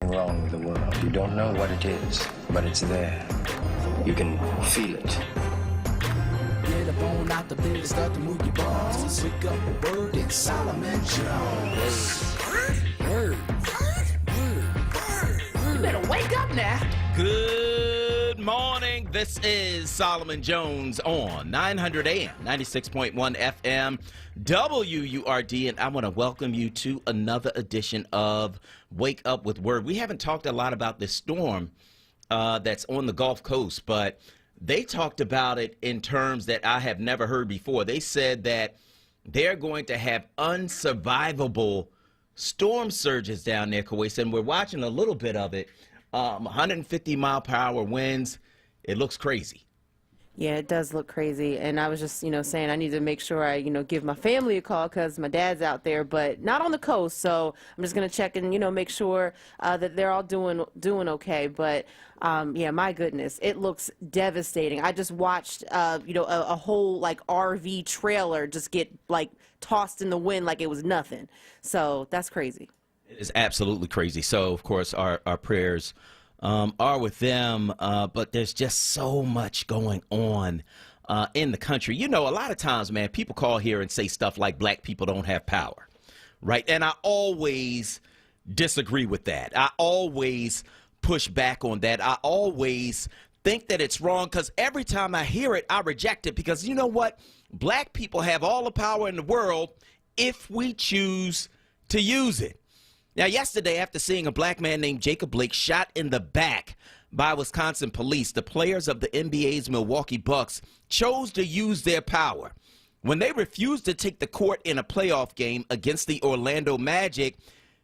something wrong with the world. You don't know what it is, but it's there. You can feel it. Get a bone out the bed, start to move your balls. Let's pick up a word in Solomon Jones. Word. You better wake up now. Good morning. This is Solomon Jones on 900 AM, 96.1 FM, WURD, and I want to welcome you to another edition of Wake Up with Word. We haven't talked a lot about this storm that's on the Gulf Coast, but they talked about it in terms that I have never heard before. They said that they're going to have unsurvivable storm surges down there, Kawais, and we're watching a little bit of it. 150-mile-per-hour winds. It looks crazy. Yeah, it does look crazy. And I was just, saying I need to make sure I, give my family a call because my dad's out there, but not on the coast. So I'm just going to check and, make sure that they're all doing okay. But, yeah, my goodness, it looks devastating. I just watched, a whole, RV trailer just get, tossed in the wind like it was nothing. So that's crazy. It is absolutely crazy. So, of course, our prayers are with them, but there's just so much going on in the country. A lot of times, man, people call here and say stuff like black people don't have power, right? And I always disagree with that. I always push back on that. I always think that it's wrong because every time I hear it, I reject it because you know what? Black people have all the power in the world if we choose to use it. Now, yesterday, after seeing a black man named Jacob Blake shot in the back by Wisconsin police, the players of the NBA's Milwaukee Bucks chose to use their power. When they refused to take the court in a playoff game against the Orlando Magic,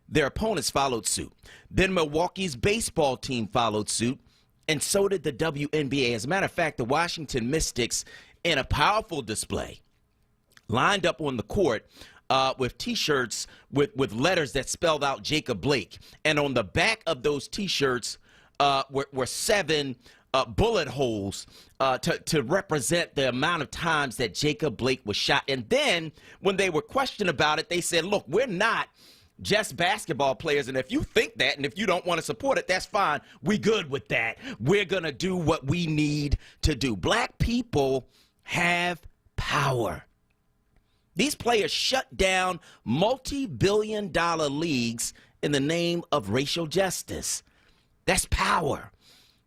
their opponents followed suit. Then Milwaukee's baseball team followed suit, and so did the WNBA. As a matter of fact, the Washington Mystics, in a powerful display, lined up on the court with T-shirts with letters that spelled out Jacob Blake. And on the back of those T-shirts were 7 bullet holes to represent the amount of times that Jacob Blake was shot. And then when they were questioned about it, they said, look, we're not just basketball players. And if you think that and if you don't want to support it, that's fine. We good with that. We're going to do what we need to do. Black people have power. These players shut down multi-billion-dollar leagues in the name of racial justice. That's power.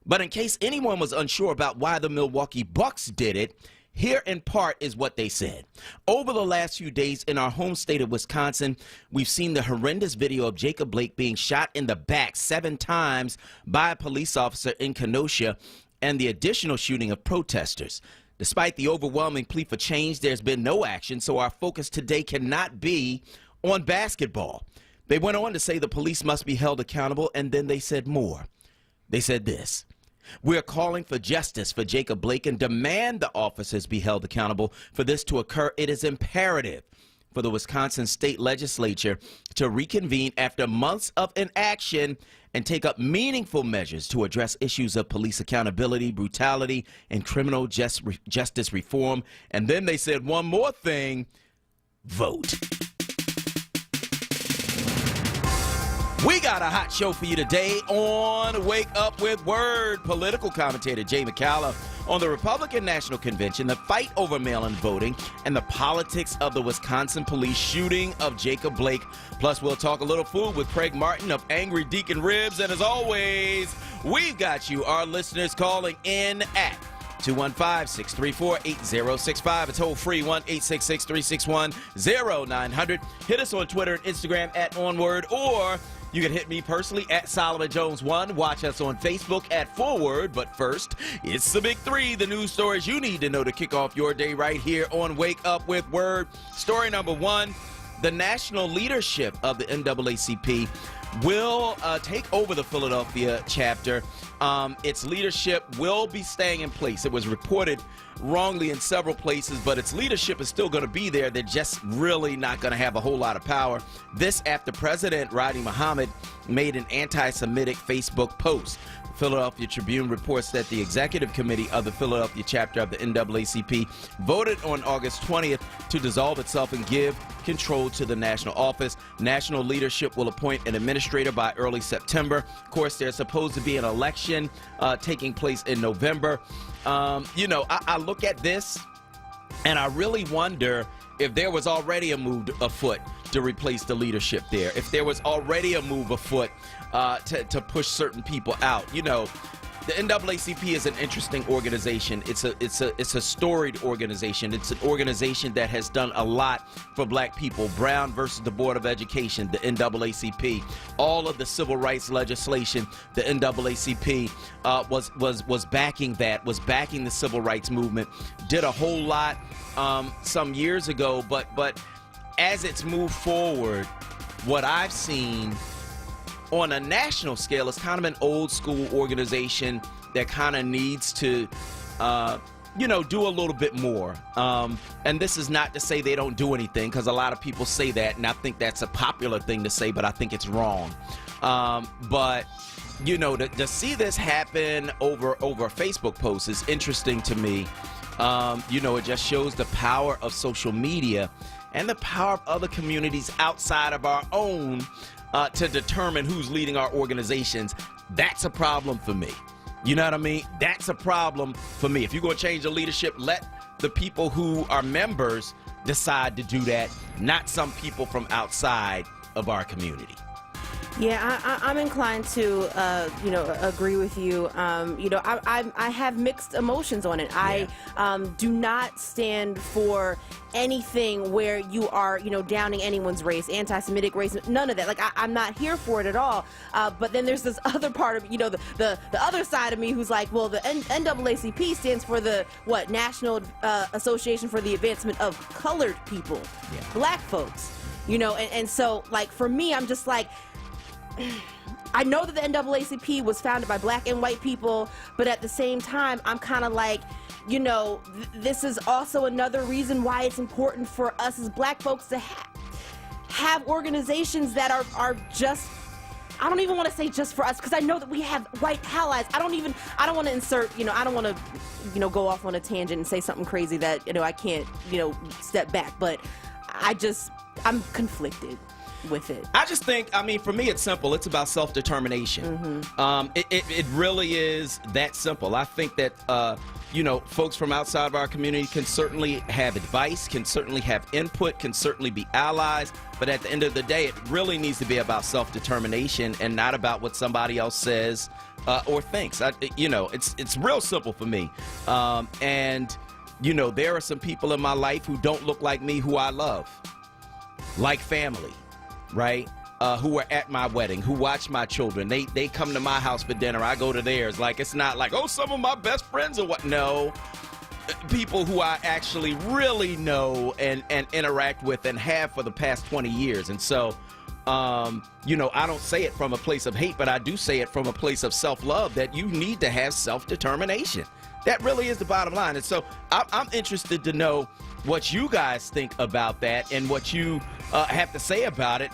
But in case anyone was unsure about why the Milwaukee Bucks did it, here in part is what they said. Over the last few days in our home state of Wisconsin, we've seen the horrendous video of Jacob Blake being shot in the back 7 times by a police officer in Kenosha and the additional shooting of protesters. Despite the overwhelming plea for change, there's been no action, so our focus today cannot be on basketball. They went on to say the police must be held accountable, and then they said more. They said this: we're calling for justice for Jacob Blake and demand the officers be held accountable. For this to occur, it is imperative for the Wisconsin State Legislature to reconvene after months of inaction and take up meaningful measures to address issues of police accountability, brutality, and criminal justice reform. And then they said one more thing: vote. We got a hot show for you today on Wake Up with Word. Political commentator Jay McCalla on the Republican National Convention, the fight over mail-in voting, and the politics of the Wisconsin police shooting of Jacob Blake. Plus, we'll talk a little food with Craig Martin of Angry Deacon Ribs. And as always, we've got you, our listeners, calling in at 215-634-8065. It's toll free, 1-866-361-0900. Hit us on Twitter and Instagram at onWURD, or you can hit me personally at Solomon Jones 1. Watch us on Facebook at onWURD. But first, it's the big 3, the news stories you need to know to kick off your day right here on Wake Up with Word. Story number 1, the national leadership of the NAACP will take over the Philadelphia chapter. Its leadership will be staying in place. It was reported wrongly in several places, but its leadership is still going to be there. They're just really not going to have a whole lot of power. This after President Rouhani Muhammad made an anti-Semitic Facebook post. Philadelphia Tribune reports that the executive committee of the Philadelphia chapter of the NAACP voted on August 20th to dissolve itself and give control to the national office. National leadership will appoint an administrator administrator by early September. Of course, there's supposed to be an election taking place in November. You know, I look at this and I really wonder if there was already a move afoot to replace the leadership there, if there was already a move afoot to push certain people out. You know, the NAACP is an interesting organization. It's a storied organization. It's an organization that has done a lot for black people. Brown versus the Board of Education, the NAACP, all of the civil rights legislation, the NAACP was backing that, was backing the civil rights movement. Did a whole lot some years ago, but as it's moved forward, what I've seen on a national scale is kind of an old school organization that kind of needs to, you know, do a little bit more. And this is not to say they don't do anything, because a lot of people say that, and I think that's a popular thing to say, but I think it's wrong. But, you know, to see this happen over Facebook posts is interesting to me. You know, it just shows the power of social media and the power of other communities outside of our own to determine who's leading our organizations. That's a problem for me. You know what I mean? That's a problem for me. If you're going to change the leadership, let the people who are members decide to do that, not some people from outside of our community. Yeah, I'm inclined to, you know, agree with you. You know, I have mixed emotions on it. Yeah. I do not stand for anything where you are, you know, downing anyone's race, anti-Semitic racism, none of that. Like, I'm not here for it at all. But then there's this other part of, you know, the other side of me who's like, well, the NAACP stands for the, what, National Association for the Advancement of Colored People, Yeah. black folks, you know, and so, like, for me, I'm just like, I know that the NAACP was founded by black and white people, but at the same time, I'm kind of like, you know, this is also another reason why it's important for us as black folks to have organizations that are just, I don't even want to say just for us, because I know that we have white allies. I don't want to insert, you know, I don't want to, you know, go off on a tangent and say something crazy that, you know, I can't, you know, step back, but I'm conflicted with it. I just think, I mean, for me, it's simple. It's about self-determination. It really is that simple. I think that, you know, folks from outside of our community can certainly have advice, can certainly have input, can certainly be allies, but at the end of the day, it really needs to be about self-determination and not about what somebody else says or thinks. You know, it's real simple for me. And, you know, there are some people in my life who don't look like me who I love, like family. Right? Who were at my wedding, who watch my children. They come to my house for dinner. I go to theirs. Like, it's not like, oh, some of my best friends or what. No. People who I actually really know and interact with and have for the past 20 years. And so, you know, I don't say it from a place of hate, but I do say it from a place of self-love, that you need to have self-determination. That really is the bottom line. And so I'm interested to know what you guys think about that and what you have to say about it.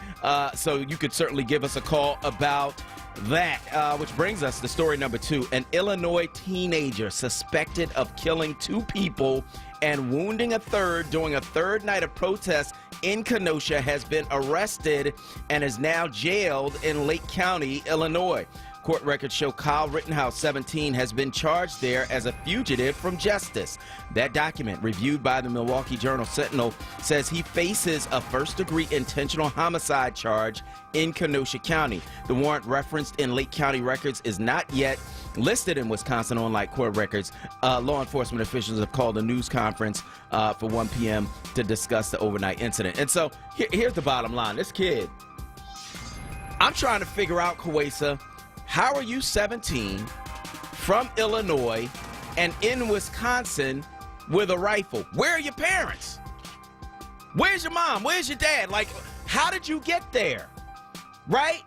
So you could certainly give us a call about that, which brings us to story number 2. An Illinois teenager suspected of killing 2 people and wounding a third during a third night of protest in Kenosha has been arrested and is now jailed in Lake County, Illinois. Court records show Kyle Rittenhouse, 17, has been charged there as a fugitive from justice. That document, reviewed by the Milwaukee Journal-Sentinel, says he faces a first-degree intentional homicide charge in Kenosha County. The warrant referenced in Lake County records is not yet listed in Wisconsin, unlike court records. Law enforcement officials have called a news conference for 1 p.m. to discuss the overnight incident. And so here's the bottom line. This kid, I'm trying to figure out, Kawesa, how are you 17 from Illinois and in Wisconsin with a rifle? Where are your parents? Where's your mom? Where's your dad? Like, how did you get there? Right?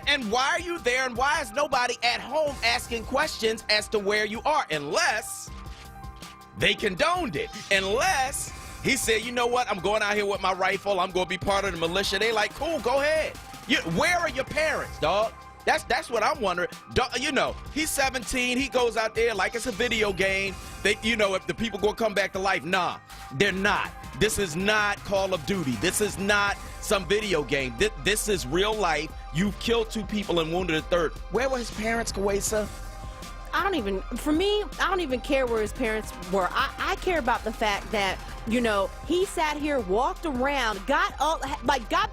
And why are you there? And why is nobody at home asking questions as to where you are? Unless they condoned it. Unless he said, you know what? I'm going out here with my rifle. I'm going to be part of the militia. They like, cool, go ahead. Where are your parents, dog? That's what I'm wondering. You know, he's 17. He goes out there like it's a video game. You know, if the people gonna come back to life, nah, they're not. This is not Call of Duty. This is not some video game. This is real life. You've killed 2 people and wounded a 3rd. Where were his parents, Kawesa? For me, I don't even care where his parents were. I care about the fact that, you know, he sat here, walked around, got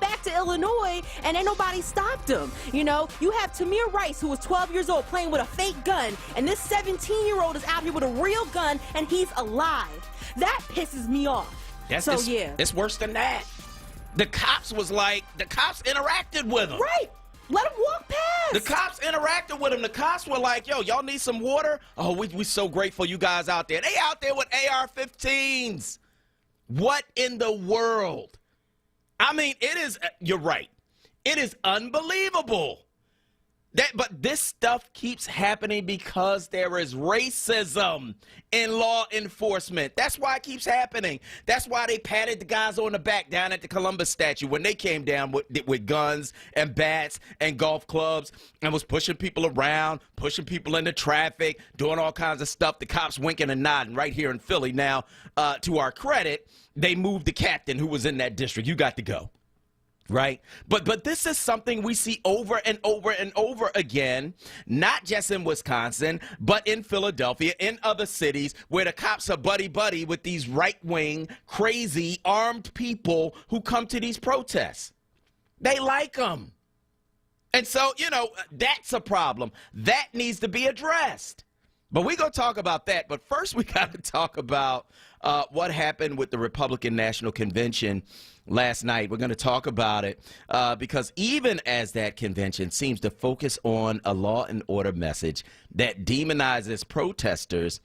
back to Illinois, and ain't nobody stopped him. You know, you have Tamir Rice, who was 12 years old, playing with a fake gun, and this 17-year-old is out here with a real gun, and he's alive. That pisses me off. It's worse than that. The cops interacted with him. Right. Let him walk past. The cops interacted with him. The cops were like, yo, y'all need some water? Oh, we so grateful you guys out there. They out there with AR-15s. What in the world? I mean, you're right. It is unbelievable. But this stuff keeps happening because there is racism in law enforcement. That's why it keeps happening. That's why they patted the guys on the back down at the Columbus statue when they came down with guns and bats and golf clubs and was pushing people around, pushing people into traffic, doing all kinds of stuff. The cops winking and nodding right here in Philly. Now, to our credit, they moved the captain who was in that district. You got to go. Right. But this is something we see over and over and over again, not just in Wisconsin, but in Philadelphia, in other cities where the cops are buddy-buddy with these right-wing, crazy, armed people who come to these protests. They like them. And so, you know, that's a problem. That needs to be addressed. But we're going to talk about that. But first, we got to talk about what happened with the Republican National Convention last night. We're going to talk about it because even as that convention seems to focus on a law and order message that demonizes protesters,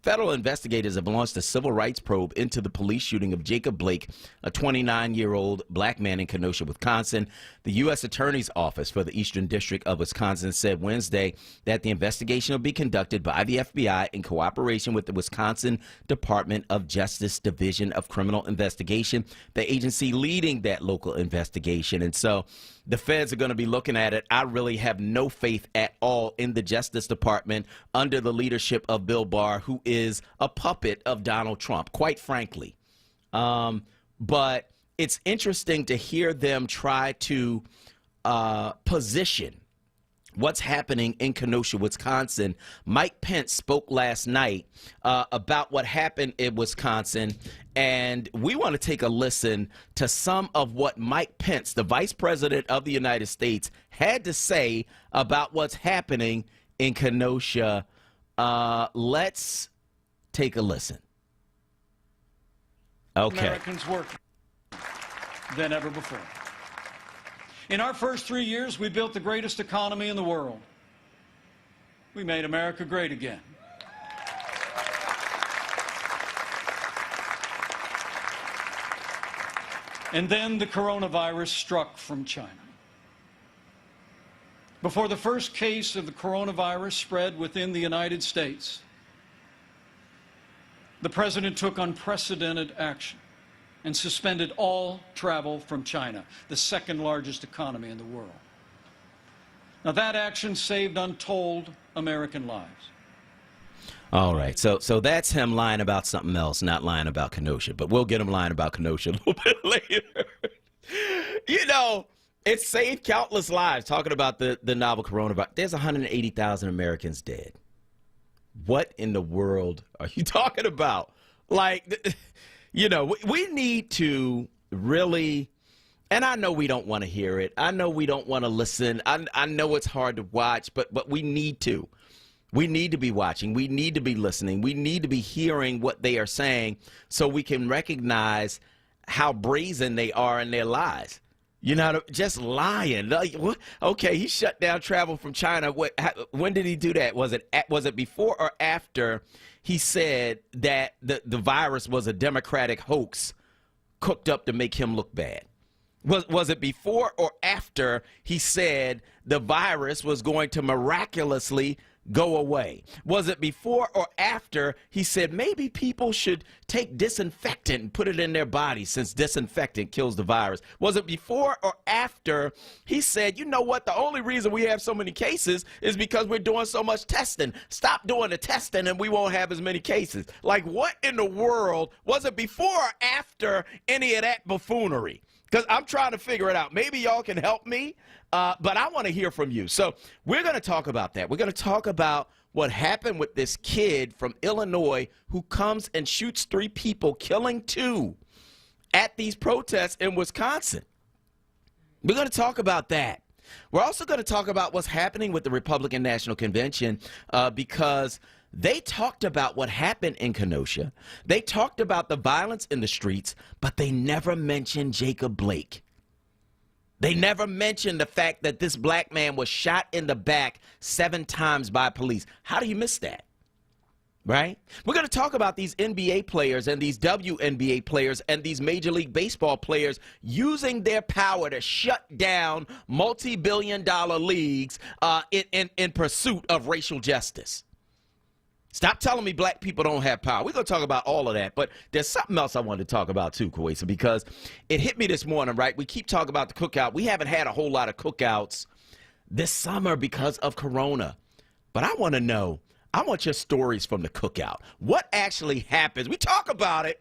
federal investigators have launched a civil rights probe into the police shooting of Jacob Blake, a 29-year-old black man in Kenosha, Wisconsin. The U.S. Attorney's Office for the Eastern District of Wisconsin said Wednesday that the investigation will be conducted by the FBI in cooperation with the Wisconsin Department of Justice Division of Criminal Investigation, the agency leading that local investigation. And so the feds are going to be looking at it. I really have no faith at all in the Justice Department under the leadership of Bill Barr, who is a puppet of Donald Trump, quite frankly. But it's interesting to hear them try to position what's happening in Kenosha, Wisconsin. Mike Pence spoke last night about what happened in Wisconsin, and we want to take a listen to some of what Mike Pence, the Vice President of the United States, had to say about what's happening in Kenosha. Let's take a listen. Okay. Americans work than ever before. In our first 3 years, we built the greatest economy in the world. We made America great again. And then the coronavirus struck from China. Before the first case of the coronavirus spread within the United States, the president took unprecedented action and suspended all travel from China, the second largest economy in the world. Now, that action saved untold American lives. All right, so that's him lying about something else, not lying about Kenosha. But we'll get him lying about Kenosha a little bit later. You know, it saved countless lives. Talking about the novel coronavirus, there's 180,000 Americans dead. What in the world are you talking about? Like, you know, we need to really, and I know we don't want to hear it. I know we don't want to listen. I know it's hard to watch, but we need to. We need to be watching. We need to be listening. We need to be hearing what they are saying so we can recognize how brazen they are in their lies. You know, just lying. Like, what? Okay, he shut down travel from China. When did he do that? Was it before or after he said that the virus was a Democratic hoax cooked up to make him look bad? Was it before or after he said the virus was going to miraculously go away? Was it before or after he said maybe people should take disinfectant and put it in their body since disinfectant kills the virus? Was it before or after he said, you know what, the only reason we have so many cases is because we're doing so much testing. Stop doing the testing and we won't have as many cases. Like, what in the world? Was it before or after any of that buffoonery? Because I'm trying to figure it out. Maybe y'all can help me, but I want to hear from you. So we're going to talk about that. We're going to talk about what happened with this kid from Illinois who comes and shoots 3 people, killing 2 at these protests in Wisconsin. We're going to talk about that. We're also going to talk about what's happening with the Republican National Convention because they talked about what happened in Kenosha. They talked about the violence in the streets, but they never mentioned Jacob Blake. They never mentioned the fact that this black man was shot in the back 7 times by police. How do you miss that? Right? We're going to talk about these NBA players and these WNBA players and these Major League Baseball players using their power to shut down multi-billion-dollar leagues in pursuit of racial justice. Stop telling me black people don't have power. We're going to talk about all of that, but there's something else I wanted to talk about too, Kwesa, because it hit me this morning, right? We keep talking about the cookout. We haven't had a whole lot of cookouts this summer because of Corona, but I want to know, I want your stories from the cookout. What actually happens? We talk about it,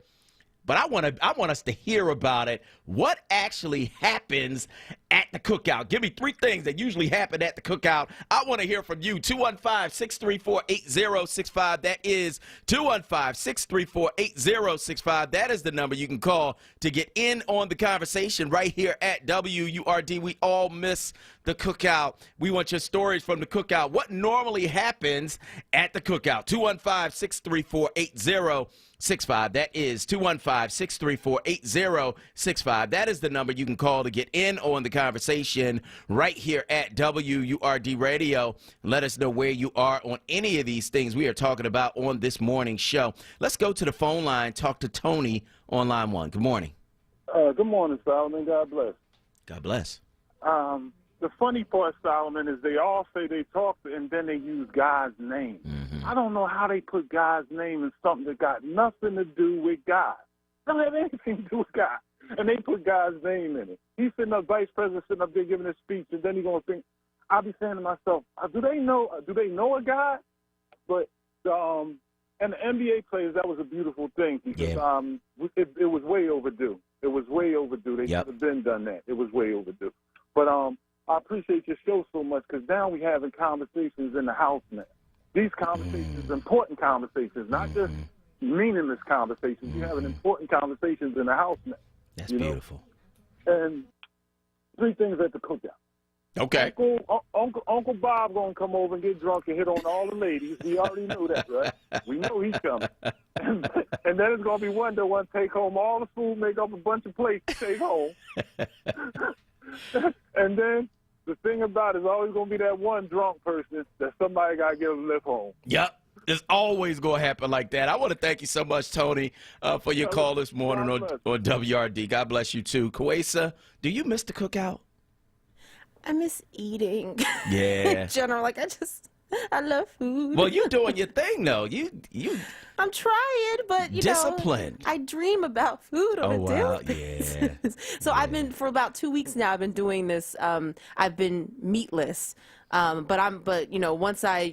but I want us to hear about it. What actually happens at the cookout? Give me 3 things that usually happen at the cookout. I want to hear from you. 215-634-8065. That is 215-634-8065. That is the number you can call to get in on the conversation right here at WURD. We all miss the cookout. We want your stories from the cookout. What normally happens at the cookout? 215-634-8065. That is 215-634-8065. That is the number you can call to get in on the conversation right here at WURD Radio. Let us know where you are on any of these things we are talking about on this morning's show. Let's go to the phone line, talk to Tony on line 1. Good morning. Good morning, Solomon. God bless. God bless. The funny part, Solomon, is they all say they talk and then they use God's name. Mm-hmm. I don't know how they put God's name in something that got nothing to do with God. Don't have anything to do with God. And they put God's name in it. He's sitting up, vice president sitting up there giving a speech, and then he's going to think, I'll be saying to myself, do they know a God? But and the NBA players, that was a beautiful thing because it was way overdue. It was way overdue. They should have been done that. It was way overdue. But I appreciate your show so much because now we're having conversations in the house now. These conversations, important conversations, not just meaningless conversations. We're having important conversations in the house now. That's beautiful. And 3 things at the cookout. Okay. Uncle Bob going to come over and get drunk and hit on all the ladies. We already knew that, right? We know he's coming. And then it's going to be one take home all the food, make up a bunch of plates to take home. And then the thing about it is always going to be that one drunk person that somebody got to give a lift home. Yep. It's always going to happen like that. I want to thank you so much, Tony, for your call this morning on WRD. God bless you, too. Kwesa, do you miss the cookout? I miss eating. Yeah. In general, I love food. Well, you're doing your thing, though. I'm trying, but disciplined. I dream about food on a daily basis. Yeah. So I've been for about 2 weeks now. I've been doing this. I've been meatless. But once I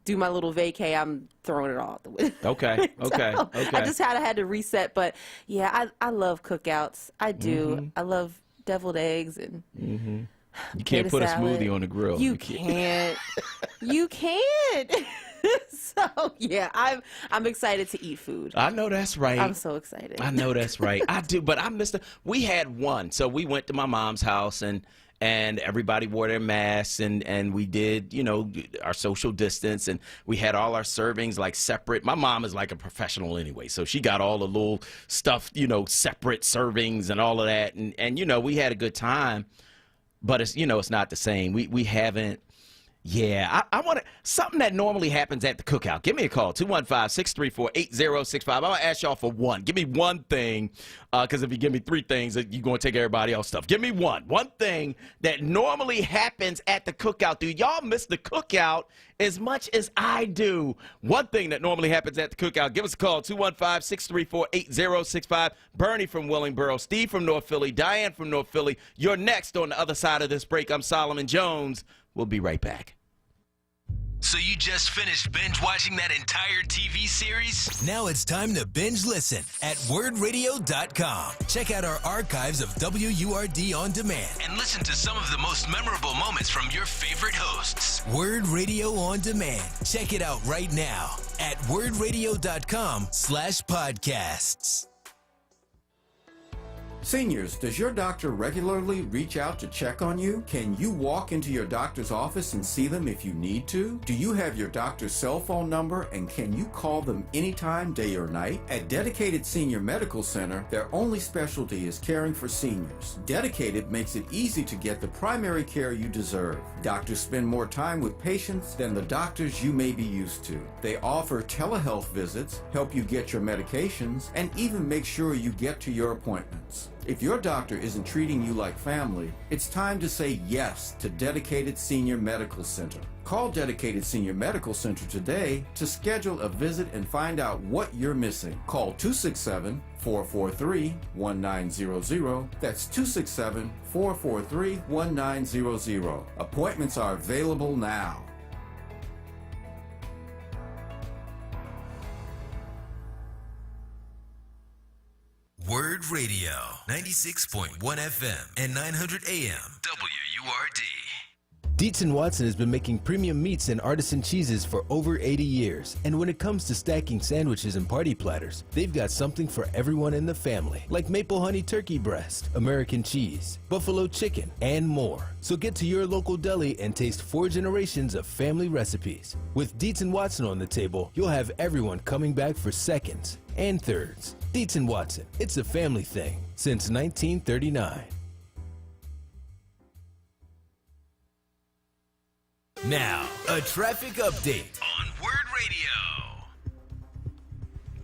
do my little vacay, I'm throwing it all out the window. Okay. I just had to reset. But yeah, I love cookouts. I do. Mm-hmm. I love deviled eggs and. Mm-hmm. You can't put a smoothie on the grill. You can't. You can't. So yeah, I'm excited to eat food. I know that's right. I'm so excited. I know that's right. I do, but I missed it. We had one, so we went to my mom's house and everybody wore their masks and we did our social distance and we had all our servings like separate. My mom is like a professional anyway, so she got all the little stuff separate servings and all of that and we had a good time. But it's it's not the same. We haven't. Yeah, I want to something that normally happens at the cookout. Give me a call 215-634-8065. I'm gonna ask y'all for one. Give me one thing, because if you give me 3 things, you're gonna take everybody else's stuff. Give me one thing that normally happens at the cookout. Do y'all miss the cookout as much as I do? One thing that normally happens at the cookout. Give us a call 215-634-8065. Bernie from Willingboro, Steve from North Philly, Diane from North Philly. You're next on the other side of this break. I'm Solomon Jones. We'll be right back. So you just finished binge watching that entire TV series? Now it's time to binge listen at wordradio.com. Check out our archives of WURD on demand. And listen to some of the most memorable moments from your favorite hosts. Word Radio on demand. Check it out right now at wordradio.com/podcasts. Seniors, does your doctor regularly reach out to check on you? Can you walk into your doctor's office and see them if you need to? Do you have your doctor's cell phone number and can you call them anytime, day or night? At Dedicated Senior Medical Center, their only specialty is caring for seniors. Dedicated makes it easy to get the primary care you deserve. Doctors spend more time with patients than the doctors you may be used to. They offer telehealth visits, help you get your medications, and even make sure you get to your appointments. If your doctor isn't treating you like family, it's time to say yes to Dedicated Senior Medical Center. Call Dedicated Senior Medical Center today to schedule a visit and find out what you're missing. Call 267-443-1900. That's 267-443-1900. Appointments are available now. Word Radio, 96.1 FM and 900 AM. WURD. Dietz & Watson has been making premium meats and artisan cheeses for over 80 years. And when it comes to stacking sandwiches and party platters, they've got something for everyone in the family, like maple honey turkey breast, American cheese, buffalo chicken, and more. So get to your local deli and taste 4 generations of family recipes. With Dietz & Watson on the table, you'll have everyone coming back for seconds and thirds. Dietz & Watson, it's a family thing since 1939. Now, a traffic update on Word Radio.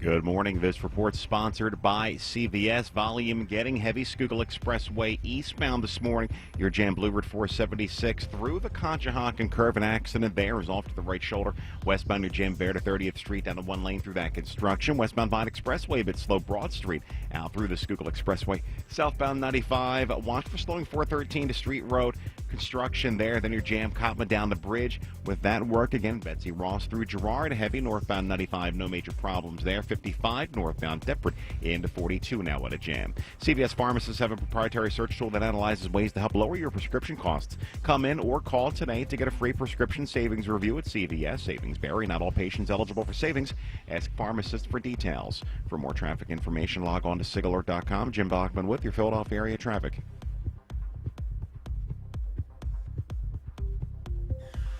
Good morning. This report sponsored by CVS. Volume getting heavy. Schuylkill Expressway eastbound this morning. Your jam Blue Route 476 through the Conshohocken curve. An accident there is off to the right shoulder. Westbound your jam Bear to 30th Street down to 1 lane through that construction. Westbound Vine Expressway a bit slow. Broad Street out through the Schuylkill Expressway. Southbound 95. Watch for slowing 413 to Street Road. Construction there. Then your jam Cotman down the bridge with that work again. Betsy Ross through Girard. Heavy northbound 95. No major problems there. 55 northbound Deptford into 42 now at a jam. CVS pharmacists have a proprietary search tool that analyzes ways to help lower your prescription costs. Come in or call today to get a free prescription savings review at CVS. Savings vary. Not all patients eligible for savings. Ask pharmacists for details. For more traffic information, log on to sigalert.com. Jim Bachman with your Philadelphia area traffic.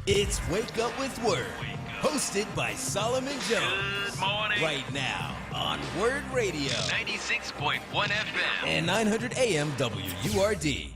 It's Wake Up with Word, hosted by Solomon Jones. Good morning. Right now on Word Radio, 96.1 FM and 900 AM WURD.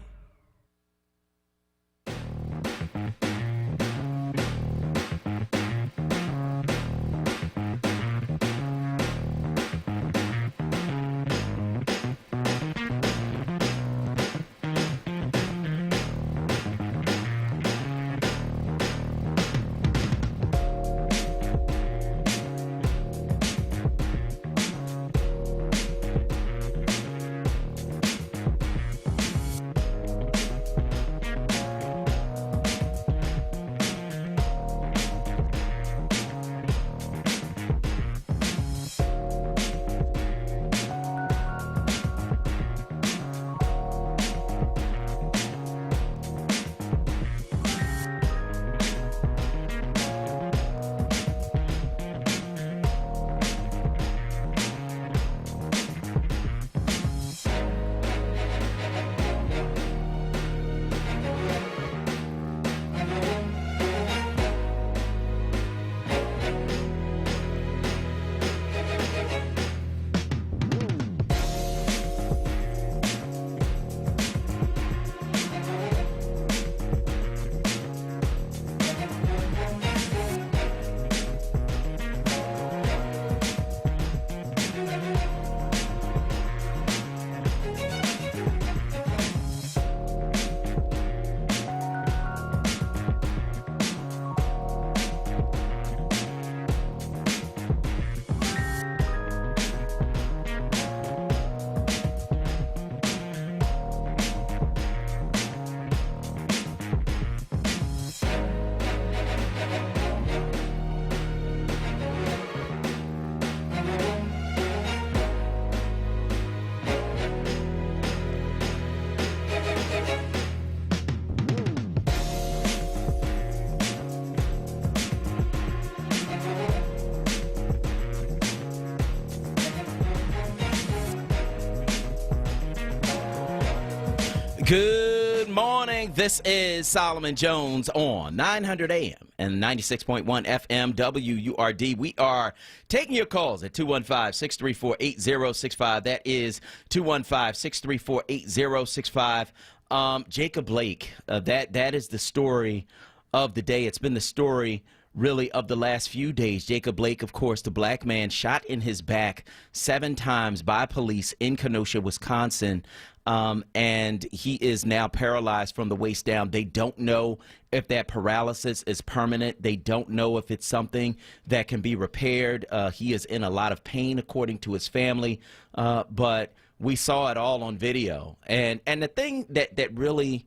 Good morning. This is Solomon Jones on 900 AM and 96.1 FM WURD. We are taking your calls at 215-634-8065. That is 215-634-8065. Jacob Blake, that is the story of the day. It's been the story really of the last few days. Jacob Blake, of course, the black man shot in his back 7 times by police in Kenosha, Wisconsin. And he is now paralyzed from the waist down. They don't know if that paralysis is permanent. They don't know if it's something that can be repaired. He is in a lot of pain, according to his family. But we saw it all on video. And the thing that really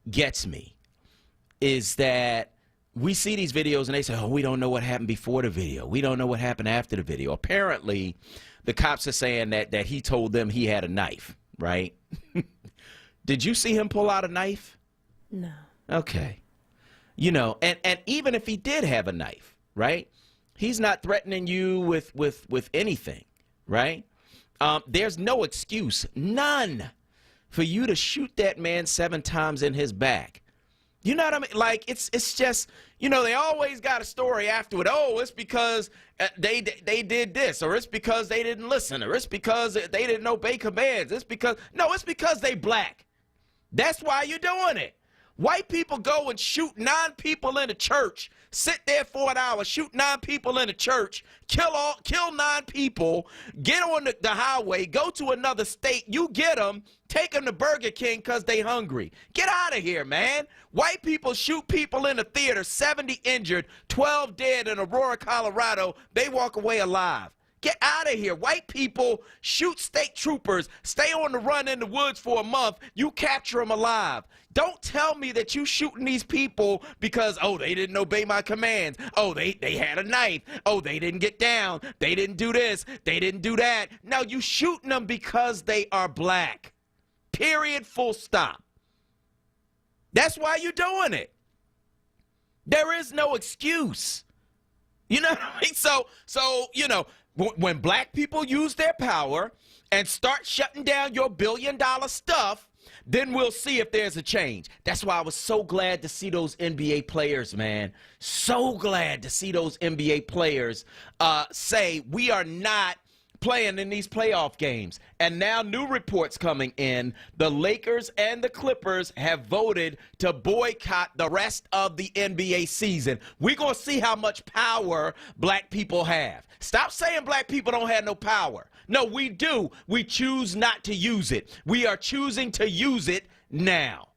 gets me is that we see these videos and they say, oh, we don't know what happened before the video. We don't know what happened after the video. Apparently, the cops are saying that he told them he had a knife. Right? Did you see him pull out a knife? No. Okay. You know, and even if he did have a knife, right? He's not threatening you with anything, right? There's no excuse, none, for you to shoot that man 7 times in his back. You know what I mean? Like, it's just, you know, they always got a story afterward. Oh, it's because they did this, or it's because they didn't listen, or it's because they didn't obey commands. It's because they black. That's why you're doing it. White people go and shoot 9 people in a church, sit there for an hour, shoot 9 people in a church, kill 9 people, get on the highway, go to another state, you get them, take them to Burger King because they hungry. Get out of here, man. White people shoot people in a theater, 70 injured, 12 dead in Aurora, Colorado. They walk away alive. Get out of here. White people shoot state troopers, stay on the run in the woods for a month. You capture them alive. Don't tell me that you shooting these people because, oh, they didn't obey my commands. Oh, they had a knife. Oh, they didn't get down. They didn't do this. They didn't do that. No, you shooting them because they are black. Period. Full stop. That's why you're doing it. There is no excuse. You know what I mean? So you know, when black people use their power and start shutting down your billion-dollar stuff, then we'll see if there's a change. That's why I was so glad to see those NBA players, man. So glad to see those NBA players say we are not playing in these playoff games. And now new reports coming in, the Lakers and the Clippers have voted to boycott the rest of the NBA season. We're going to see how much power black people have. Stop saying black people don't have no power. No, we do. We choose not to use it. We are choosing to use it now.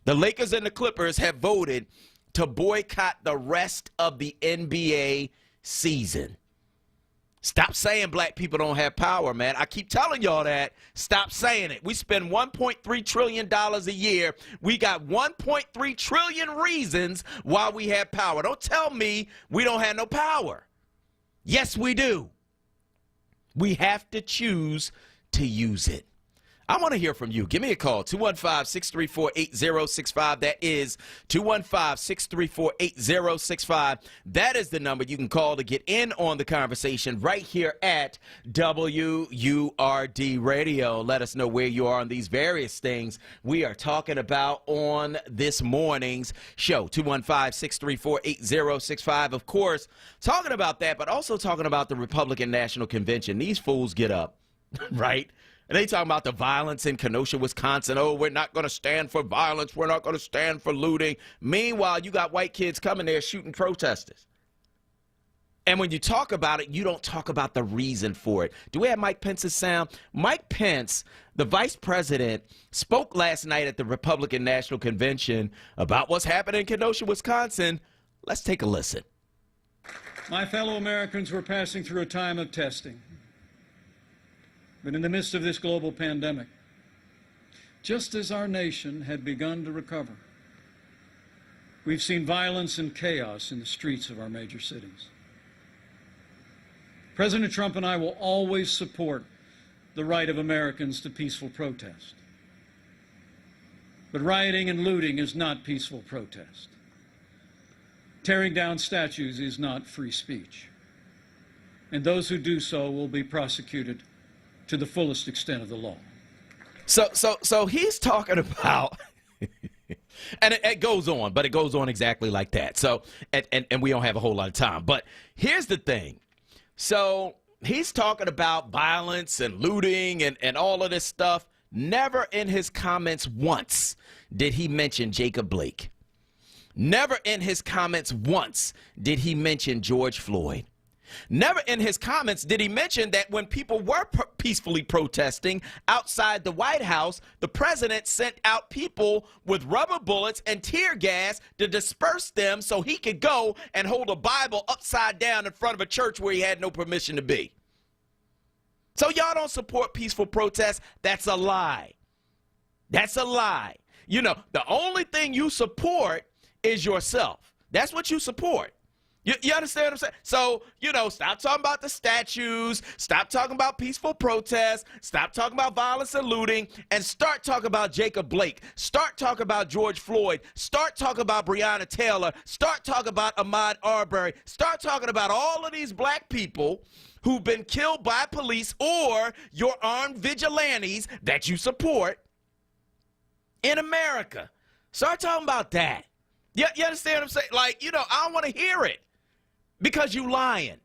The Lakers and the Clippers have voted to boycott the rest of the NBA season. Stop saying black people don't have power, man. I keep telling y'all that. Stop saying it. We spend $1.3 trillion a year. We got 1.3 trillion reasons why we have power. Don't tell me we don't have no power. Yes, we do. We have to choose to use it. I want to hear from you. Give me a call, 215-634-8065. That is 215-634-8065. That is the number you can call to get in on the conversation right here at WURD Radio. Let us know where you are on these various things we are talking about on this morning's show, 215-634-8065. Of course, talking about that, but also talking about the Republican National Convention. These fools get up, right? And they talking about the violence in Kenosha, Wisconsin. Oh, we're not going to stand for violence. We're not going to stand for looting. Meanwhile, you got white kids coming there shooting protesters. And when you talk about it, you don't talk about the reason for it. Do we have Mike Pence's sound? Mike Pence, the vice president, spoke last night at the Republican National Convention about what's happening in Kenosha, Wisconsin. Let's take a listen. My fellow Americans, we're passing through a time of testing. But in the midst of this global pandemic, just as our nation had begun to recover, we've seen violence and chaos in the streets of our major cities. President Trump and I will always support the right of Americans to peaceful protest. But rioting and looting is not peaceful protest. Tearing down statues is not free speech. And those who do so will be prosecuted to the fullest extent of the law. So he's talking about, and it goes on, but it goes on exactly like that. So, and we don't have a whole lot of time. But here's the thing. So he's talking about violence and looting and all of this stuff. Never in his comments once did he mention Jacob Blake. Never in his comments once did he mention George Floyd. Never in his comments did he mention that when people were peacefully protesting outside the White House, the president sent out people with rubber bullets and tear gas to disperse them so he could go and hold a Bible upside down in front of a church where he had no permission to be. So y'all don't support peaceful protests? That's a lie. That's a lie. You know, the only thing you support is yourself. That's what you support. You understand what I'm saying? So, you know, stop talking about the statues, stop talking about peaceful protests, stop talking about violence and looting, and start talking about Jacob Blake. Start talking about George Floyd. Start talking about Breonna Taylor. Start talking about Ahmaud Arbery. Start talking about all of these black people who've been killed by police or your armed vigilantes that you support in America. Start talking about that. You understand what I'm saying? Like, you know, I don't want to hear it. Because you lying.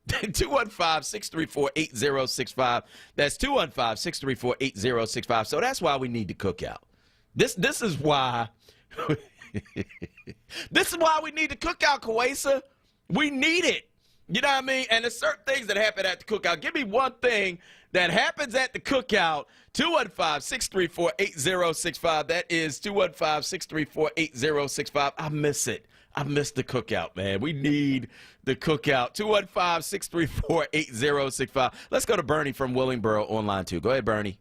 215-634-8065. That's 215-634-8065. So that's why we need the cookout. This is why this is why we need the cookout, Kawesa. We need it. You know what I mean? And there's certain things that happen at the cookout. Give me one thing that happens at the cookout. 215-634-8065. That is 215-634-8065. I miss it. I miss the cookout, man. We need the cookout. 215-634-8065. Let's go to Bernie from Willingboro on line 2. Go ahead, Bernie.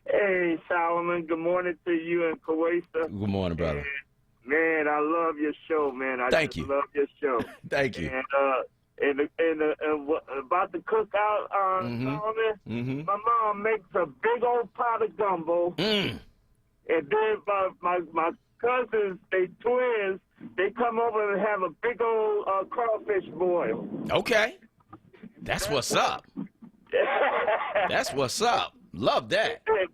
Hey, Solomon. Good morning to you and Kawesa. Good morning, brother. Man, I love your show, man. Thank you. Love your show. Thank you. And about the cookout, Solomon, my mom makes a big old pot of gumbo. And then my cousins, they twins, they come over and have a big old crawfish boil. Okay. That's what's up. That's what's up. Love that. This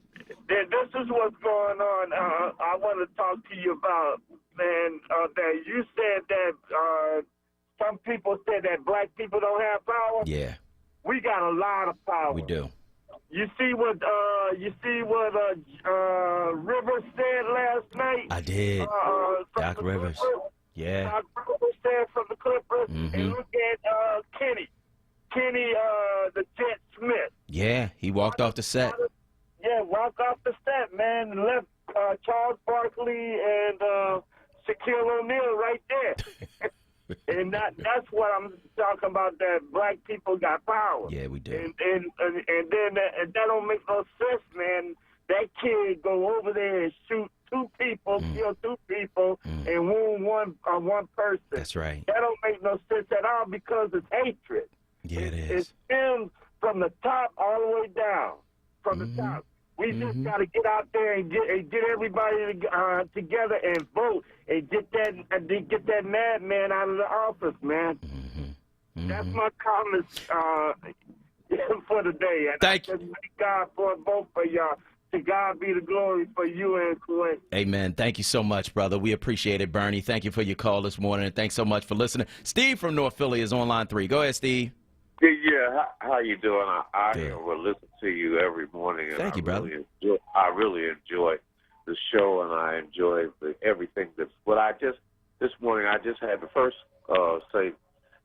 is what's going on. I want to talk to you about, man, that you said that some people said that black people don't have power. Yeah. We got a lot of power. We do. You see what Rivers said last night? I did. Doc Rivers. Yeah. Doc Rivers said from the Clippers. And look at Kenny, the Jet Smith. Yeah, he walked off the set. Yeah, walked off the set, man, and left Charles Barkley and Shaquille O'Neal right there. And that's what I'm talking about, that black people got power. Yeah, we do. And then that don't make no sense, man. That kid go over there and shoot two people, kill two people, and wound one person. That's right. That don't make no sense at all because it's hatred. Yeah, it is. It stems from the top all the way down. From the top. We just got to get out there and get everybody together and vote and get that madman out of the office, man. That's my comments for the day. And Thank you. Thank God for both of y'all. To God be the glory for you and Kuwait. Amen. Thank you so much, brother. We appreciate it, Bernie. Thank you for your call this morning, and thanks so much for listening. Steve from North Philly is on line 3. Go ahead, Steve. Yeah, how you doing? I will listen to you every morning. And Thank you, brother. I really enjoy the show, and I enjoy everything that's. But this morning I just had to first say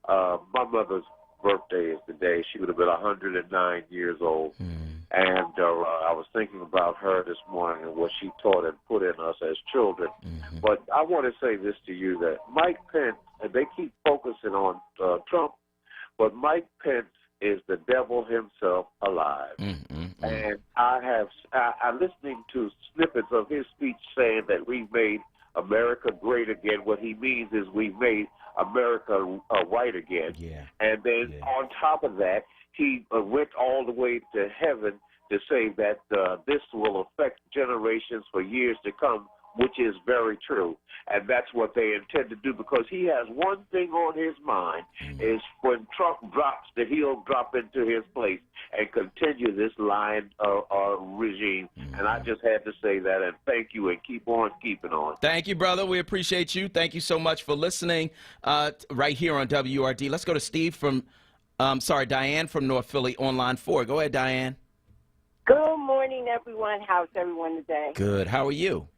my mother's birthday is today. She would have been 109 years old, and I was thinking about her this morning and what she taught and put in us as children. But I want to say this to you, that Mike Pence, and they keep focusing on Trump, but Mike Pence is the devil himself alive. And I'm listening to snippets of his speech saying that we've made America great again. What he means is we've made America white again. Yeah. And then on top of that, he went all the way to heaven to say that this will affect generations for years to come which is very true. And that's what they intend to do, because he has one thing on his mind, is when Trump drops, that he'll drop into his place and continue this lying regime. And I just had to say that, and thank you, and keep on keeping on. Thank you, brother. We appreciate you. Thank you so much for listening right here on WURD. Let's go to Steve from, Diane from North Philly on line 4. Go ahead, Diane. Good morning, everyone. How's everyone today? Good. How are you?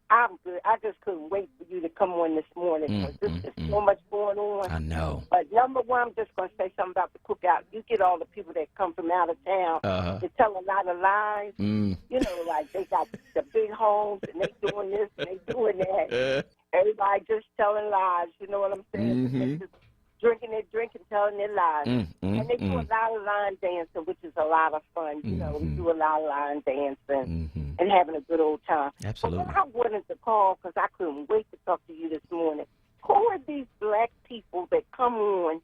I'm good. I just couldn't wait for you to come on this morning. There's so much going on. I know. But number one, I'm just going to say something about the cookout. You get all the people that come from out of town to tell a lot of lies. You know, like they got the big homes and they doing this and they doing that. Everybody just telling lies. You know what I'm saying? They just drinking their drink and telling their lies. And they do a lot of line dancing, which is a lot of fun. You know, we do a lot of line dancing and having a good old time. Absolutely. But I wanted to call because I couldn't wait to talk to you this morning. Who are these black people that come on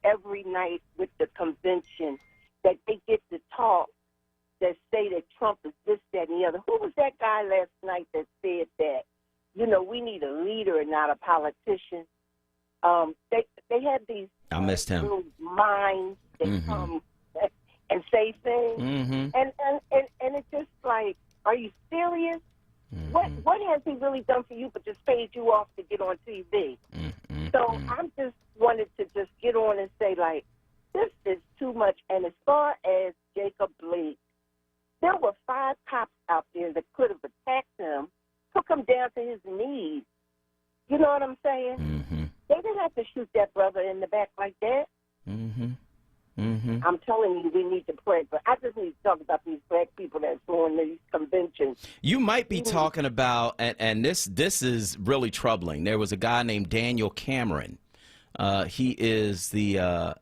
every night with the convention that they get to talk, that say that Trump is this, that, and the other? Who was that guy last night that said that, you know, we need a leader and not a politician? They have these I missed him. little minds that come and say things, and it's just like, are you serious? What has he really done for you but just paid you off to get on TV? So I'm just wanted to just get on and say, like, this is too much. And as far as Jacob Blake, there were 5 cops out there that could have attacked him, took him down to his knees. You know what I'm saying? They didn't have to shoot that brother in the back like that. I'm telling you, we need to pray. But I just need to talk about these black people that's going to these conventions. You might be talking about, and this is really troubling. There was a guy named Daniel Cameron. He is the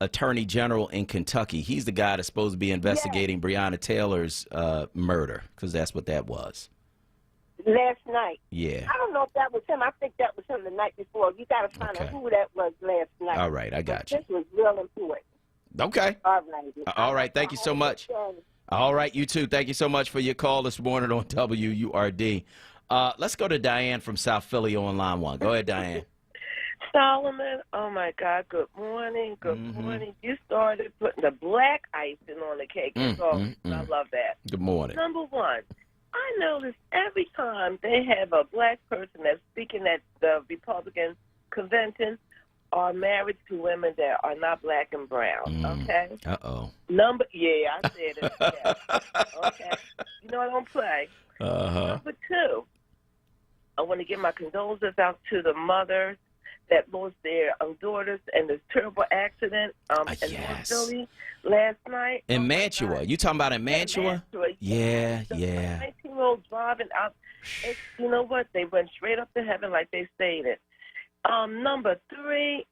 Attorney General in Kentucky. He's the guy that's supposed to be investigating Breonna Taylor's murder, because that's what that was. Last night. Yeah. I don't know if that was him. I think that was him the night before. You got to find out who that was last night. All right, I got you. This was real important. Okay. All right. All right, thank you so much. All right, you too. Thank you so much for your call this morning on WURD. Let's go to Diane from South Philly on line 1. Go ahead, Diane. Solomon, oh my God, good morning, good morning. You started putting the black icing on the cake. I love that. Good morning. Number one, I notice every time they have a black person that's speaking at the Republican convention are married to women that are not black and brown, okay? Uh-oh. I said it. Yeah. Okay. You know I don't play. Number 2, I want to give my condolences out to the mothers that lost their daughters in this terrible accident in North Philly last night. In Mantua. You talking about in Mantua? Yeah. 19-year-old driving out. You know what? They went straight up to heaven like they stated. Number 3,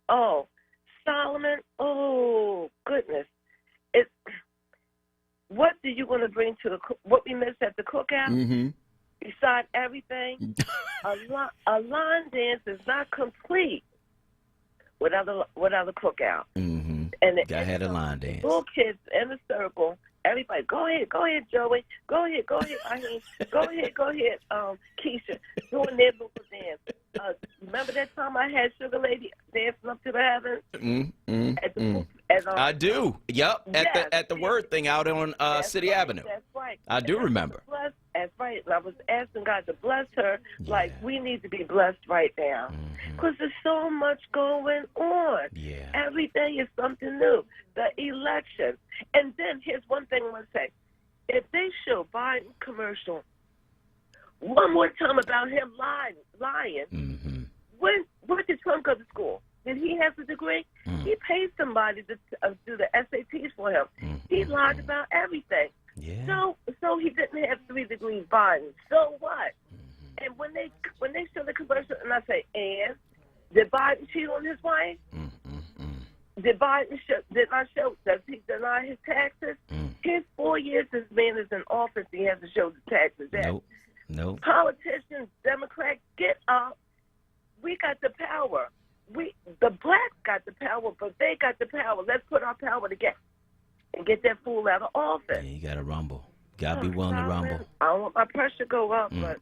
Solomon, oh, goodness. What do you want to bring to what we missed at the cookout? Beside everything, a line dance is not complete without a cookout. And I had a line dance. Little kids in a circle. Everybody, go ahead, Joey. Go ahead, Raheem. Go ahead, Keisha. Doing their little dance. Remember that time I had Sugar Lady dancing up to the heavens? I do. Yep. At the word thing out on City Avenue. That's right. I do remember. That's right. And I was asking God to bless her. Like, we need to be blessed right now. Because there's so much going on. Yeah. Every day is something new. The election. And then here's one thing I want to say. If they show Biden commercial one more time about him lying, where did Trump go to school? Did he have a degree? He paid somebody to do the SATs for him. He lied about everything. Yeah. So he didn't have 3 degrees Biden. So what? And when they show the commercial, and I say, and did Biden cheat on his wife? Did Biden does he deny his taxes? His 4 years this man is in office, he has to show the taxes. Nope. Politicians, Democrats, get up. We got the power. The blacks got the power, but they got the power. Let's put our power together and get that fool out of office. Yeah, you got to rumble. Got to be willing to rumble. I don't want my pressure to go up, but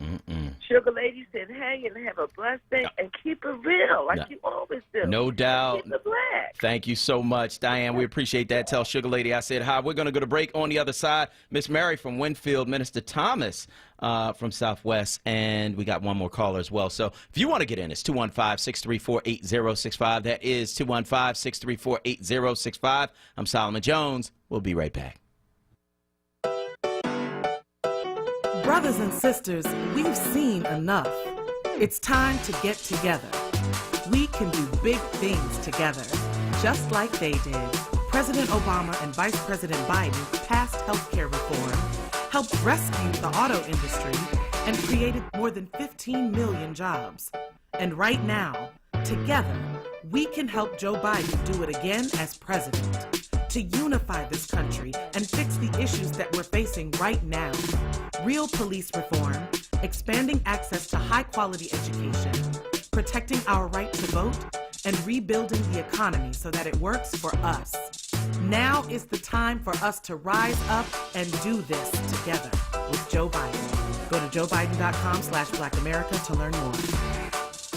Sugar Lady said, hey, and have a blessed day, and keep it real like you always do. No doubt. Keep it black. Thank you so much, Diane. We appreciate that. Tell Sugar Lady I said hi. We're going to go to break. On the other side, Miss Mary from Winfield, Minister Thomas from Southwest, and we got one more caller as well. So if you want to get in, it's 215-634-8065. That is 215-634-8065. I'm Solomon Jones. We'll be right back. Brothers and sisters, we've seen enough. It's time to get together. We can do big things together, just like they did. President Obama and Vice President Biden passed healthcare reform, helped rescue the auto industry, and created more than 15 million jobs. And right now, together, we can help Joe Biden do it again as president, to unify this country and fix the issues that we're facing right now. Real police reform, expanding access to high-quality education, protecting our right to vote, and rebuilding the economy so that it works for us. Now is the time for us to rise up and do this together with Joe Biden. Go to joebiden.com/BlackAmerica to learn more.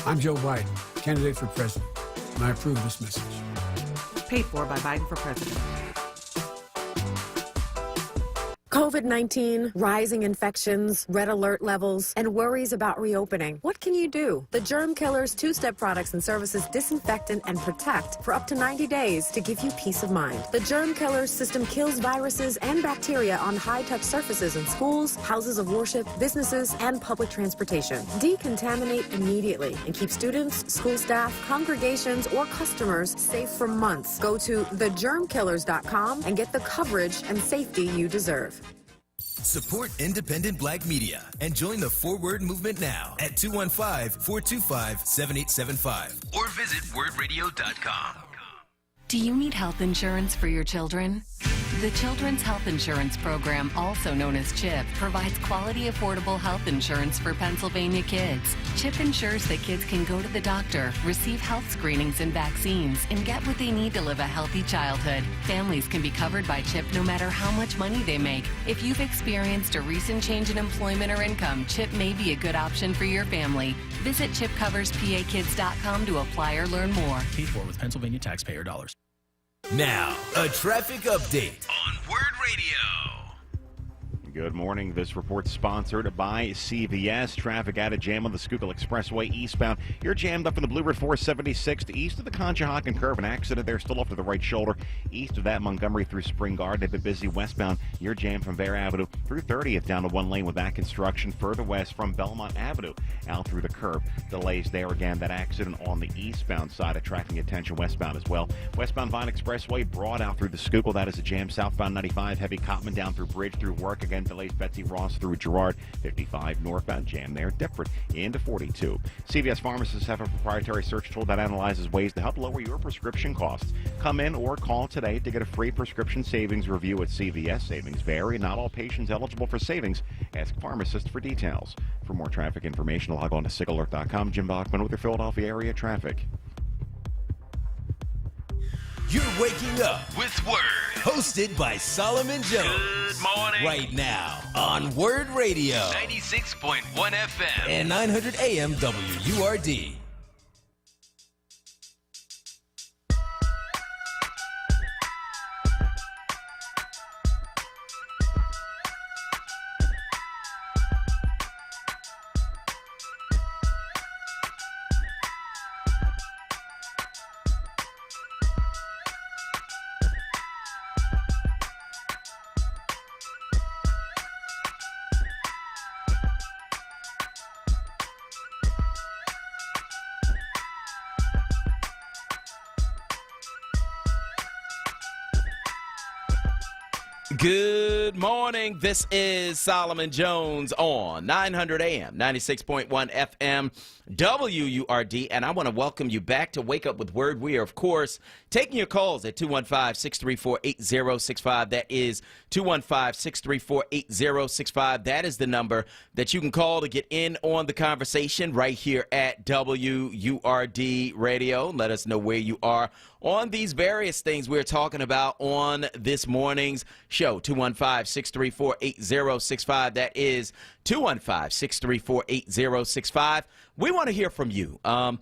I'm Joe Biden, candidate for president, and I approve this message. Paid for by Biden for President. COVID-19, rising infections, red alert levels, and worries about reopening. What can you do? The Germ Killer's two-step products and services disinfect and protect for up to 90 days to give you peace of mind. The Germ Killer's system kills viruses and bacteria on high-touch surfaces in schools, houses of worship, businesses, and public transportation. Decontaminate immediately and keep students, school staff, congregations, or customers safe for months. Go to thegermkillers.com and get the coverage and safety you deserve. Support independent black media and join the Forward movement now at 215-425-7875. Or visit wordradio.com. Do you need health insurance for your children? The Children's Health Insurance Program, also known as CHIP, provides quality, affordable health insurance for Pennsylvania kids. CHIP ensures that kids can go to the doctor, receive health screenings and vaccines, and get what they need to live a healthy childhood. Families can be covered by CHIP no matter how much money they make. If you've experienced a recent change in employment or income, CHIP may be a good option for your family. Visit chipcoverspakids.com to apply or learn more. Paid for with Pennsylvania taxpayer dollars. Now, a traffic update on Word Radio. Good morning. This report's sponsored by CVS. Traffic at a jam on the Schuylkill Expressway eastbound. You're jammed up in the Blue Ridge 476 east of the Conshohocken curve. An accident there, still off to the right shoulder. East of that, Montgomery through Spring Garden. A bit busy westbound. You're jammed from Bear Avenue through 30th down to one lane with that construction. Further west from Belmont Avenue out through the curve. Delays there again. That accident on the eastbound side, attracting attention westbound as well. Westbound Vine Expressway broad out through the Schuylkill. That is a jam. Southbound 95, heavy Cotman down through Bridge through Work. Again, delays Betsy Ross through Girard. 55 northbound jam there. Deptford into 42. CVS pharmacists have a proprietary search tool that analyzes ways to help lower your prescription costs. Come in or call today to get a free prescription savings review at CVS. Savings vary. Not all patients eligible for savings. Ask pharmacist for details. For more traffic information, log on to SIGAlert.com. Jim Bachman with your Philadelphia area traffic. You're waking up with Word. Hosted by Solomon Jones. Good morning. Right now on Word Radio. 96.1 FM. And 900 AM WURD. Good morning. This is Solomon Jones on 900 AM, 96.1 FM, WURD, and I want to welcome you back to Wake Up with Word. We are, of course, taking your calls at 215-634-8065. That is 215-634-8065. That is the number that you can call to get in on the conversation right here at WURD Radio. Let us know where you are on these various things we're talking about on this morning's show. show, 215-634-8065. That is 215-634-8065. We want to hear from you, and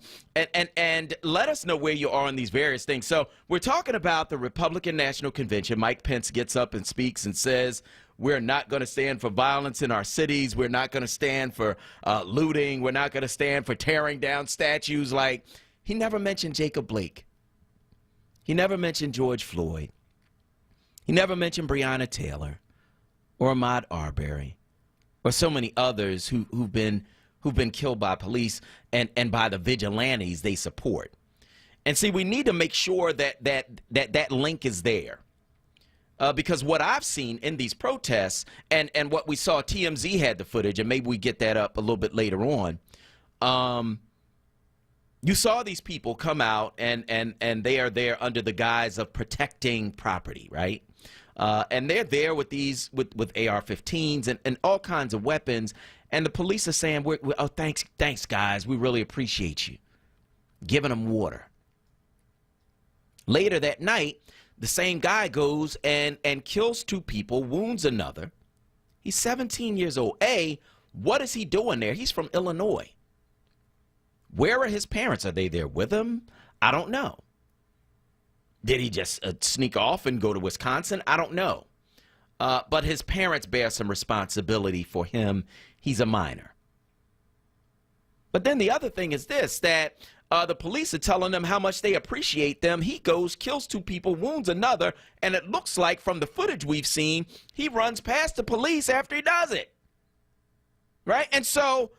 let us know where you are on these various things. So we're talking about the Republican National Convention. Mike Pence gets up and speaks and says, we're not going to stand for violence in our cities. We're not going to stand for looting. We're not going to stand for tearing down statues. Like, he never mentioned Jacob Blake. He never mentioned George Floyd. He never mentioned Breonna Taylor or Ahmaud Arbery or so many others who've been killed by police and by the vigilantes they support. And see, we need to make sure that link is there. Because what I've seen in these protests and what we saw, TMZ had the footage, and maybe we get that up a little bit later on. You saw these people come out and they are there under the guise of protecting property, right? And they're there with AR-15s and all kinds of weapons. And the police are saying, oh, thanks, guys. We really appreciate you. Giving them water. Later that night, the same guy goes and kills 2 people, wounds another. He's 17 years old. What is he doing there? He's from Illinois. Where are his parents? Are they there with him? I don't know. Did he just sneak off and go to Wisconsin? I don't know. But his parents bear some responsibility for him. He's a minor. But then the other thing is this, that the police are telling them how much they appreciate them. He goes, kills 2 people, wounds another, and it looks like from the footage we've seen, he runs past the police after he does it. Right? And so,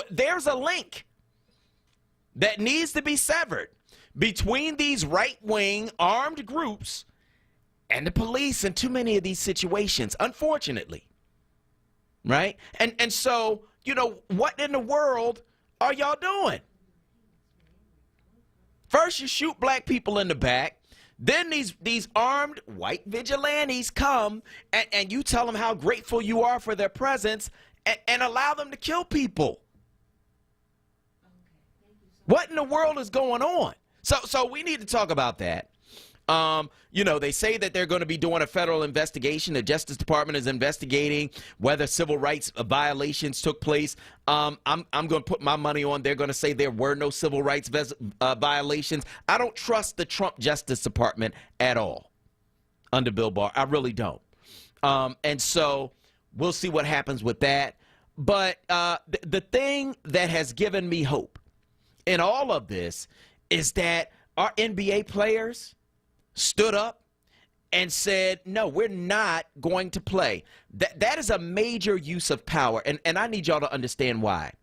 there's a link that needs to be severed between these right-wing armed groups and the police in too many of these situations, unfortunately. Right? And so, what in the world are y'all doing? First, you shoot black people in the back. Then these armed white vigilantes come and you tell them how grateful you are for their presence and allow them to kill people. What in the world is going on? So we need to talk about that. They say that they're going to be doing a federal investigation. The Justice Department is investigating whether civil rights violations took place. I'm going to put my money on they're going to say there were no civil rights violations. I don't trust the Trump Justice Department at all under Bill Barr. I really don't. And so we'll see what happens with that. But the thing that has given me hope in all of this is that our NBA players stood up and said, no, we're not going to play. That is a major use of power, and I need y'all to understand why.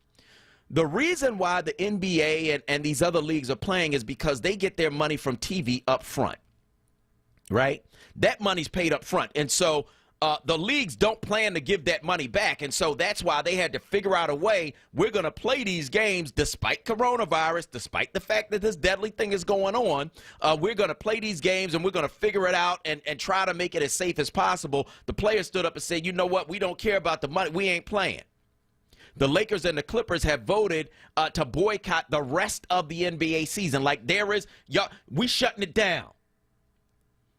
The reason why the NBA and these other leagues are playing is because they get their money from TV up front, right? That money's paid up front, and so the leagues don't plan to give that money back, and so that's why they had to figure out a way. We're going to play these games despite coronavirus, despite the fact that this deadly thing is going on. We're going to play these games, and we're going to figure it out and try to make it as safe as possible. The players stood up and said, you know what, we don't care about the money. We ain't playing. The Lakers and the Clippers have voted to boycott the rest of the NBA season. Like we shutting it down.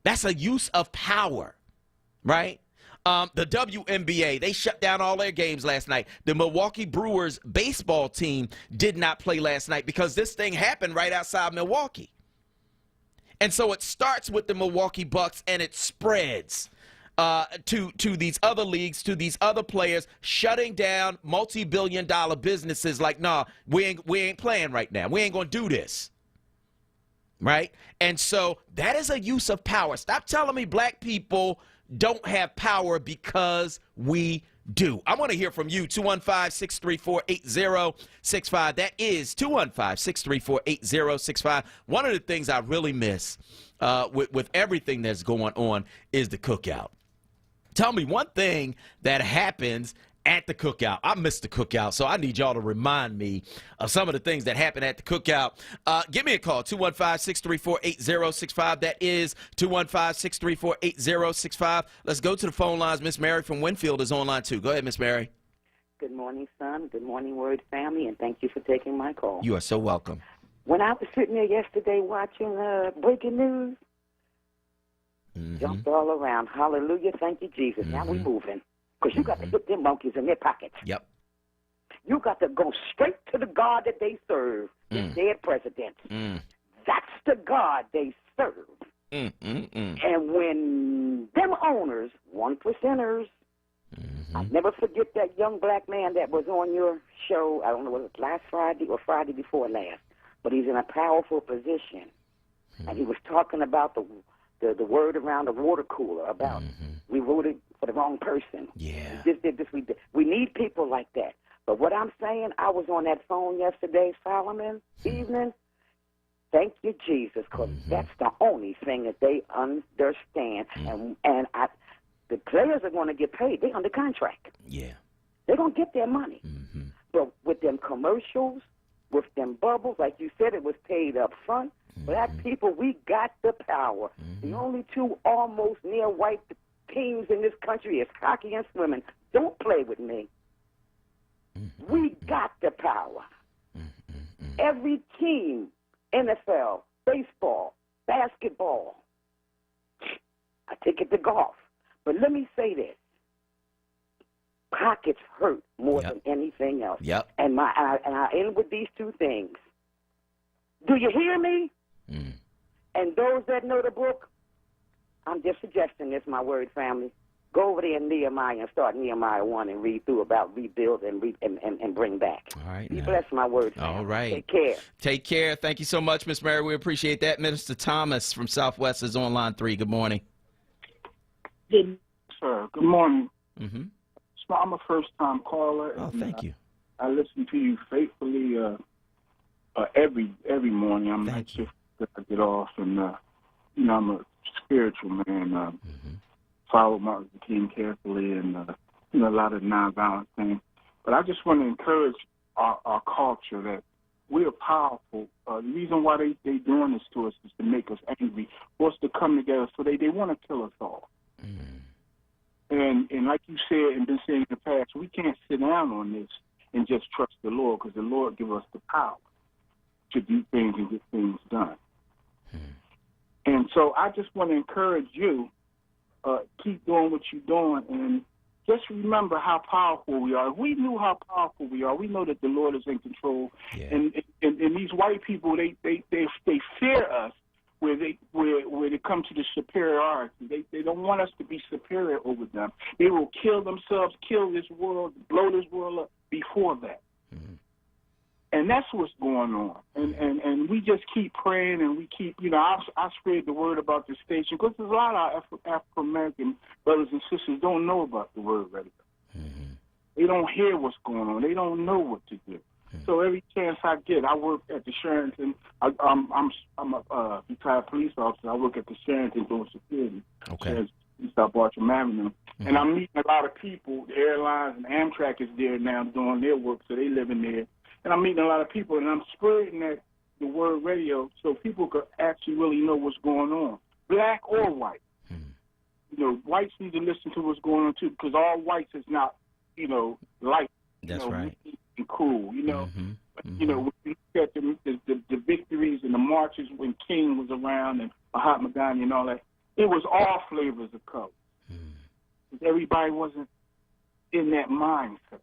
That's a use of power, right? The WNBA, they shut down all their games last night. The Milwaukee Brewers baseball team did not play last night because this thing happened right outside Milwaukee. And so it starts with the Milwaukee Bucks and it spreads to these other leagues, to these other players, shutting down multi-billion-dollar businesses like, nah, we ain't playing right now. We ain't going to do this. Right? And so that is a use of power. Stop telling me black people don't have power, because we do. I want to hear from you. 215-634-8065. That is 215-634-8065. One of the things I really miss with everything that's going on is the cookout. Tell me one thing that happens at the cookout. I miss the cookout, so I need y'all to remind me of some of the things that happen at the cookout. Give me a call, 215-634-8065. That is 215-634-8065. Let's go to the phone lines. Miss Mary from Winfield is online, too. Go ahead, Miss Mary. Good morning, son. Good morning, Word family, and thank you for taking my call. You are so welcome. When I was sitting there yesterday watching breaking news, Jumped all around. Hallelujah. Thank you, Jesus. Now we moving. Because you got to put them monkeys in their pockets. Yep. You got to go straight to the God that they serve, the dead president. That's the God they serve. And when them owners, 1%ers, I'll never forget that young black man that was on your show, I don't know whether it was last Friday or Friday before last, but he's in a powerful position. And he was talking about the word around the water cooler, about we voted for the wrong person. Yeah. We just did this, we need people like that. But what I'm saying, I was on that phone yesterday, Solomon, evening. Thank you, Jesus, because that's the only thing that they understand. And the players are going to get paid. They're under contract. Yeah. They're going to get their money. But with them commercials, with them bubbles, like you said, it was paid up front. Black people, we got the power. The only two almost near white teams in this country is hockey and swimming. Don't play with me. We got the power. Every team, NFL, baseball, basketball. I take it to golf. But let me say this. Pockets hurt more than anything else. Yep. And I end with these two things. Do you hear me? And those that know the book, I'm just suggesting this, my word family. Go over there in Nehemiah and start Nehemiah 1 and read through about rebuild and bring back. All right. Be blessed, my word family. All right. Take care. Take care. Thank you so much, Miss Mary. We appreciate that. Minister Thomas from Southwest is on line 3. Good morning. Good, sir. Good morning. Mm-hmm. So I'm a first-time caller. Oh, thank you. I listen to you faithfully every morning. I'm not sure that I get off, and I'm a spiritual man. Follow Martin Luther King carefully, and a lot of nonviolent things. But I just want to encourage our culture that we are powerful. The reason why they doing this to us is to make us angry, for us to come together. So they want to kill us all. And like you said and been saying in the past, we can't sit down on this and just trust the Lord, because the Lord give us the power to do things and get things done. And so I just want to encourage you, keep doing what you're doing, and just remember how powerful we are. If we knew how powerful we are, we know that the Lord is in control. Yeah. And these white people, they fear us where they come to the superiority. They don't want us to be superior over them. They will kill themselves, kill this world, blow this world up before that. And that's what's going on. And we just keep praying, and we keep, I spread the word about this station, because there's a lot of African-American brothers and sisters don't know about the word radio. They don't hear what's going on. They don't know what to do. So every chance I get, I work at the Sheraton. I'm a retired police officer. I work at the Sheraton doing security. Okay. South Bartram Avenue. And I'm meeting a lot of people. The airlines and Amtrak is there now doing their work, so they live in there. And I'm meeting a lot of people, and I'm spreading the word radio so people could actually really know what's going on, black or white. Whites need to listen to what's going on, too, because all whites is not, light. That's right. And cool, But, when you look at the victories and the marches when King was around and Mahatma Gandhi and all that, it was all flavors of color. Everybody wasn't in that mindset.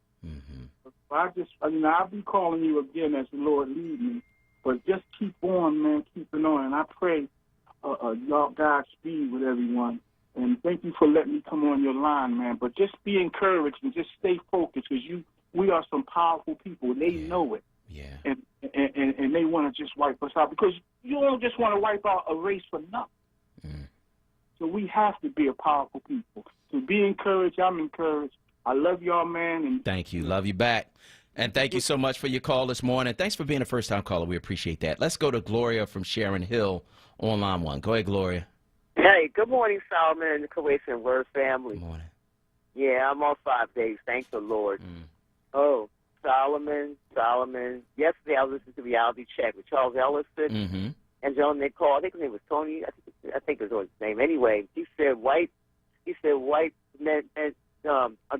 I'll be calling you again as the Lord lead me, but just keep on, man, keep it on. And I pray y'all Godspeed with everyone. And thank you for letting me come on your line, man. But just be encouraged and just stay focused, because we are some powerful people. They know it. Yeah. And they want to just wipe us out, because you don't just want to wipe out a race for nothing. So we have to be a powerful people. So be encouraged. I'm encouraged. I love y'all, man. And thank you. Love you back. And thank you so much for your call this morning. Thanks for being a first-time caller. We appreciate that. Let's go to Gloria from Sharon Hill on line 1. Go ahead, Gloria. Hey, good morning, Solomon and the Kuwait and Word family. Good morning. Yeah, I'm on 5 days. Thank the Lord. Oh, Solomon. Yesterday I was listening to Reality Check with Charles Ellison. And gentleman they called, I think his name was Tony. I think it was his name. Anyway, he said white men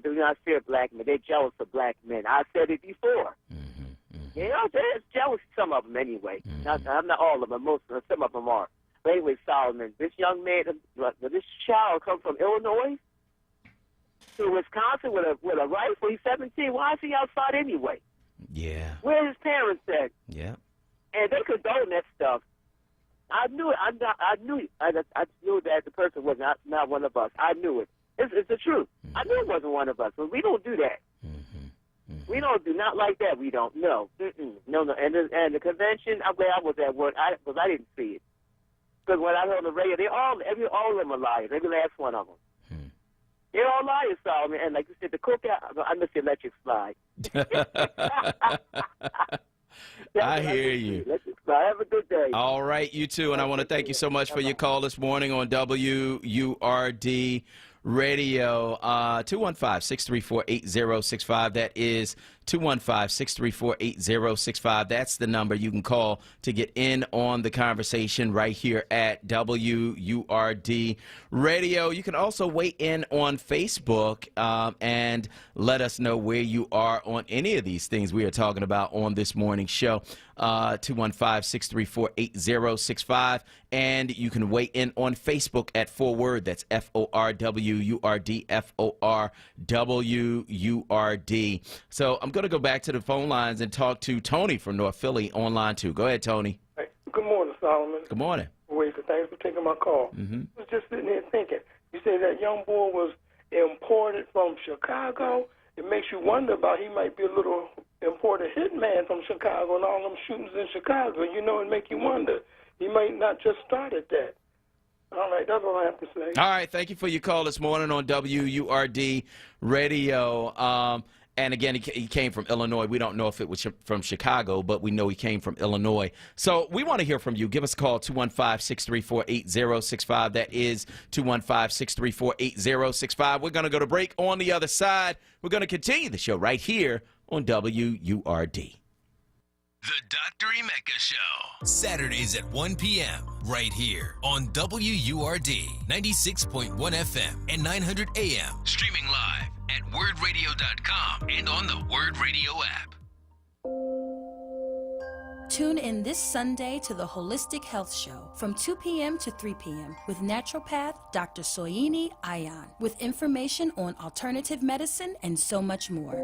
do not fear black men. They're jealous of black men. I said it before. They're jealous, some of them anyway. I'm not all of them, most of them, some of them are. Wait, Solomon. This young man, this child come from Illinois to Wisconsin with a rifle. He's 17. Why is he outside anyway? Yeah. Where his parents at? Yeah. And they condone that stuff. I knew it. I knew that the person was not one of us. I knew it. It's the truth. I knew it wasn't one of us. But we don't do that. We don't do not like that. We don't. No. No. And the convention, I'm glad I was at work because I didn't see it. Because when I heard on the radio, all of them are liars. Every last one of them. They're all liars, Solomon. And like you said, the cookout, I missed the electric slide. I hear you. Electric slide. Have a good day. All right, you too. And I want to thank you so much for your call this morning on WURD Radio. 215-634-8065. That is 215-634-8065. That's the number you can call to get in on the conversation right here at WURD Radio. You can also weigh in on Facebook and let us know where you are on any of these things we are talking about on this morning's show. 215-634-8065. And you can weigh in on Facebook at 4WURD. That's FORWURD, FORWURD. So I'm going to go back to the phone lines and talk to Tony from North Philly on line 2. Go ahead, Tony. Hey, good morning, Solomon. Good morning. Thanks for taking my call. I was just sitting here thinking, you said that young boy was imported from Chicago. It makes you wonder about he might be a little imported hitman from Chicago and all them shootings in Chicago. You know, it make you wonder. He might not just start at that. All right, that's all I have to say. All right, thank you for your call this morning on WURD Radio. And again, he came from Illinois. We don't know if it was from Chicago, but we know he came from Illinois. So we want to hear from you. Give us a call, 215-634-8065. That is 215-634-8065. We're going to go to break. On the other side, we're going to continue the show right here on WURD. The Dr. Emeka Show. Saturdays at 1 p.m. right here on WURD 96.1 FM and 900 AM. Streaming live at wordradio.com and on the Word Radio app. Tune in this Sunday to the Holistic Health Show from 2 p.m. to 3 p.m. with naturopath Dr. Soyini Ayan with information on alternative medicine and so much more.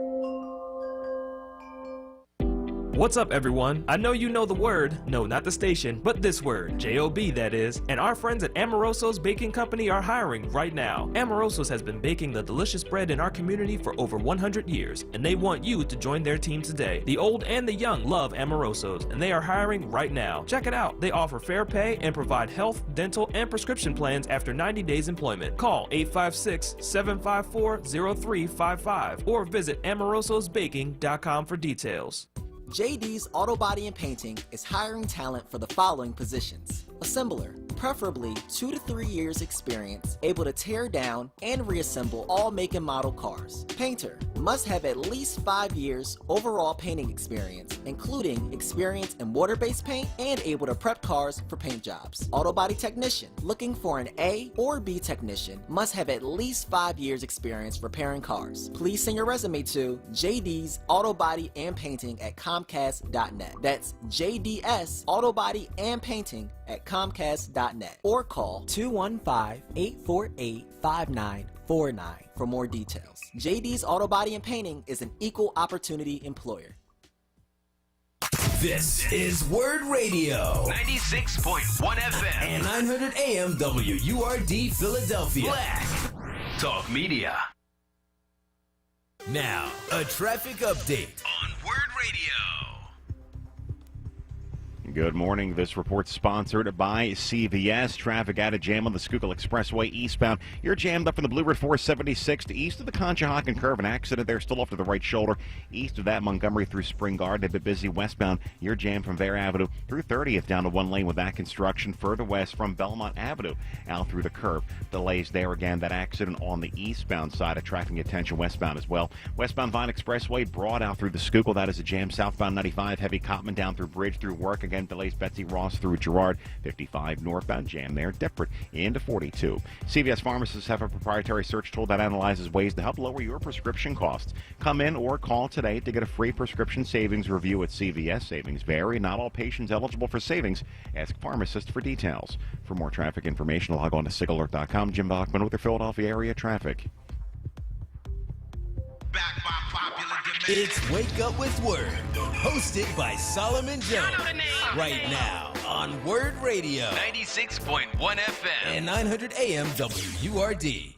What's up, everyone? I know you know the word, no, not the station, but this word, J-O-B, that is, and our friends at Amoroso's Baking Company are hiring right now. Amoroso's has been baking the delicious bread in our community for over 100 years, and they want you to join their team today. The old and the young love Amoroso's, and they are hiring right now. Check it out. They offer fair pay and provide health, dental, and prescription plans after 90 days employment. Call 856-754-0355 or visit amorososbaking.com for details. JD's Auto Body and Painting is hiring talent for the following positions. Assembler, preferably 2 to 3 years experience, able to tear down and reassemble all make and model cars. Painter, must have at least 5 years overall painting experience, including experience in water-based paint and able to prep cars for paint jobs. Auto Body Technician, looking for an A or B technician, must have at least 5 years experience repairing cars. Please send your resume to JD's Auto Body and Painting at Comcast.net. That's JDS Auto Body and Painting at Comcast.net or call 215-848-5949 for more details. JD's Auto Body and Painting is an equal opportunity employer. This is Word Radio. 96.1 FM. And 900 AM WURD Philadelphia. Black Talk Media. Now, a traffic update on Word Radio. Good morning. This report sponsored by CVS. Traffic at a jam on the Schuylkill Expressway eastbound. You're jammed up from the Blue Route 476 to east of the Conshohocken Curve. An accident there, still off to the right shoulder. East of that, Montgomery through Spring Garden. A bit busy westbound. You're jammed from Vare Avenue through 30th down to one lane with that construction. Further west from Belmont Avenue out through the curve. Delays there again. That accident on the eastbound side attracting attention westbound as well. Westbound Vine Expressway broad out through the Schuylkill. That is a jam. Southbound 95 heavy Cotman down through Bridge through work again. time delays Betsy Ross through Girard. 55 northbound jam there. Deptford into 42. CVS pharmacists have a proprietary search tool that analyzes ways to help lower your prescription costs. Come in or call today to get a free prescription savings review at CVS. Savings vary. Not all patients eligible for savings. Ask pharmacist for details. For more traffic information, log on to SIGAlert.com. Jim Bachman with your Philadelphia area traffic. It's Wake Up with Word, hosted by Solomon Jones. Right now on Word Radio. 96.1 FM. And 900 AM WURD.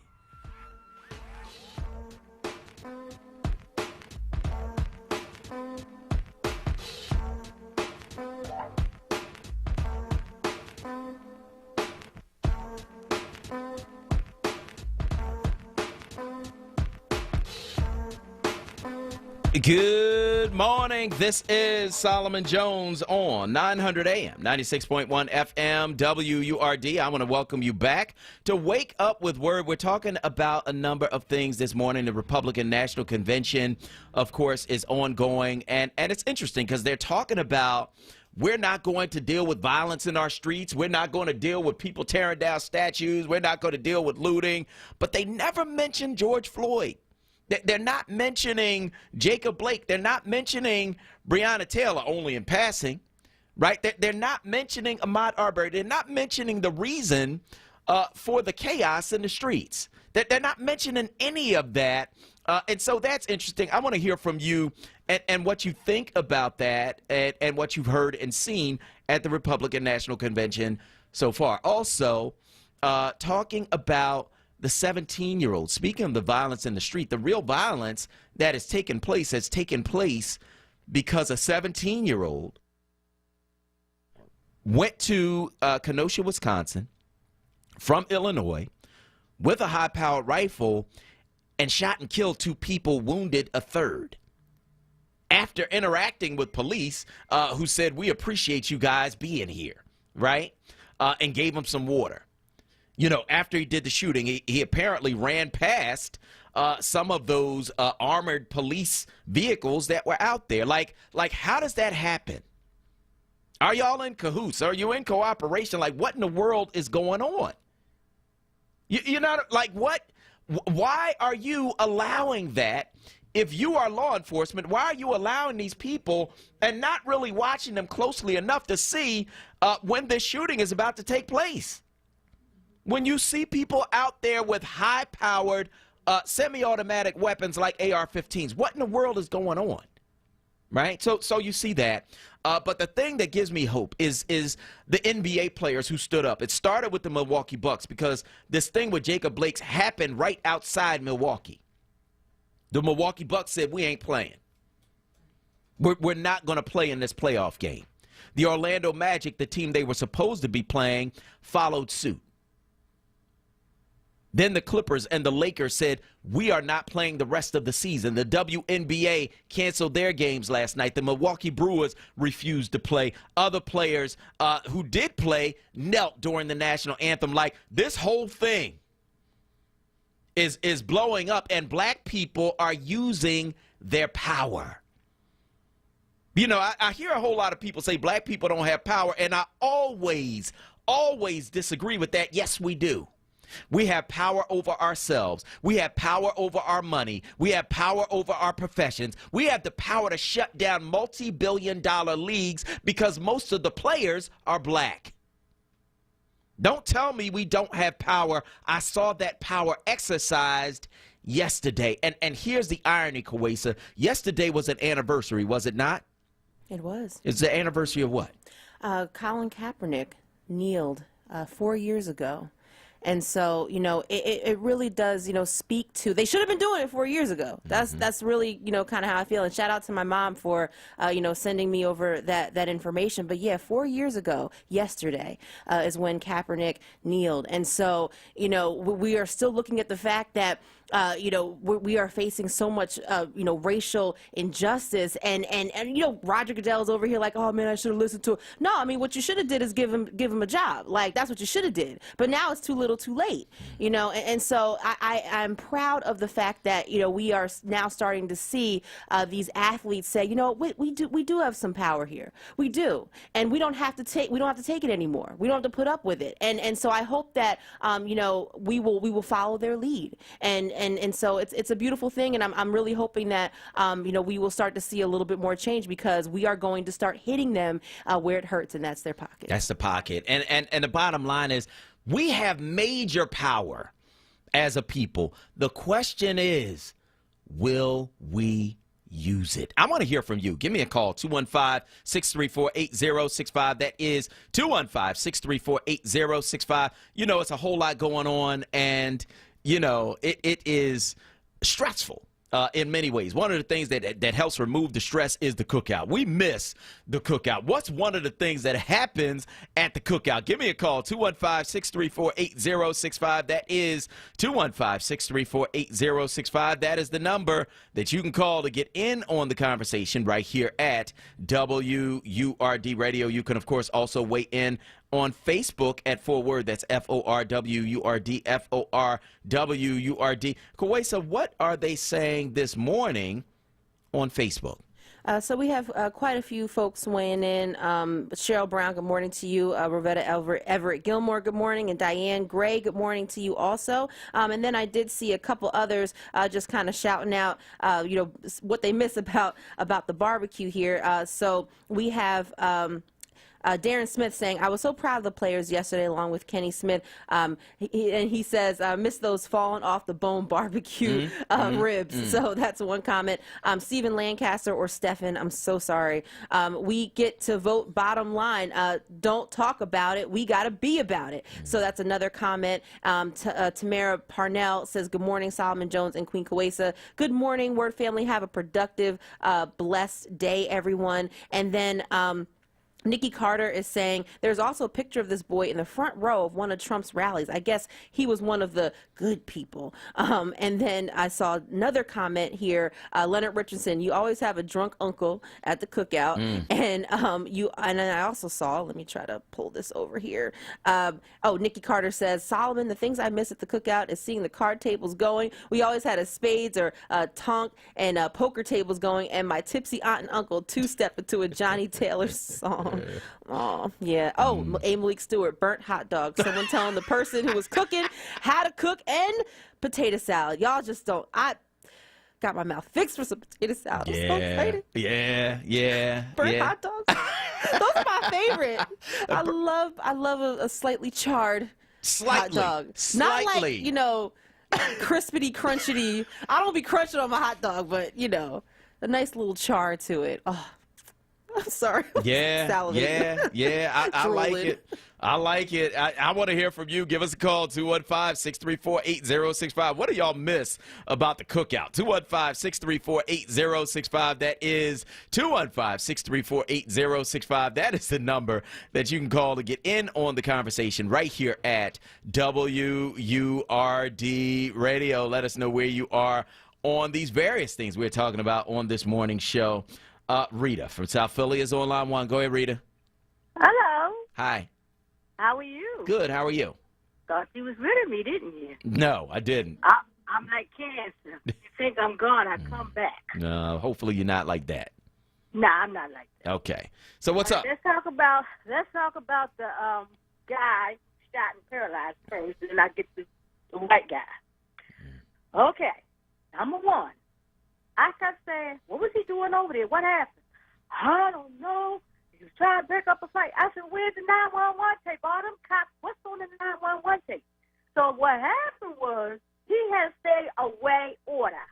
Good morning. This is Solomon Jones on 900 AM, 96.1 FM, WURD. I want to welcome you back to Wake Up with Word. We're talking about a number of things this morning. The Republican National Convention, of course, is ongoing. And it's interesting because they're talking about we're not going to deal with violence in our streets. We're not going to deal with people tearing down statues. We're not going to deal with looting. But they never mention George Floyd. They're not mentioning Jacob Blake. They're not mentioning Breonna Taylor, only in passing, right? They're not mentioning Ahmaud Arbery. They're not mentioning the reason for the chaos in the streets. They're not mentioning any of that. And so that's interesting. I want to hear from you and what you think about that and what you've heard and seen at the Republican National Convention so far. Also, talking about the 17-year-old. Speaking of the violence in the street, the real violence that has taken place because a 17-year-old went to Kenosha, Wisconsin, from Illinois, with a high-powered rifle and shot and killed 2 people, wounded a third. After interacting with police who said, we appreciate you guys being here, right? And gave him some water. You know, after he did the shooting, he apparently ran past some of those armored police vehicles that were out there. Like, how does that happen? Are y'all in cahoots? Are you in cooperation? Like, what in the world is going on? You're not, like, what? Why are you allowing that? If you are law enforcement, why are you allowing these people and not really watching them closely enough to see when this shooting is about to take place? When you see people out there with high-powered semi-automatic weapons like AR-15s, what in the world is going on? Right? So you see that. But the thing that gives me hope is the NBA players who stood up. It started with the Milwaukee Bucks because this thing with Jacob Blake happened right outside Milwaukee. The Milwaukee Bucks said, we ain't playing. We're not going to play in this playoff game. The Orlando Magic, the team they were supposed to be playing, followed suit. Then the Clippers and the Lakers said, we are not playing the rest of the season. The WNBA canceled their games last night. The Milwaukee Brewers refused to play. Other players who did play knelt during the national anthem. Like, this whole thing is blowing up, and black people are using their power. You know, I hear a whole lot of people say black people don't have power, and I always disagree with that. Yes, we do. We have power over ourselves. We have power over our money. We have power over our professions. We have the power to shut down multi-billion-dollar leagues because most of the players are black. Don't tell me we don't have power. I saw that power exercised yesterday. And here's the irony, Kawesa. Yesterday was an anniversary, was it not? It was. It's the anniversary of what? Colin Kaepernick kneeled 4 years ago. And so, you know, it really does, you know, speak to, they should have been doing it 4 years ago. That's really, you know, kind of how I feel. And shout out to my mom for, you know, sending me over that information. But yeah, 4 years ago, yesterday, is when Kaepernick kneeled. And so, you know, we are still looking at the fact that, you know, we are facing so much, you know, racial injustice, and you know, Roger Goodell's over here like, oh man, I should have listened to it. No, I mean, what you should have did is give him a job. Like, that's what you should have did. But now it's too little little too late, you know. And so I'm proud of the fact that, you know, we are now starting to see these athletes say, you know, we do have some power here. We do, and we don't have to take it anymore. We don't have to put up with it. And so I hope that you know, we will follow their lead. And so it's a beautiful thing, and I'm really hoping that you know, we will start to see a little bit more change, because we are going to start hitting them where it hurts, and that's their pocket. That's the pocket. And the bottom line is, we have major power as a people. The question is, will we use it? I want to hear from you. Give me a call, 215-634-8065. That is 215-634-8065. You know, it's a whole lot going on, and, you know, it is stressful. In many ways. One of the things that helps remove the stress is the cookout. We miss the cookout. What's one of the things that happens at the cookout? Give me a call, 215-634-8065. That is 215-634-8065. That is the number that you can call to get in on the conversation right here at WURD Radio. You can, of course, also weigh in on Facebook at onWURD. That's FORWURD, FORWURD. Kuwaisa, what are they saying this morning on Facebook? So we have quite a few folks weighing in. Cheryl Brown, good morning to you. Rovetta Everett Gilmore, good morning. And Diane Gray, good morning to you also. And then I did see a couple others just kind of shouting out, you know, what they miss about the barbecue here. So we have Darren Smith saying, I was so proud of the players yesterday along with Kenny Smith. And he says, miss those falling off the bone barbecue ribs. So that's one comment. Stephen Lancaster or Stephen, I'm so sorry. We get to vote bottom line. Don't talk about it. We got to be about it. So that's another comment. Tamara Parnell says, good morning, Solomon Jones and Queen Kuwaisa. Good morning, Word family. Have a productive, blessed day, everyone. And then Nikki Carter is saying there's also a picture of this boy in the front row of one of Trump's rallies. I guess he was one of the good people. And then I saw another comment here. Leonard Richardson, you always have a drunk uncle at the cookout. And and I also saw, let me try to pull this over here. Nikki Carter says, Solomon, the things I miss at the cookout is seeing the card tables going. We always had a spades or a tonk and poker tables going, and my tipsy aunt and uncle two-step into a Johnny Taylor song. Oh, yeah. Oh, A. Malik Stewart, burnt hot dog. Someone telling the person who was cooking how to cook and potato salad. Y'all just don't. I got my mouth fixed for some potato salad. I'm so excited. Yeah. Burnt hot dogs. Those are my favorite. I love a slightly charred hot dog. Not like, you know, crispity, crunchity. I don't be crunching on my hot dog, but, you know, a nice little char to it. Oh. I'm sorry. Yeah. I like it. I like it. I want to hear from you. Give us a call, 215-634-8065. What do y'all miss about the cookout? 215-634-8065. That is 215-634-8065. That is the number that you can call to get in on the conversation right here at WURD Radio. Let us know where you are on these various things we're talking about on this morning's show. Rita from South Philly is on line one. Go ahead, Rita. Hello. Hi. How are you? Good. How are you? Thought you was rid of me, didn't you? No, I didn't. I'm like cancer. You think I'm gone, I come back. No, hopefully you're not like that. Nah, I'm not like that. Okay. So what's up? Let's talk about the guy shot and paralyzed first, and then I get to the white guy. Okay. Number one. I kept saying, what was he doing over there? What happened? I don't know. He was trying to break up a fight. I said, where's the 911 tape? All them cops, what's on the 911 tape? So what happened was he had a stay away order.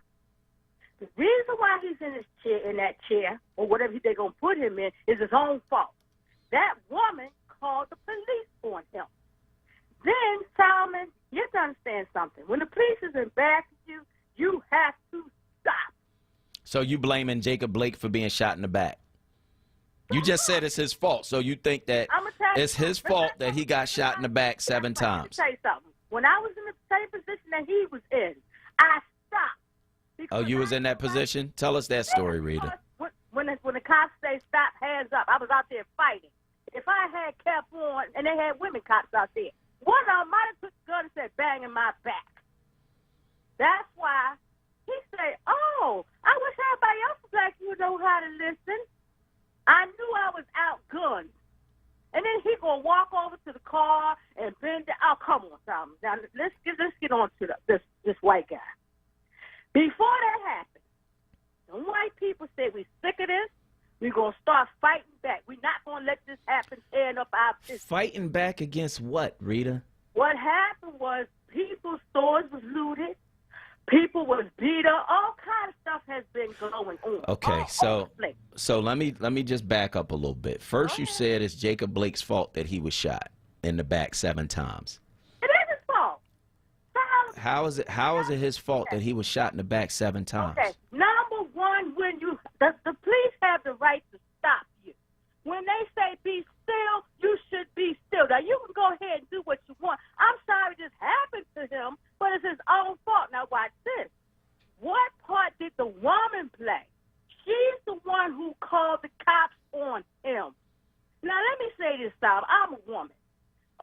The reason why he's in that chair, or whatever they're going to put him in, is his own fault. That woman called the police on him. Then, Solomon, you have to understand something. When the police is embarrassing you, you have to stop. So you blaming Jacob Blake for being shot in the back? You just said it's his fault, so you think that it's his fault that he got shot in the back 7 times. Let me tell you something. When I was in the same position that he was in, I stopped. Oh, you was in that position? Tell us that story, Rita. When the cops say stop, hands up, I was out there fighting. If I had kept on, and they had women cops out there, One of them might have took the gun and said, bang in my back. That's why he said, oh, I wish everybody else was like you know how to listen. I knew I was outgunned. And then he going to walk over to the car and bend down. Oh, come on, Solomon. Now, let's get on to this white guy. Before that happened, the white people said, we sick of this. We're going to start fighting back. We're not going to let this happen, tearing up our business. Fighting back against what, Rita? What happened was people's stores was looted. People was beat up. All kind of stuff has been going on. Okay, so let me just back up a little bit. First, you said it's Jacob Blake's fault that he was shot in the back 7 times. It is his fault. How is it his fault that he was shot in the back 7 times? Okay, number one, when the police have the right to stop you. When they say be still, you should be still. Now, you can go ahead and do what you want. I'm sorry this happened to him, but it's his own fault. Now, watch this. What part did the woman play? She's the one who called the cops on him. Now, let me say this, Sal. I'm a woman.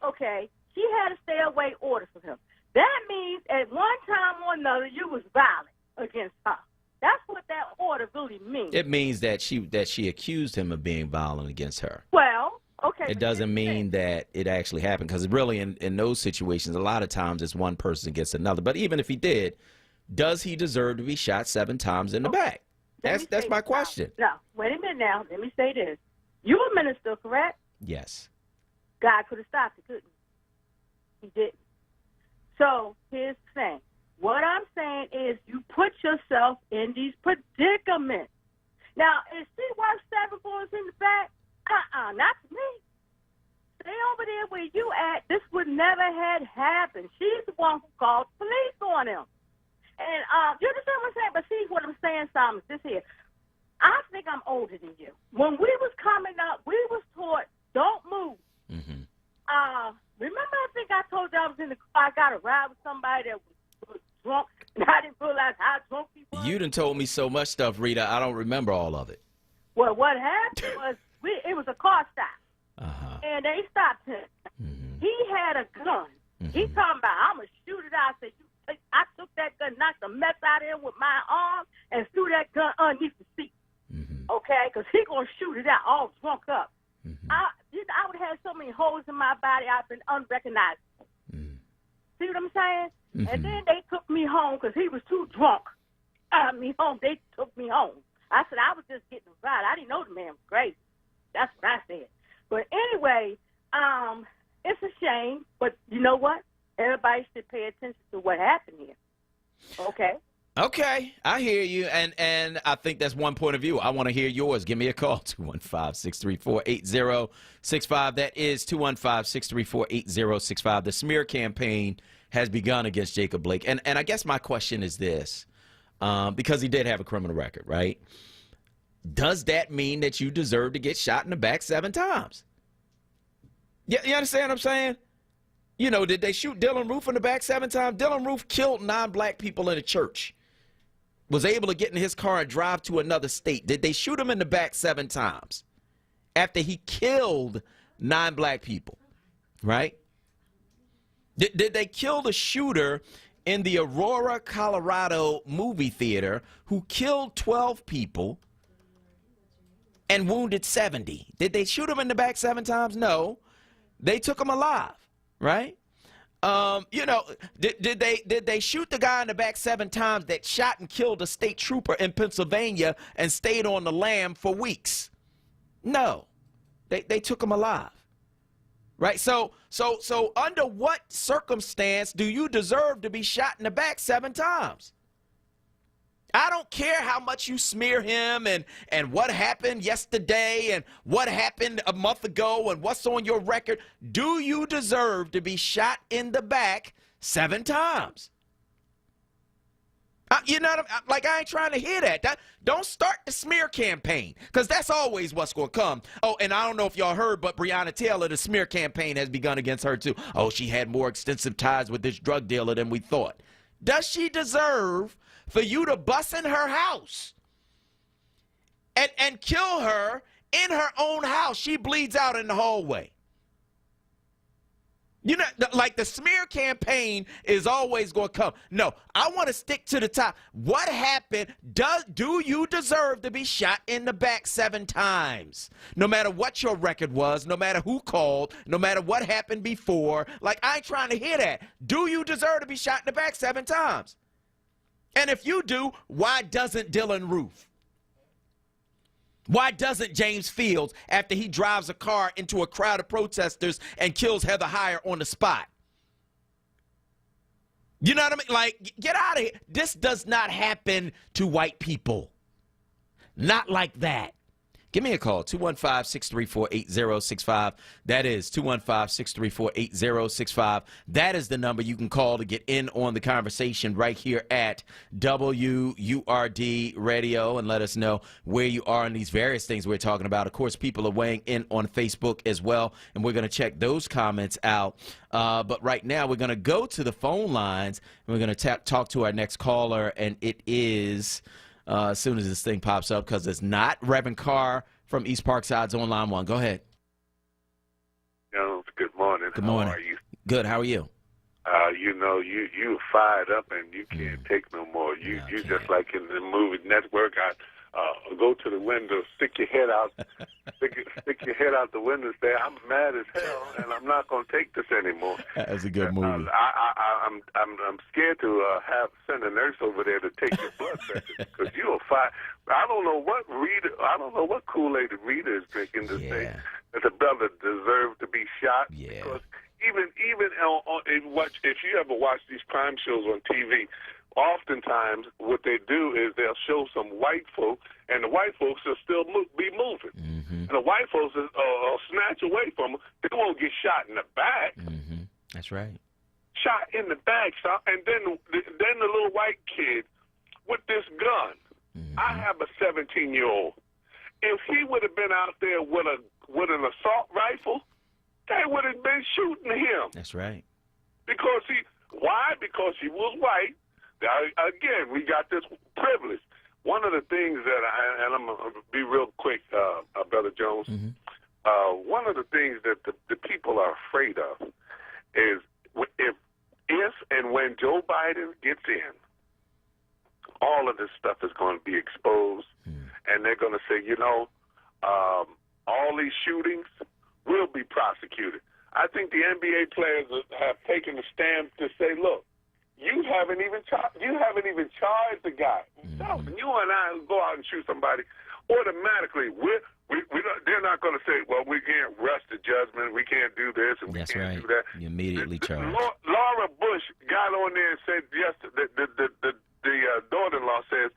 Okay? She had a stay-away order for him. That means at one time or another, you was violent against her. That's what that order really means. It means that she accused him of being violent against her. Well, okay. It doesn't mean that it actually happened, because really in those situations, a lot of times it's one person against another. But even if he did, does he deserve to be shot 7 times in the back? That's my question. No, wait a minute now. Let me say this. You a minister, correct? Yes. God could have stopped it, couldn't he? He didn't. So here's the thing. What I'm saying is you put yourself in these predicaments. Now, is she worth 7 bullets in the back? Not to me. Stay over there where you at. This would never had happened. She's the one who called police on him. And you understand what I'm saying? But see what I'm saying, Simon, this here. I think I'm older than you. When we was coming up, we was taught, don't move. Mm-hmm. Remember, I think I told you I was in the car. I got a ride with somebody that was drunk, and I didn't realize how drunk he was. You done told me so much stuff, Rita. I don't remember all of it. Well, what happened was it was a car stop, and they stopped him. Mm-hmm. He had a gun. Mm-hmm. He talking about, I'm going to shoot it out. I said, I took that gun, knocked the mess out of him with my arm, and threw that gun underneath the seat. Mm-hmm. Okay? Because he going to shoot it out all drunk up. Mm-hmm. I would have so many holes in my body, I've been unrecognizable. Mm-hmm. See what I'm saying? Mm-hmm. And then they took me home because he was too drunk. They took me home. I said, I was just getting a ride. I didn't know the man was crazy. That's what I said. But anyway, it's a shame, but you know what? Everybody should pay attention to what happened here. Okay? Okay, I hear you, and I think that's one point of view. I want to hear yours. Give me a call, 215-634-8065. That is 215-634-8065. The smear campaign has begun against Jacob Blake. And I guess my question is this, because he did have a criminal record, right? Does that mean that you deserve to get shot in the back 7 times? You understand what I'm saying? You know, did they shoot Dylan Roof in the back 7 times? Dylan Roof killed 9 black people in a church. Was able to get in his car and drive to another state. Did they shoot him in the back 7 times after he killed 9 black people, right? Did they kill the shooter in the Aurora, Colorado movie theater who killed 12 people and wounded 70? Did they shoot him in the back 7 times? No. They took him alive, right? You know, did they shoot the guy in the back 7 times that shot and killed a state trooper in Pennsylvania and stayed on the lam for weeks? No, they took him alive, right? So under what circumstance do you deserve to be shot in the back 7 times? I don't care how much you smear him and what happened yesterday and what happened a month ago and what's on your record. Do you deserve to be shot in the back 7 times? You know, like, I ain't trying to hear that. Don't start the smear campaign, because that's always what's going to come. Oh, and I don't know if y'all heard, but Breonna Taylor, the smear campaign has begun against her too. Oh, she had more extensive ties with this drug dealer than we thought. Does she deserve for you to bust in her house and kill her in her own house? She bleeds out in the hallway. You know, like the smear campaign is always going to come. No, I want to stick to the top. What happened? Do you deserve to be shot in the back 7 times? No matter what your record was, no matter who called, no matter what happened before. Like, I ain't trying to hear that. Do you deserve to be shot in the back 7 times? And if you do, why doesn't Dylan Roof? Why doesn't James Fields, after he drives a car into a crowd of protesters and kills Heather Heyer on the spot? You know what I mean? Like, get out of here. This does not happen to white people. Not like that. Give me a call, 215-634-8065. That is 215-634-8065. That is the number you can call to get in on the conversation right here at WURD Radio and let us know where you are on these various things we're talking about. Of course, people are weighing in on Facebook as well, and we're going to check those comments out. But right now, we're going to go to the phone lines, and we're going to talk to our next caller, and it is... as soon as this thing pops up, because it's not Reverend Carr from East Parkside's on line 1. Go ahead. Good morning. Good morning. How are you? Good. How are you? You fired up and you can't take no more. You just like in the movie Network. I go to the window, stick your head out, stick your head out the window, and say, "I'm mad as hell, and I'm not going to take this anymore." That's a good movie. I'm scared to send a nurse over there to take your blood pressure because you'll find. I don't know what Kool-Aid the reader is drinking to say that the brother deserved to be shot. Yeah. Because even if you ever watch these crime shows on TV, oftentimes what they do is they'll show some white folk, and the white folks will still be moving. Mm-hmm. And the white folks will snatch away from them. They won't get shot in the back. Mm-hmm. That's right. Shot in the back, and then the little white kid with this gun. Mm-hmm. I have a 17-year-old. If he would have been out there with an assault rifle, they would have been shooting him. That's right. Why? Because he was white. Again, we got this privilege. One of the things that I'm going to be real quick, Brother Jones, one of the things that the people are afraid of is if and when Joe Biden gets in, all of this stuff is going to be exposed, and they're going to say, all these shootings will be prosecuted. I think the NBA players have taken a stand to say, look, you haven't even charged the guy. So when you and I go out and shoot somebody, automatically they're not going to say, well, we can't rush the judgment, we can't do this, and we can't do that. You immediately charge. Laura Bush got on there and said yesterday, the daughter-in-law says,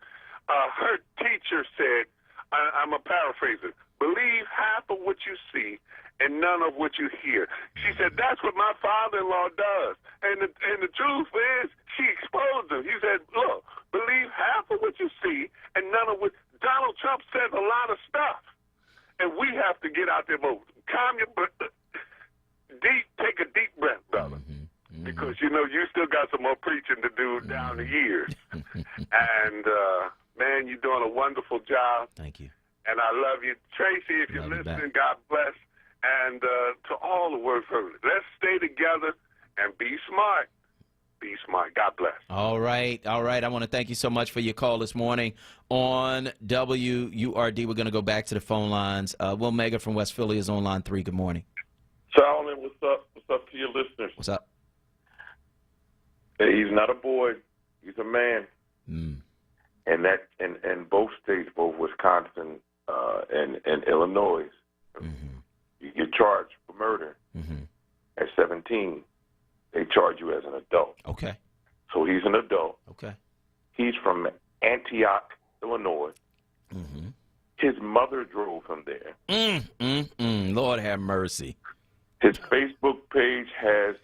her teacher said, I'm a paraphraser, believe half of what you see and none of what you hear. She said, that's what my father-in-law does. And the truth is, she exposed him. He said, look, believe half of what you see and none of what... Donald Trump says a lot of stuff. And we have to get out there, but calm your... take a deep breath, brother. Mm-hmm. Because, you still got some more preaching to do down the years. And, man, you're doing a wonderful job. Thank you. And I love you. Tracy, if you're listening, God bless. And to all the word family, let's stay together and be smart. Be smart. God bless. All right. I want to thank you so much for your call this morning on WURD. We're going to go back to the phone lines. Will Mega from West Philly is on line 3. Good morning. Solomon, what's up? What's up to your listeners? What's up? Hey, he's not a boy. He's a man. And that in both states, both Wisconsin and Illinois, you get charged for murder. At 17, they charge you as an adult. Okay. So he's an adult. Okay. He's from Antioch, Illinois. His mother drove him there. Lord have mercy. His Facebook page has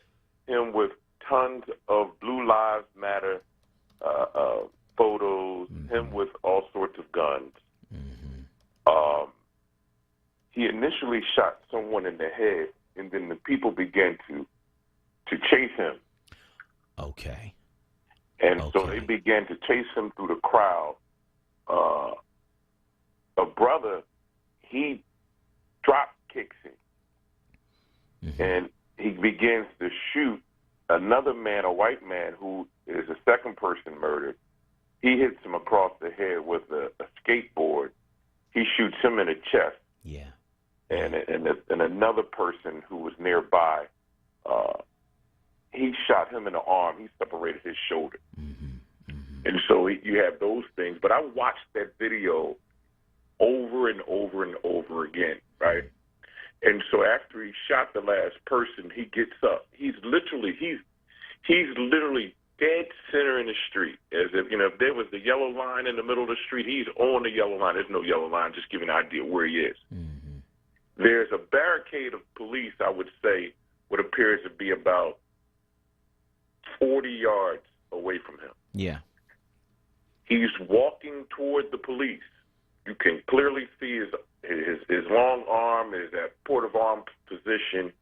him with tons of Blue Lives Matter photos, him with all sorts of guns. He initially shot someone in the head, and then the people began to chase him. Okay. And so they began to chase him through the crowd. A brother, he drop kicks him. And he begins to shoot another man, a white man, who is the second person murdered. He hits him across the head with a skateboard. He shoots him in the chest. Yeah. And another person who was nearby, he shot him in the arm. He separated his shoulder. And so you have those things. But I watched that video over and over and over again, right? And so after he shot the last person, he gets up. He's literally dead center in the street. As if, if there was the yellow line in the middle of the street, he's on the yellow line. There's no yellow line, just give you an idea where he is. There's a barricade of police, I would say, what appears to be about 40 yards away from him. Yeah. He's walking toward the police. You can clearly see his long arm is at port of arms position.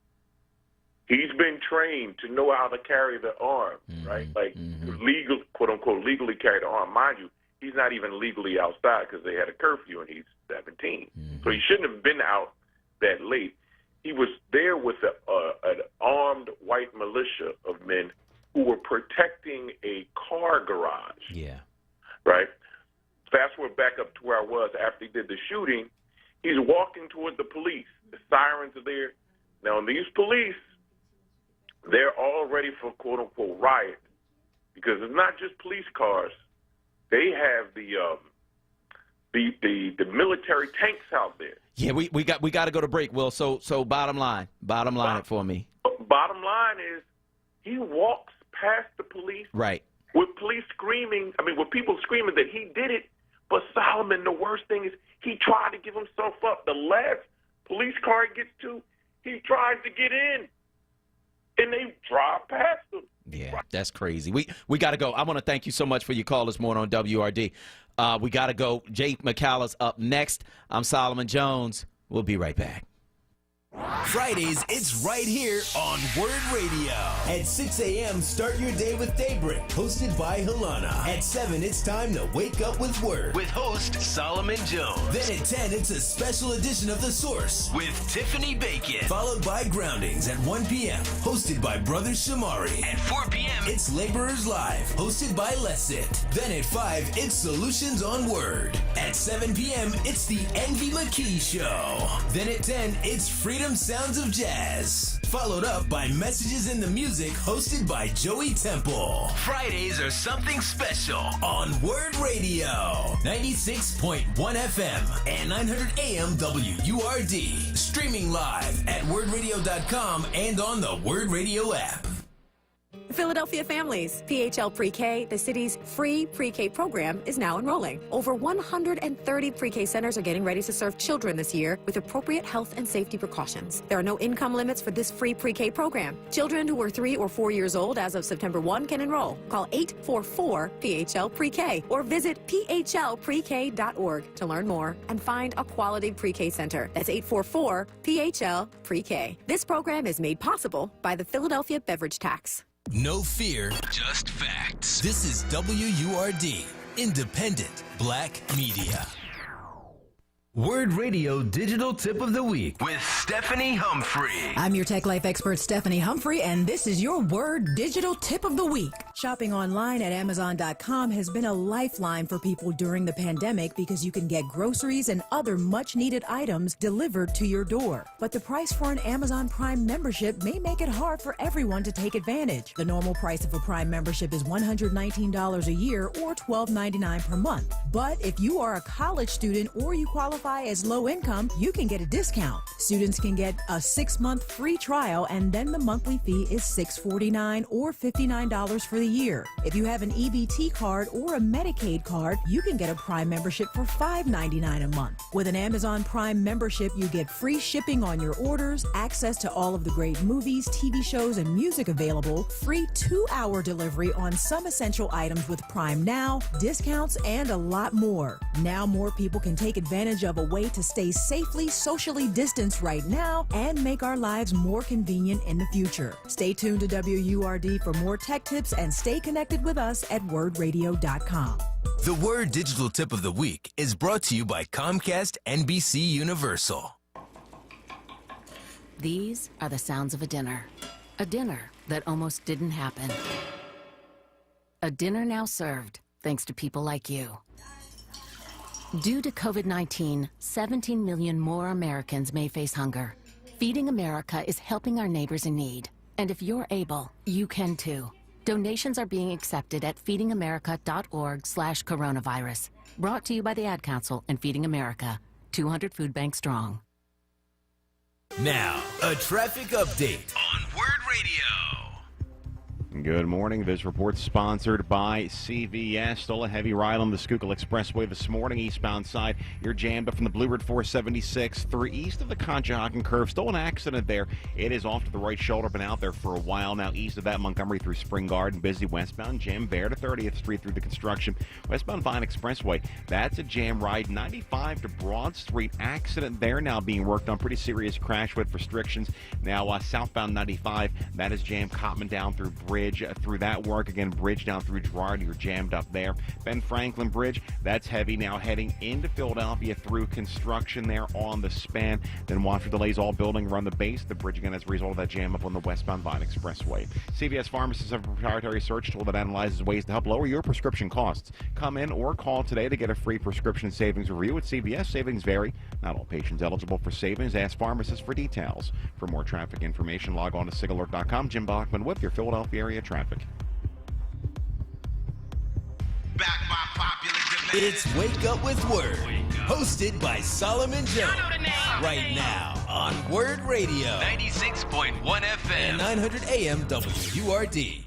He's been trained to know how to carry the arm, right? Like legal, quote unquote, legally carry the arm. Mind you, he's not even legally outside because they had a curfew and he's 17. So he shouldn't have been out that late. He was there with an armed white militia of men who were protecting a car garage. Yeah. Right? Fast forward back up to where I was after he did the shooting. He's walking toward the police. The sirens are there. Now, these police, they're all ready for quote-unquote riot because it's not just police cars. They have the military tanks out there. Yeah, we got to go to break, Will. So bottom line it for me. Bottom line is he walks past the police. Right. With police screaming, with people screaming that he did it. But Solomon, the worst thing is he tried to give himself up. The last police car he gets to, he tries to get in, and they drive past him. Yeah, that's crazy. We got to go. I want to thank you so much for your call this morning on WRD. We got to go. Jake McCallum's up next. I'm Solomon Jones. We'll be right back. Fridays, it's right here on Word Radio. At 6 a.m., start your day with Daybreak, hosted by Helana. At 7, it's time to wake up with Word, with host Solomon Jones. Then at 10, it's a special edition of The Source with Tiffany Bacon. Followed by Groundings at 1 p.m., hosted by Brother Shamari. At 4 p.m., it's Laborers Live, hosted by Lessit. Then at 5, it's Solutions on Word. At 7 p.m., it's the Envy McKee Show. Then at 10, it's Freedom Sounds of Jazz, followed up by Messages in the Music, hosted by Joey Temple. Fridays are something special on Word Radio, 96.1 FM and 900 AM WURD. Streaming live at wordradio.com and on the Word Radio app. Philadelphia families, PHL Pre-K, the city's free pre-K program, is now enrolling. Over 130 pre-K centers are getting ready to serve children this year with appropriate health and safety precautions. There are no income limits for this free pre-K program. Children who are 3 or 4 years old as of September 1 can enroll. Call 844-PHL-PRE-K or visit phlprek.org to learn more and find a quality pre-K center. That's 844-PHL-PRE-K. This program is made possible by the Philadelphia Beverage Tax. No fear, just facts. This is WURD, independent black media. Word Radio Digital Tip of the Week with Stephanie Humphrey. I'm your Tech Life expert, Stephanie Humphrey, and this is your Word Digital Tip of the Week. Shopping online at Amazon.com has been a lifeline for people during the pandemic because you can get groceries and other much-needed items delivered to your door. But the price for an Amazon Prime membership may make it hard for everyone to take advantage. The normal price of a Prime membership is $119 a year or $12.99 per month. But if you are a college student or you qualify as low income, you can get a discount. Students can get a 6-month free trial, and then the monthly fee is $649 or $59 for the year. If you have an EBT card or a Medicaid card, you can get a Prime membership for $5.99 a month. With an Amazon Prime membership, you get free shipping on your orders, access to all of the great movies, TV shows, and music available, free 2-hour delivery on some essential items with Prime Now, discounts, and a lot more. Now more people can take advantage of a way to stay safely socially distanced right now and make our lives more convenient in the future. Stay tuned to WURD for more tech tips and stay connected with us at wordradio.com. The Word Digital Tip of the Week is brought to you by Comcast NBC Universal. These are the sounds of a dinner. A dinner that almost didn't happen. A dinner now served thanks to people like you. Due to COVID-19, 17 million more Americans may face hunger. Feeding America is helping our neighbors in need. And if you're able, you can too. Donations are being accepted at feedingamerica.org/coronavirus. Brought to you by the Ad Council and Feeding America, 200 food banks strong. Now, a traffic update on Word Radio. Good morning. This report sponsored by CVS. Stole a heavy ride on the Schuylkill Expressway this morning, eastbound side. You're jammed up from the Blue Route 476 through east of the Conshohocken curve. Stole an accident there. It is off to the right shoulder. Been out there for a while now. East of that, Montgomery through Spring Garden. Busy westbound. Jam Bear to 30th Street through the construction. Westbound Vine Expressway. That's a jam ride. 95 to Broad Street. Accident there now being worked on. Pretty serious crash with restrictions. Now southbound 95. That is jammed. Cotman down through Bridge. Through that work. Again, Bridge down through Girard. You're jammed up there. Ben Franklin Bridge, that's heavy now heading into Philadelphia through construction there on the span. Then watch for delays all building around the base. The bridge again as a result of that jam up on the westbound Vine Expressway. CVS pharmacists have a proprietary search tool that analyzes ways to help lower your prescription costs. Come in or call today to get a free prescription savings review. At CVS, savings vary. Not all patients eligible for savings. Ask pharmacists for details. For more traffic information, log on to sigalert.com. Jim Bachman with your Philadelphia area traffic. Back by popular demand. It's Wake Up with Word, hosted by Solomon Jones. Right now on Word Radio. 96.1 FM. And 900 AM WURD.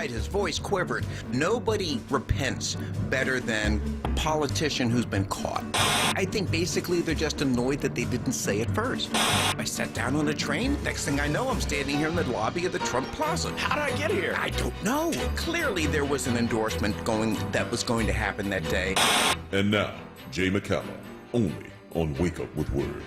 His voice quivered. Nobody repents better than a politician who's been caught. I think basically they're just annoyed that they didn't say it first. I sat down on a train. Next thing I know, I'm standing here in the lobby of the Trump Plaza. How did I get here? I don't know. Clearly there was an endorsement that was going to happen that day. And now, Jay McCallum, only on Wake Up with Word.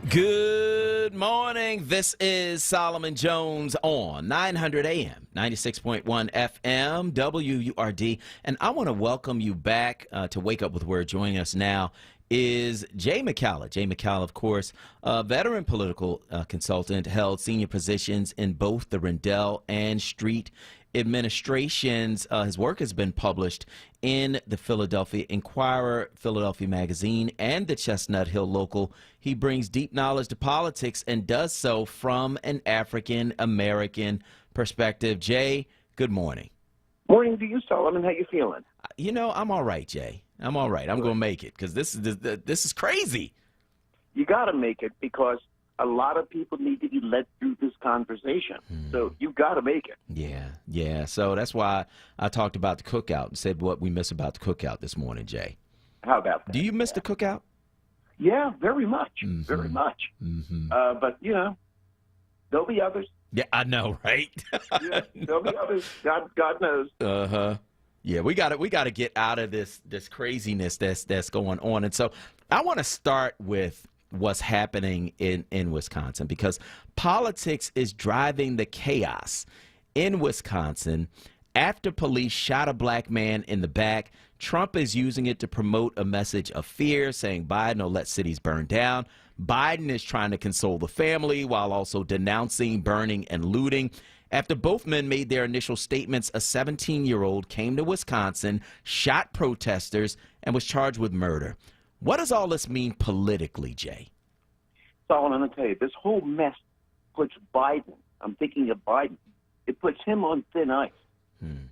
Good morning. This is Solomon Jones on 900 AM, 96.1 FM, WURD. And I want to welcome you back to Wake Up with Word. Joining us now is Jay McCallum. Jay McCallum, of course, a veteran political consultant, held senior positions in both the Rendell and Street administrations. His work has been published in the Philadelphia Inquirer, Philadelphia Magazine, and the Chestnut Hill Local. He brings deep knowledge to politics and does so from an African-American perspective. Jay, good morning. Morning to you, Solomon. How you feeling? You know, I'm all right, Jay. I'm all right. I'm going to make it because this is crazy. You got to make it because a lot of people need to be led through this conversation. So you got to make it. Yeah. So that's why I talked about the cookout and said what we miss about the cookout this morning, Jay. How about that? Do you miss the cookout? Yeah, very much. Very much. But, you know, there'll be others. Yeah, I know, right? Yeah, there'll be others. God knows. Uh-huh. Yeah, we got to get out of this craziness that's going on. And so I want to start with what's happening in Wisconsin, because politics is driving the chaos in Wisconsin. After police shot a black man in the back, Trump is using it to promote a message of fear, saying Biden will let cities burn down. Biden is trying to console the family while also denouncing burning and looting. After both men made their initial statements, a 17-year-old came to Wisconsin, shot protesters, and was charged with murder. What does all this mean politically, Jay? Solomon, I'll tell you, this whole mess puts Biden, I'm thinking of Biden, it puts him on thin ice.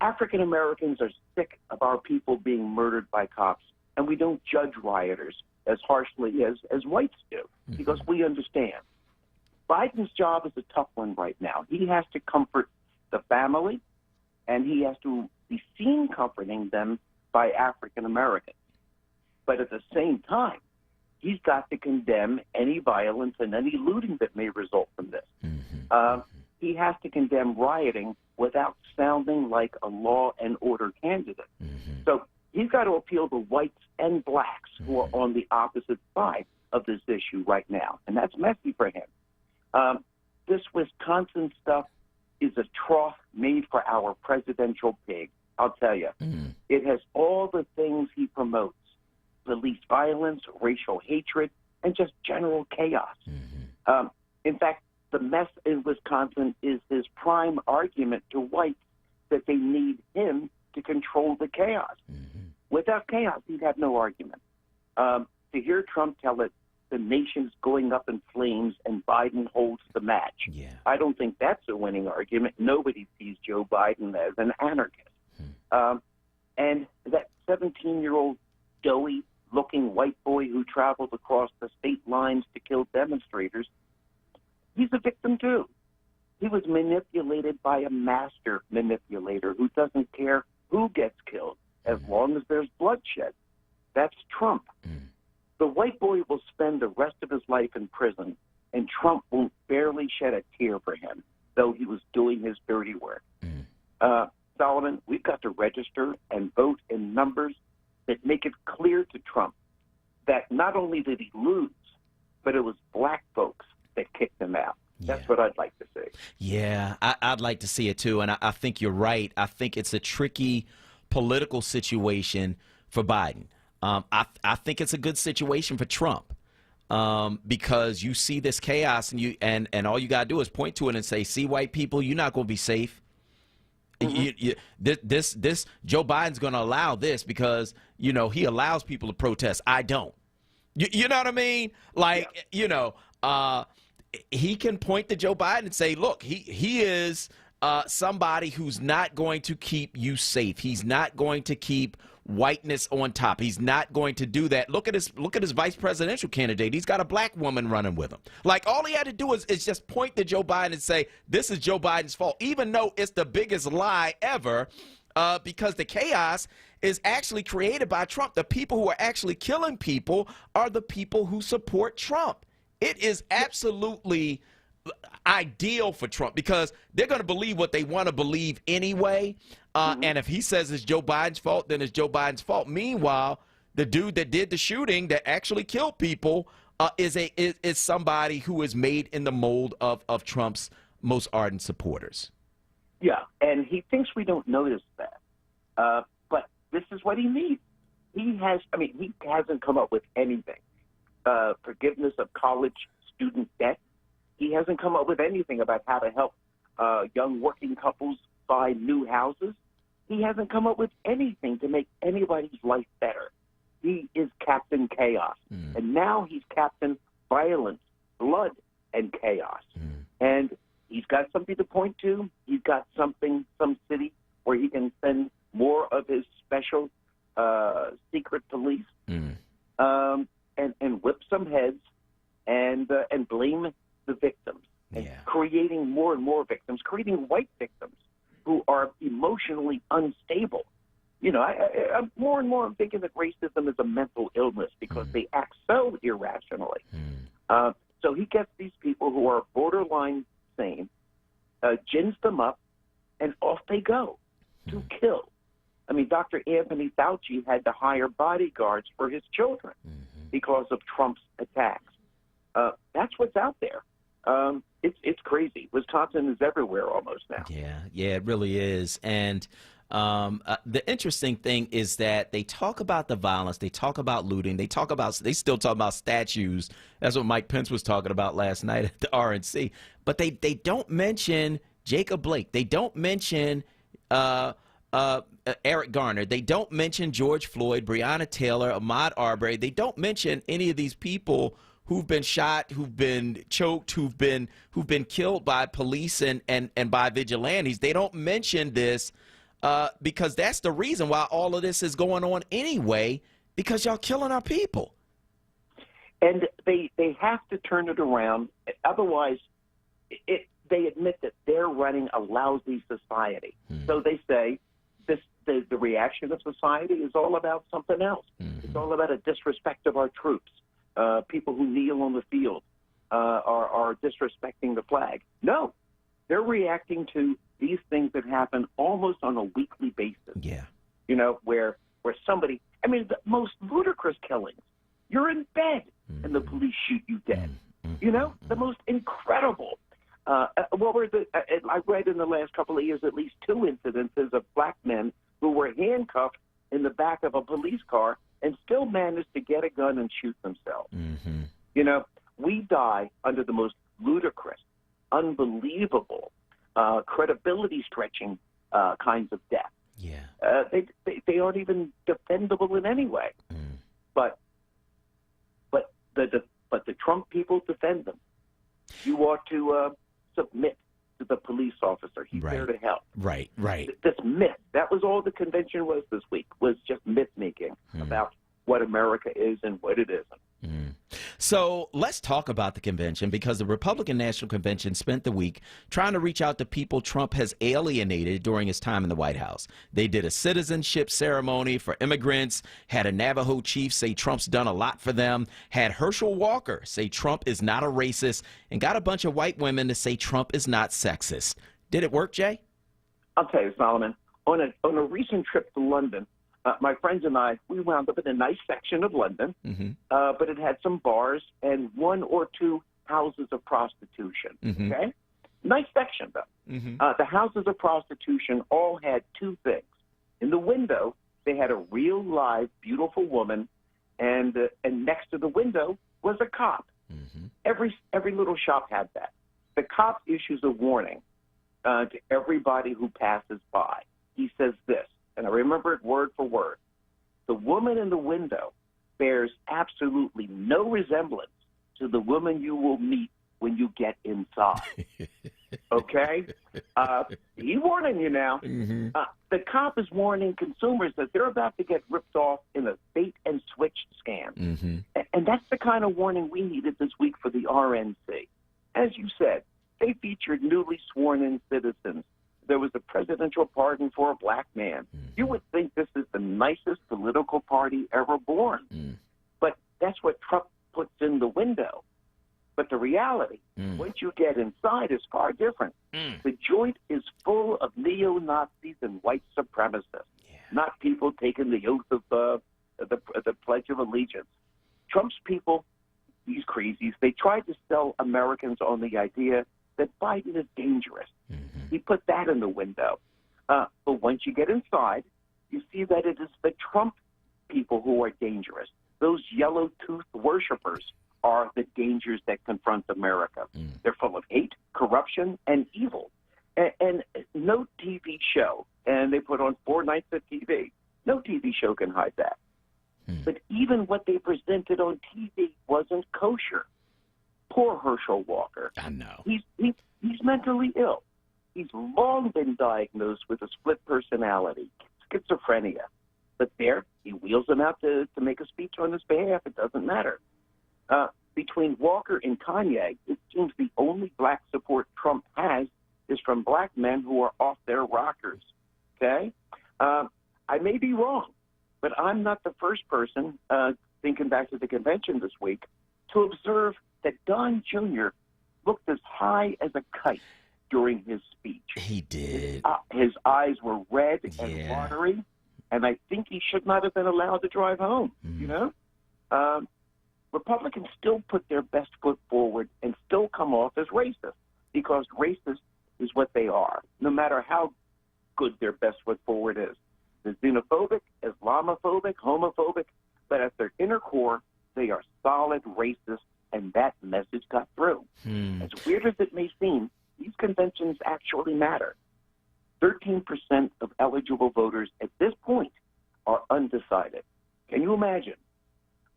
African Americans are sick of our people being murdered by cops, and we don't judge rioters as harshly as whites do, because we understand. Biden's job is a tough one right now. He has to comfort the family, and he has to be seen comforting them by African Americans. But at the same time, he's got to condemn any violence and any looting that may result from this. he has to condemn rioting without sounding like a law and order candidate. So he's got to appeal to whites and blacks who are on the opposite side of this issue right now, and that's messy for him. This Wisconsin stuff is a trough made for our presidential pig. I'll tell you. It has all the things he promotes: police violence, racial hatred, and just general chaos. In fact, the mess in Wisconsin is his prime argument to whites that they need him to control the chaos. Without chaos, he'd have no argument. To hear Trump tell it, the nation's going up in flames and Biden holds the match. I don't think that's a winning argument. Nobody sees Joe Biden as an anarchist. And that 17-year-old doughy-looking white boy who traveled across the state lines to kill demonstrators, he's a victim too. He was manipulated by a master manipulator who doesn't care who gets killed as long as there's bloodshed. That's Trump. The white boy will spend the rest of his life in prison, and Trump won't barely shed a tear for him, though he was doing his dirty work. Solomon, we've got to register and vote in numbers that make it clear to Trump that not only did he lose, but it was black folks that kicked him out. That's what I'd like to see. Yeah, I'd like to see it too, and I think you're right. I think it's a tricky political situation for Biden. I think it's a good situation for Trump because you see this chaos, and all you got to do is point to it and say, see, white people, you're not going to be safe. This Joe Biden's going to allow this because, he allows people to protest. I don't. You know what I mean? Like, he can point to Joe Biden and say, look, he is somebody who's not going to keep you safe. He's not going to keep whiteness on top. He's not going to do that. Look at his vice presidential candidate. He's got a black woman running with him. Like, all he had to do is just point to Joe Biden and say, this is Joe Biden's fault, even though it's the biggest lie ever, because the chaos is actually created by Trump. The people who are actually killing people are the people who support Trump. It is absolutely ideal for Trump because they're going to believe what they want to believe anyway. And if he says it's Joe Biden's fault, then it's Joe Biden's fault. Meanwhile, the dude that did the shooting that actually killed people is somebody who is made in the mold of Trump's most ardent supporters. Yeah, and he thinks we don't notice that. But this is what he needs. He hasn't come up with anything. Forgiveness of college student debt. He hasn't come up with anything about how to help young working couples buy new houses. He hasn't come up with anything to make anybody's life better. He is Captain Chaos. And now he's Captain Violence, Blood, and Chaos. And he's got something to point to. He's got some city where he can send more of his special secret police and whip some heads and blame the victims. And creating more and more victims, creating white victims who are emotionally unstable. I'm more and more thinking that racism is a mental illness because they act so irrationally. So he gets these people who are borderline sane, gins them up, and off they go to kill. I mean, Dr. Anthony Fauci had to hire bodyguards for his children because of Trump's attacks. That's what's out there. It's crazy. Wisconsin is everywhere almost now. Yeah, it really is. And the interesting thing is that they talk about the violence, they talk about looting, they still talk about statues. That's what Mike Pence was talking about last night at the RNC. But they don't mention Jacob Blake. They don't mention Eric Garner. They don't mention George Floyd, Breonna Taylor, Ahmaud Arbery. They don't mention any of these people who've been shot, who've been choked, who've been killed by police and by vigilantes. They don't mention this because that's the reason why all of this is going on anyway, because y'all killing our people. And they have to turn it around. Otherwise, they admit that they're running a lousy society. So they say the reaction of society is all about something else. It's all about a disrespect of our troops. People who kneel on the field are disrespecting the flag. No, They're reacting to these things that happen almost on a weekly basis. Yeah. You know, where somebody, I mean, the most ludicrous killings. You're in bed and the police shoot you dead. You know, the most incredible. What were I read in the last couple of years at least 2 incidences of black men who were handcuffed in the back of a police car and still managed to get a gun and shoot themselves. You know, we die under the most ludicrous, unbelievable, credibility-stretching kinds of death. Yeah. They aren't even defendable in any way. But the Trump people defend them. You ought to submit to the police officer. He's there to help. Right. This myth, that was all the convention was this week, was just myth-making about what America is and what it isn't. So let's talk about the convention, because the Republican National Convention spent the week trying to reach out to people Trump has alienated during his time in the White House. They did a citizenship ceremony for immigrants, had a Navajo chief say Trump's done a lot for them, had Herschel Walker say Trump is not a racist, and got a bunch of white women to say Trump is not sexist. Did it work, Jay? I'll tell you, Solomon, on a recent trip to London, my friends and I, we wound up in a nice section of London, but it had some bars and 1 or 2 houses of prostitution. Okay? Nice section, though. The houses of prostitution all had 2 things. In the window, they had a real, live, beautiful woman, and next to the window was a cop. Every little shop had that. The cop issues a warning to everybody who passes by. He says this, and I remember it word for word. The woman in the window bears absolutely no resemblance to the woman you will meet when you get inside. Okay? He's warning you now. The cop is warning consumers that they're about to get ripped off in a bait and switch scam. And that's the kind of warning we needed this week for the RNC. As you said, they featured newly sworn-in citizens. There was a presidential pardon for a black man. You would think this is the nicest political party ever born. But that's what Trump puts in the window. But the reality, once you get inside, is far different. The joint is full of neo-Nazis and white supremacists, not people taking the oath of the Pledge of Allegiance. Trump's people, these crazies, they tried to sell Americans on the idea that Biden is dangerous. He put that in the window. But once you get inside, you see that it is the Trump people who are dangerous. Those yellow-toothed worshipers are the dangers that confront America. They're full of hate, corruption, and evil. And no TV show, and they put on 4 nights of TV, no TV show can hide that. But even what they presented on TV wasn't kosher. Poor Herschel Walker. I know. He's mentally ill. He's long been diagnosed with a split personality, schizophrenia. But there, he wheels him out to make a speech on his behalf. It doesn't matter. Between Walker and Kanye, it seems the only black support Trump has is from black men who are off their rockers. Okay? I may be wrong, but I'm not the first person, thinking back to the convention this week, to observe that Don Jr. looked as high as a kite during his speech. He did. His eyes were red and watery, and I think he should not have been allowed to drive home, you know? Republicans still put their best foot forward and still come off as racist, because racist is what they are, no matter how good their best foot forward is. They're xenophobic, Islamophobic, homophobic, but at their inner core, they are solid racists, and that message got through. As weird as it may seem, these conventions actually matter. 13% of eligible voters at this point are undecided. Can you imagine?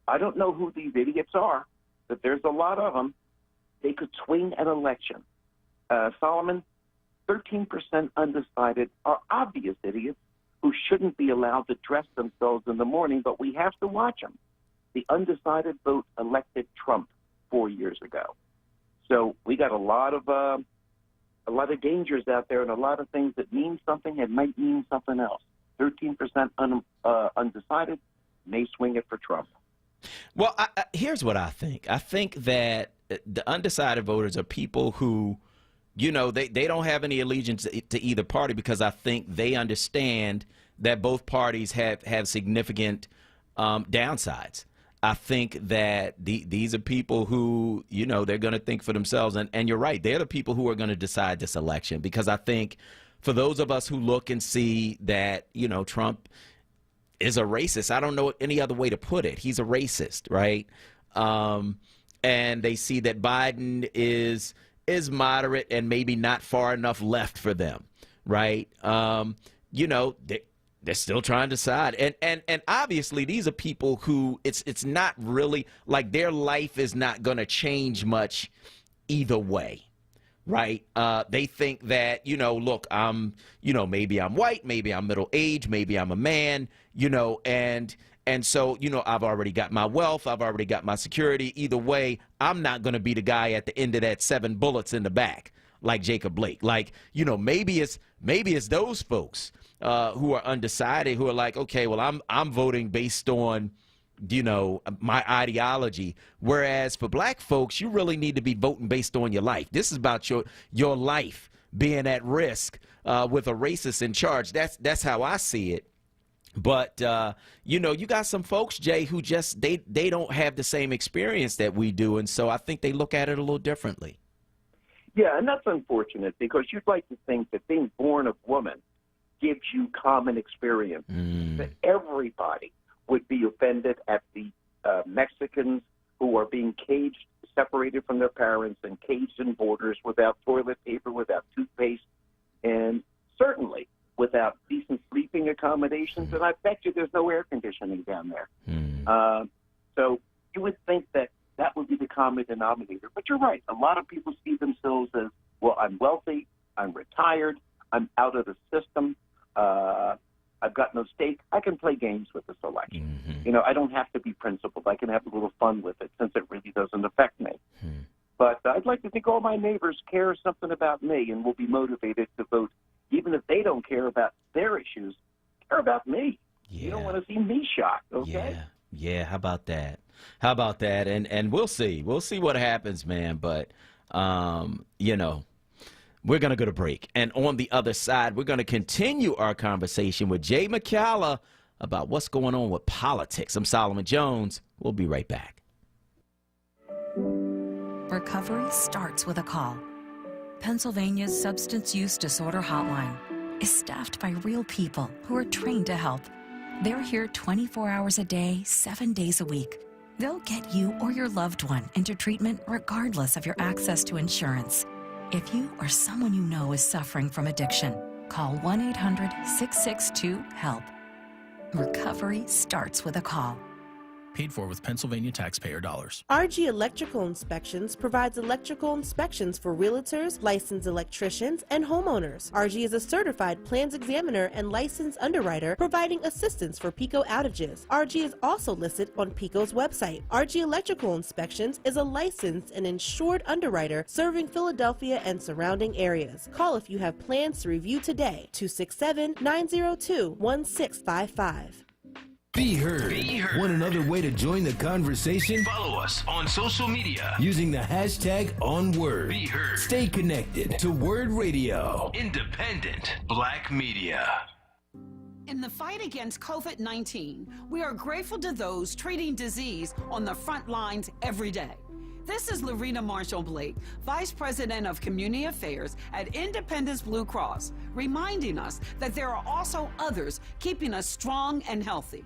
I don't know who these idiots are, but there's a lot of them. They could swing an election. Solomon, 13% undecided are obvious idiots who shouldn't be allowed to dress themselves in the morning, but we have to watch them. The undecided vote elected Trump 4 years ago. So we got a lot of dangers out there and a lot of things that mean something and might mean something else. 13% undecided may swing it for Trump. Well, here's what I think. I think that the undecided voters are people who you know, they don't have any allegiance to either party, because I think they understand that both parties have significant downsides. I think that these are people who, you know, they're going to think for themselves. And you're right. They're the people who are going to decide this election, because I think for those of us who look and see that, you know, Trump is a racist, I don't know any other way to put it. He's a racist, right? And they see that Biden is moderate and maybe not far enough left for them, right? You know, they're still trying to decide. And obviously these are people who it's not really like their life is not going to change much either way, right? They think that, you know, look, you know, maybe I'm white, maybe I'm middle aged, maybe I'm a man, you know, and so, you know, I've already got my wealth, I've already got my security. Either way, I'm not going to be the guy at the end of that 7 bullets in the back like Jacob Blake. Like, you know, maybe it's those folks who are undecided, who are like, okay, well, I'm voting based on, you know, my ideology. Whereas for black folks, you really need to be voting based on your life. This is about your life being at risk with a racist in charge. That's how I see it. But, you know, you got some folks, Jay, who just they don't have the same experience that we do. And so I think they look at it a little differently. Yeah, and that's unfortunate, because you'd like to think that being born of woman gives you common experience, that everybody would be offended at the Mexicans who are being caged, separated from their parents, and caged in borders without toilet paper, without toothpaste, and certainly without decent sleeping accommodations. And I bet you there's no air conditioning down there. So you would think that that would be the common denominator. But you're right. A lot of people see themselves as, well, I'm wealthy, I'm retired, I'm out of the system, I've got no stake. I can play games with this election. You know, I don't have to be principled. I can have a little fun with it, since it really doesn't affect me. But I'd like to think all my neighbors care something about me and will be motivated to vote, even if they don't care about their issues, care about me. You don't want to see me shocked, okay? Yeah, how about that? How about that? And we'll see. We'll see what happens, man. But, you know, we're going to go to break. And on the other side, we're going to continue our conversation with Jay McCalla about what's going on with politics. I'm Solomon Jones. We'll be right back. Recovery starts with a call. Pennsylvania's Substance Use Disorder Hotline is staffed by real people who are trained to help. They're here 24 hours a day, 7 days a week. They'll get you or your loved one into treatment regardless of your access to insurance. If you or someone you know is suffering from addiction, call 1-800-662-HELP. Recovery starts with a call. Paid for with Pennsylvania taxpayer dollars. RG Electrical Inspections provides electrical inspections for realtors, licensed electricians, and homeowners. RG is a certified plans examiner and licensed underwriter, providing assistance for PICO outages. RG is also listed on PICO's website. RG Electrical Inspections is a licensed and insured underwriter serving Philadelphia and surrounding areas. Call if you have plans to review today. 267-902-1655. Be heard. Want another way to join the conversation? Follow us on social media using the hashtag onWURD. Be heard. Stay connected to Word Radio. Independent Black Media. In the fight against COVID-19, we are grateful to those treating disease on the front lines every day. This is Lorena Marshall-Blake, Vice President of Community Affairs at Independence Blue Cross, reminding us that there are also others keeping us strong and healthy.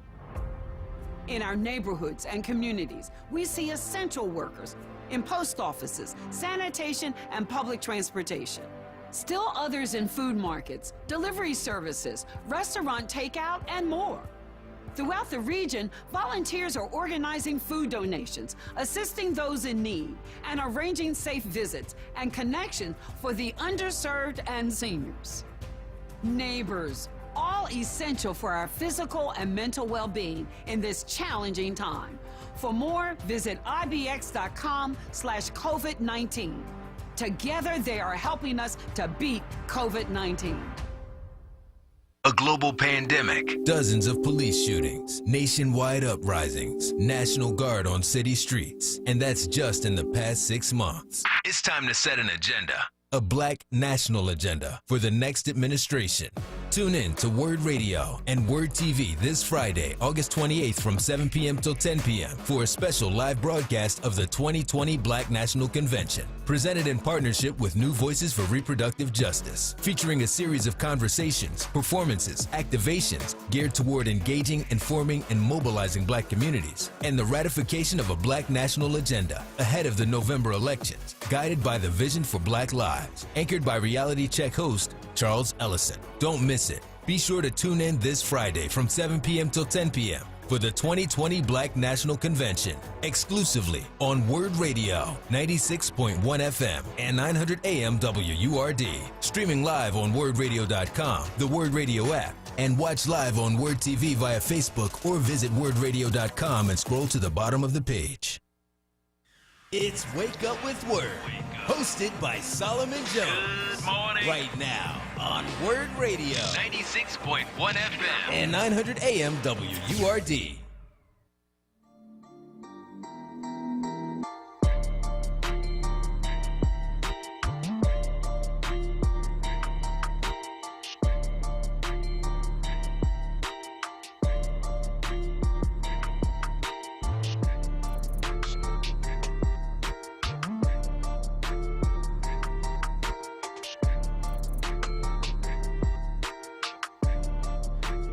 In our neighborhoods and communities, we see essential workers in post offices, sanitation, and public transportation. Still others in food markets, delivery services, restaurant takeout, and more. Throughout the region, volunteers are organizing food donations, assisting those in need, and arranging safe visits and connection for the underserved and seniors. Neighbors, all essential for our physical and mental well-being in this challenging time. For more, visit ibx.com/COVID-19. Together, they are helping us to beat COVID-19. A global pandemic. Dozens of police shootings, nationwide uprisings, National Guard on city streets, and that's just in the past 6 months. It's time to set an agenda. a black national agenda for the next administration. Tune in to Word Radio and Word TV this Friday, August 28th from 7 p.m. till 10 p.m. for a special live broadcast of the 2020 Black National Convention, presented in partnership with New Voices for Reproductive Justice, featuring a series of conversations, performances, activations geared toward engaging, informing, and mobilizing Black communities, and the ratification of a Black national agenda ahead of the November elections, guided by the Vision for Black Lives, anchored by reality check host Charles Ellison. Don't miss it. Be sure to tune in this Friday from 7 p.m. till 10 p.m. for the 2020 Black National Convention, exclusively on Word Radio, 96.1 FM and 900 AM WURD. Streaming live on WordRadio.com, the Word Radio app, and watch live on Word TV via Facebook or visit WordRadio.com and scroll to the bottom of the page. It's Wake Up with Word, hosted by Solomon Jones. Good morning. Right now on Word Radio, 96.1 FM and 900 AM WURD.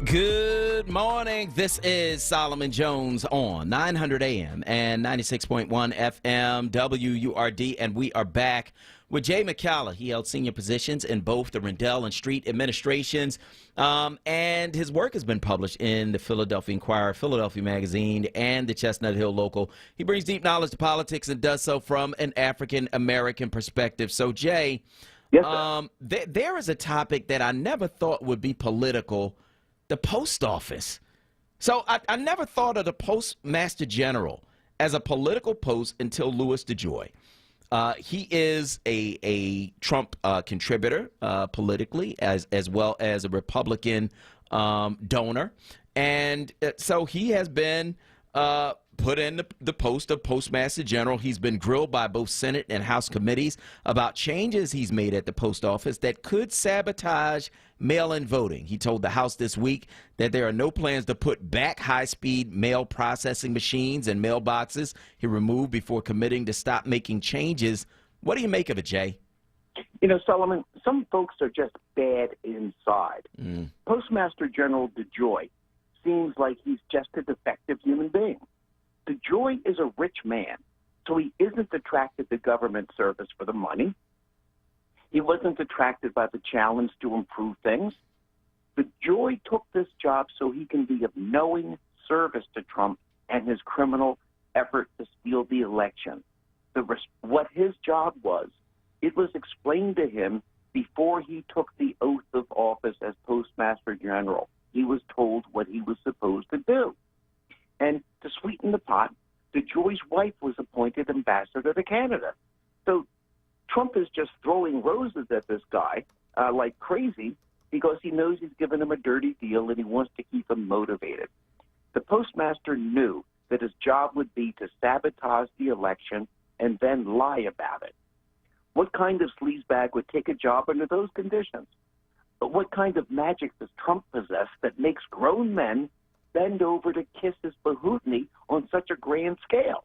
Good morning. This is Solomon Jones on 900 AM and 96.1 FM WURD, and we are back with Jay McCalla. He held senior positions in both the Rendell and Street administrations, and his work has been published in the Philadelphia Inquirer, Philadelphia Magazine, and the Chestnut Hill Local. He brings deep knowledge to politics and does so from an African-American perspective. So, Jay, yes, there is a topic that I never thought would be political, the post office. So I never thought of the Postmaster General as a political post until Louis DeJoy. He is a Trump contributor politically, as well as a Republican donor, and so he has been put in the post of Postmaster General. He's been grilled by both Senate and House committees about changes he's made at the post office that could sabotage mail-in voting. He told the House this week that there are no plans to put back high-speed mail processing machines and mailboxes he removed before committing to stop making changes. What do you make of it, Jay? You know, Solomon, some folks are just bad inside. Postmaster General DeJoy seems like he's just a defective human being. DeJoy is a rich man, so he isn't attracted to government service for the money. He wasn't attracted by the challenge to improve things. DeJoy took this job so he can be of knowing service to Trump and his criminal effort to steal the election. What his job was, it was explained to him before he took the oath of office as Postmaster General. He was told what he was supposed to do. And to sweeten the pot, DeJoy's wife was appointed ambassador to Canada. So Trump is just throwing roses at this guy like crazy because he knows he's given him a dirty deal and he wants to keep him motivated. The postmaster knew that his job would be to sabotage the election and then lie about it. What kind of sleazebag would take a job under those conditions? But what kind of magic does Trump possess that makes grown men bend over to kiss his Bahutni on such a grand scale?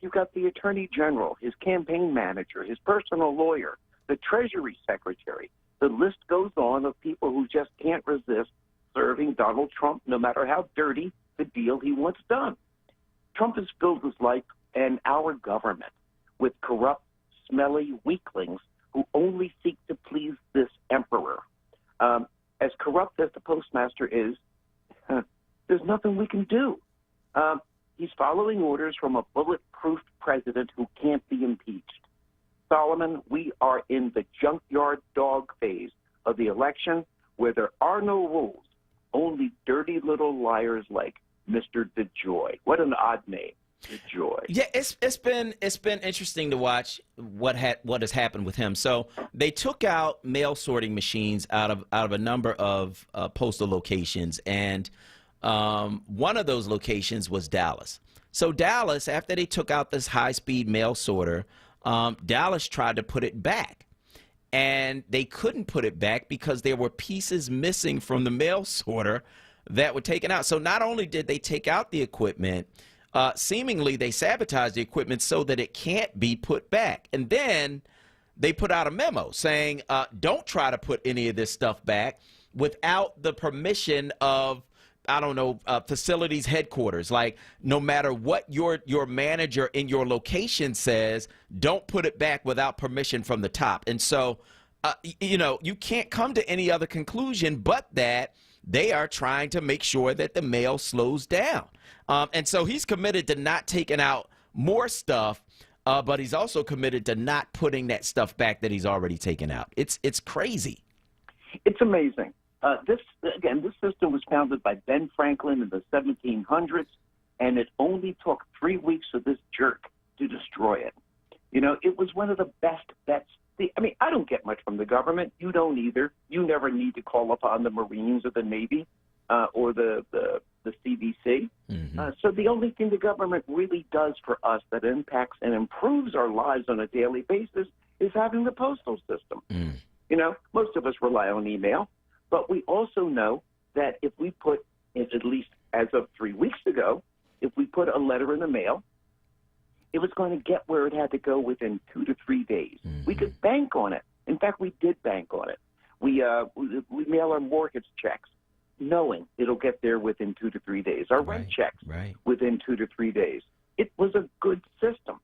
You've got the Attorney General, his campaign manager, his personal lawyer, the Treasury Secretary. The list goes on of people who just can't resist serving Donald Trump no matter how dirty the deal he wants done. Trump has filled his life and our government with corrupt, smelly weaklings who only seek to please this emperor. As corrupt as the postmaster is, there's nothing we can do. He's following orders from a bulletproof president who can't be impeached. Solomon, we are in the junkyard dog phase of the election where there are no rules, only dirty little liars like Mr. DeJoy. What an odd name. DeJoy. Yeah, it's been interesting to watch what has happened with him. So they took out mail sorting machines out of a number of postal locations, and one of those locations was Dallas. So Dallas, after they took out this high-speed mail sorter, Dallas tried to put it back. and they couldn't put it back because there were pieces missing from the mail sorter that were taken out. So not only did they take out the equipment, seemingly they sabotaged the equipment so that it can't be put back. And then they put out a memo saying, don't try to put any of this stuff back without the permission of, I don't know, facilities headquarters. Like, no matter what your manager in your location says, don't put it back without permission from the top. And so, you can't come to any other conclusion but that they are trying to make sure that the mail slows down. And so he's committed to not taking out more stuff, but he's also committed to not putting that stuff back that he's already taken out. It's crazy. It's amazing. This system was founded by Ben Franklin in the 1700s, and it only took 3 weeks for this jerk to destroy it. You know, it was one of the best bets. I mean, I don't get much from the government. You don't either. You never need to call upon the Marines or the Navy or the CDC. Mm-hmm. So the only thing the government really does for us that impacts and improves our lives on a daily basis is having the postal system. Mm. You know, most of us rely on email, but we also know that if we put, at least as of 3 weeks ago, if we put a letter in the mail, it was going to get where it had to go within 2 to 3 days. Mm-hmm. We could bank on it. In fact, we did bank on it. We mail our mortgage checks knowing it'll get there within 2 to 3 days. Our rent checks within 2 to 3 days. It was a good system.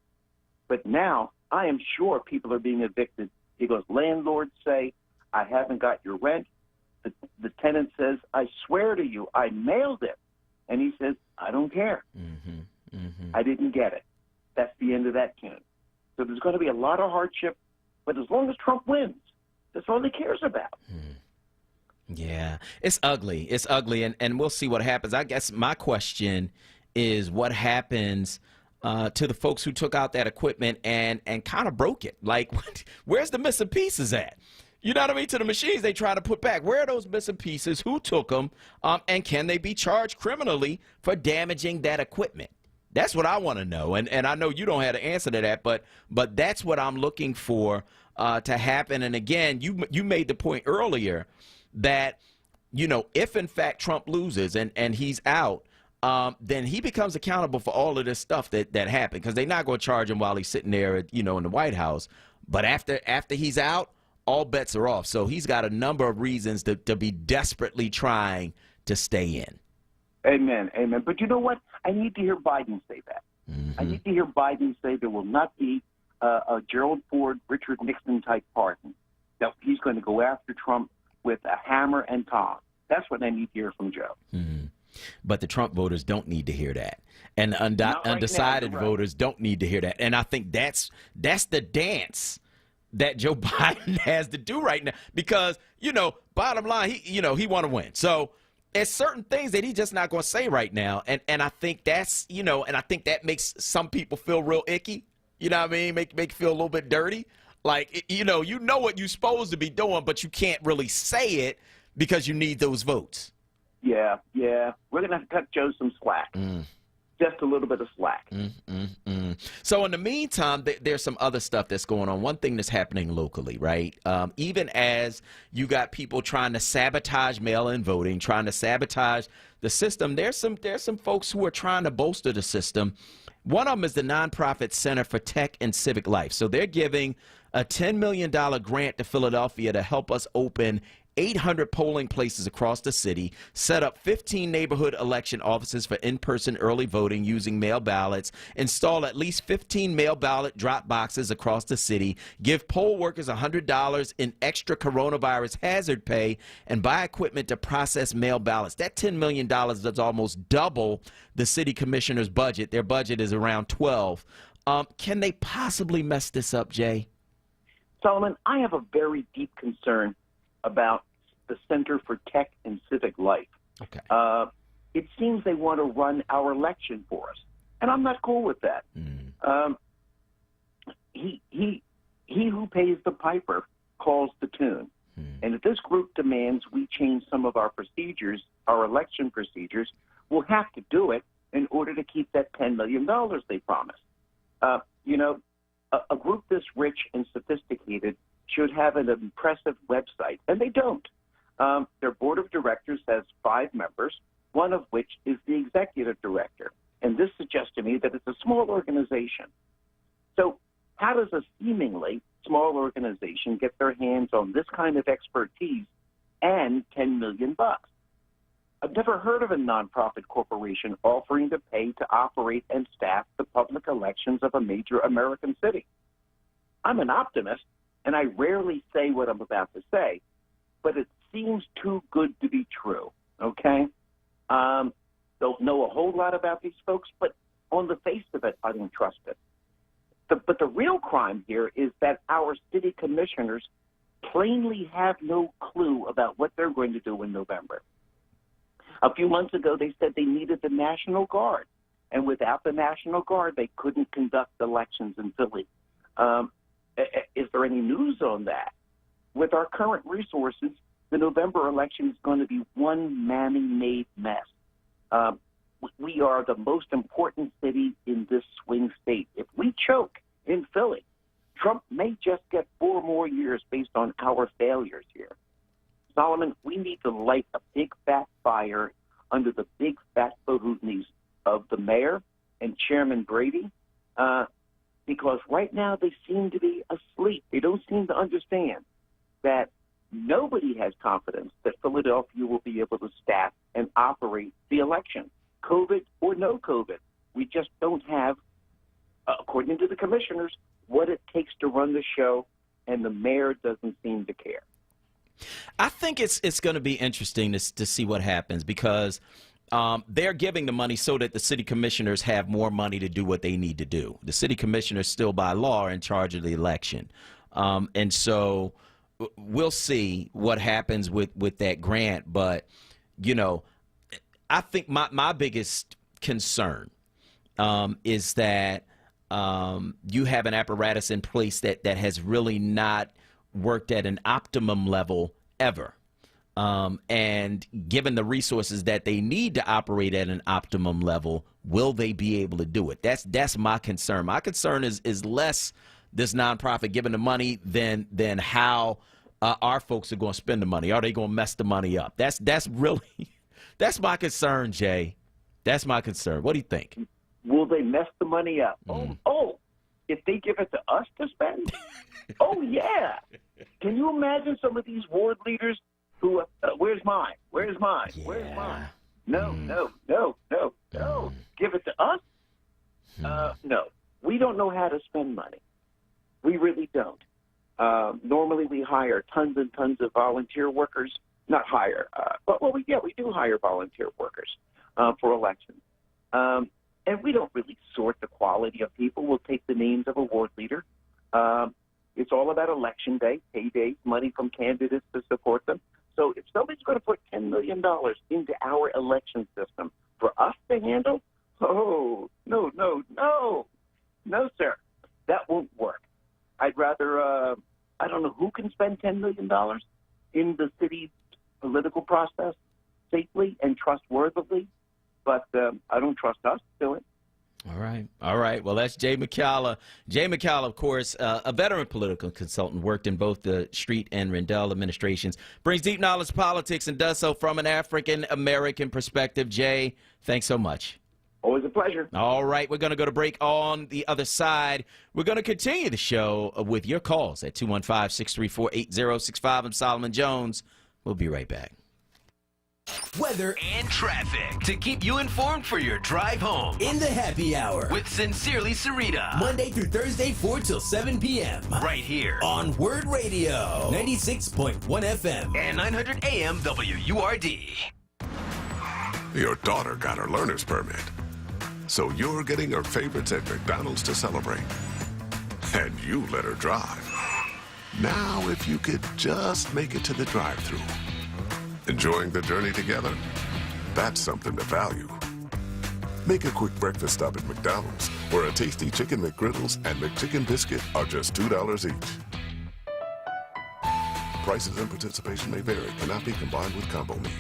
But now I am sure people are being evicted because landlords say, I haven't got your rent. The tenant says, I swear to you, I mailed it. And he says, I don't care. Mm-hmm. Mm-hmm. I didn't get it. That's the end of that tune. So there's going to be a lot of hardship, but as long as Trump wins, that's all he cares about. Yeah, it's ugly. It's ugly, and we'll see what happens. I guess my question is what happens to the folks who took out that equipment and kind of broke it. Like, where's the missing pieces at? You know what I mean? To the machines they try to put back. Where are those missing pieces? Who took them? And can they be charged criminally for damaging that equipment? That's what I want to know. And I know you don't have the answer to that, but that's what I'm looking for to happen. And again, you made the point earlier that, you know, if in fact Trump loses and he's out, then he becomes accountable for all of this stuff that happened, because they're not going to charge him while he's sitting there, you know, in the White House. But after he's out, all bets are off. So he's got a number of reasons to be desperately trying to stay in. Amen, amen. But you know what? I need to hear Biden say that. Mm-hmm. I need to hear Biden say there will not be a Gerald Ford, Richard Nixon type pardon. That he's going to go after Trump with a hammer and tongs. That's what I need to hear from Joe. Mm-hmm. But the Trump voters don't need to hear that. And the undecided voters don't need to hear that. And I think that's the dance that Joe Biden has to do right now. Because, you know, bottom line, he want to win. So there's certain things that he's just not going to say right now. And I think that's, and I think that makes some people feel real icky. You know what I mean? Make you feel a little bit dirty. Like, you know what you're supposed to be doing, but you can't really say it because you need those votes. Yeah. We're going to have to cut Joe some slack. Just a little bit of slack. So in the meantime, there's some other stuff that's going on. One thing that's happening locally, right? Even as you got people trying to sabotage mail-in voting, trying to sabotage the system, there's some folks who are trying to bolster the system. One of them is the nonprofit Center for Tech and Civic Life. So they're giving a $10 million grant to Philadelphia to help us open 800 polling places across the city, set up 15 neighborhood election offices for in-person early voting using mail ballots, install at least 15 mail ballot drop boxes across the city, give poll workers $100 in extra coronavirus hazard pay, and buy equipment to process mail ballots. That $10 million does almost double the city commissioner's budget. Their budget is around 12. Can they possibly mess this up, Jay? Solomon, I have a very deep concern about the Center for Tech and Civic Life. Okay. It seems they want to run our election for us, and I'm not cool with that. He who pays the piper calls the tune. And if this group demands we change some of our procedures, our election procedures, we'll have to do it in order to keep that $10 million they promised. A group this rich and sophisticated should have an impressive website, and they don't. Their board of directors has 5 members, one of which is the executive director. And this suggests to me that it's a small organization. So how does a seemingly small organization get their hands on this kind of expertise and $10 million? I've never heard of a nonprofit corporation offering to pay to operate and staff the public elections of a major American city. I'm an optimist, and I rarely say what I'm about to say, but it seems too good to be true, okay? Don't know a whole lot about these folks, but on the face of it, I don't trust it. But the real crime here is that our city commissioners plainly have no clue about what they're going to do in November. A few months ago, they said they needed the National Guard, and without the National Guard, they couldn't conduct elections in Philly. Is there any news on that? With our current resources, the November election is going to be one mammy-made mess. We are the most important city in this swing state. If we choke in Philly, Trump may just get 4 more years based on our failures here. Solomon, we need to light a big fat fire under the big fat bahooties of the mayor and Chairman Brady, because right now they seem to be asleep. They don't seem to understand that nobody has confidence that Philadelphia will be able to staff and operate the election, COVID or no COVID. We just don't have, according to the commissioners, what it takes to run the show, and the mayor doesn't seem to care. I think it's going to be interesting to see what happens, because they're giving the money so that the city commissioners have more money to do what they need to do. The city commissioners still by law are in charge of the election. And so we'll see what happens with that grant. But, you know, I think my biggest concern is that you have an apparatus in place that has really not worked at an optimum level ever. And given the resources that they need to operate at an optimum level, will they be able to do it? That's my concern. My concern is less this nonprofit giving the money than how our folks are going to spend the money. Are they going to mess the money up? That's really that's my concern, Jay. That's my concern. What do you think? Will they mess the money up? Oh, if they give it to us to spend? Oh, yeah. Can you imagine some of these ward leaders who, where's mine? Where's mine? Yeah. Where's mine? No. Give it to us? No. We don't know how to spend money. We really don't. Normally we hire tons and tons of volunteer workers. Not hire, but we do hire volunteer workers for elections. And we don't really sort the quality of people. We'll take the names of a ward leader. It's all about election day, paydays, money from candidates to support them. So if somebody's going to put $10 million into our election system for us to handle, no, sir. That won't work. I'd rather, I don't know who can spend $10 million in the city's political process safely and trustworthily, but I don't trust us to do it. All right. Well, that's Jay McCalla. Jay McCalla, of course, a veteran political consultant, worked in both the Street and Rendell administrations, brings deep knowledge of politics, and does so from an African-American perspective. Jay, thanks so much. Always a pleasure. All right, we're going to go to break. On the other side, we're going to continue the show with your calls at 215-634-8065. I'm Solomon Jones. We'll be right back. Weather and traffic to keep you informed for your drive home. in the happy hour With Sincerely Sarita. Monday through Thursday, 4 till 7 p.m. Right here on Word Radio, 96.1 FM and 900 AM WURD. Your daughter got her learner's permit, so you're getting her favorites at McDonald's to celebrate. And you let her drive. Now, if you could just make it to the drive-thru. Enjoying the journey together? That's something to value. Make a quick breakfast stop at McDonald's, where a tasty Chicken McGriddles and McChicken biscuit are just $2 each. Prices and participation may vary. Cannot be combined with combo meat.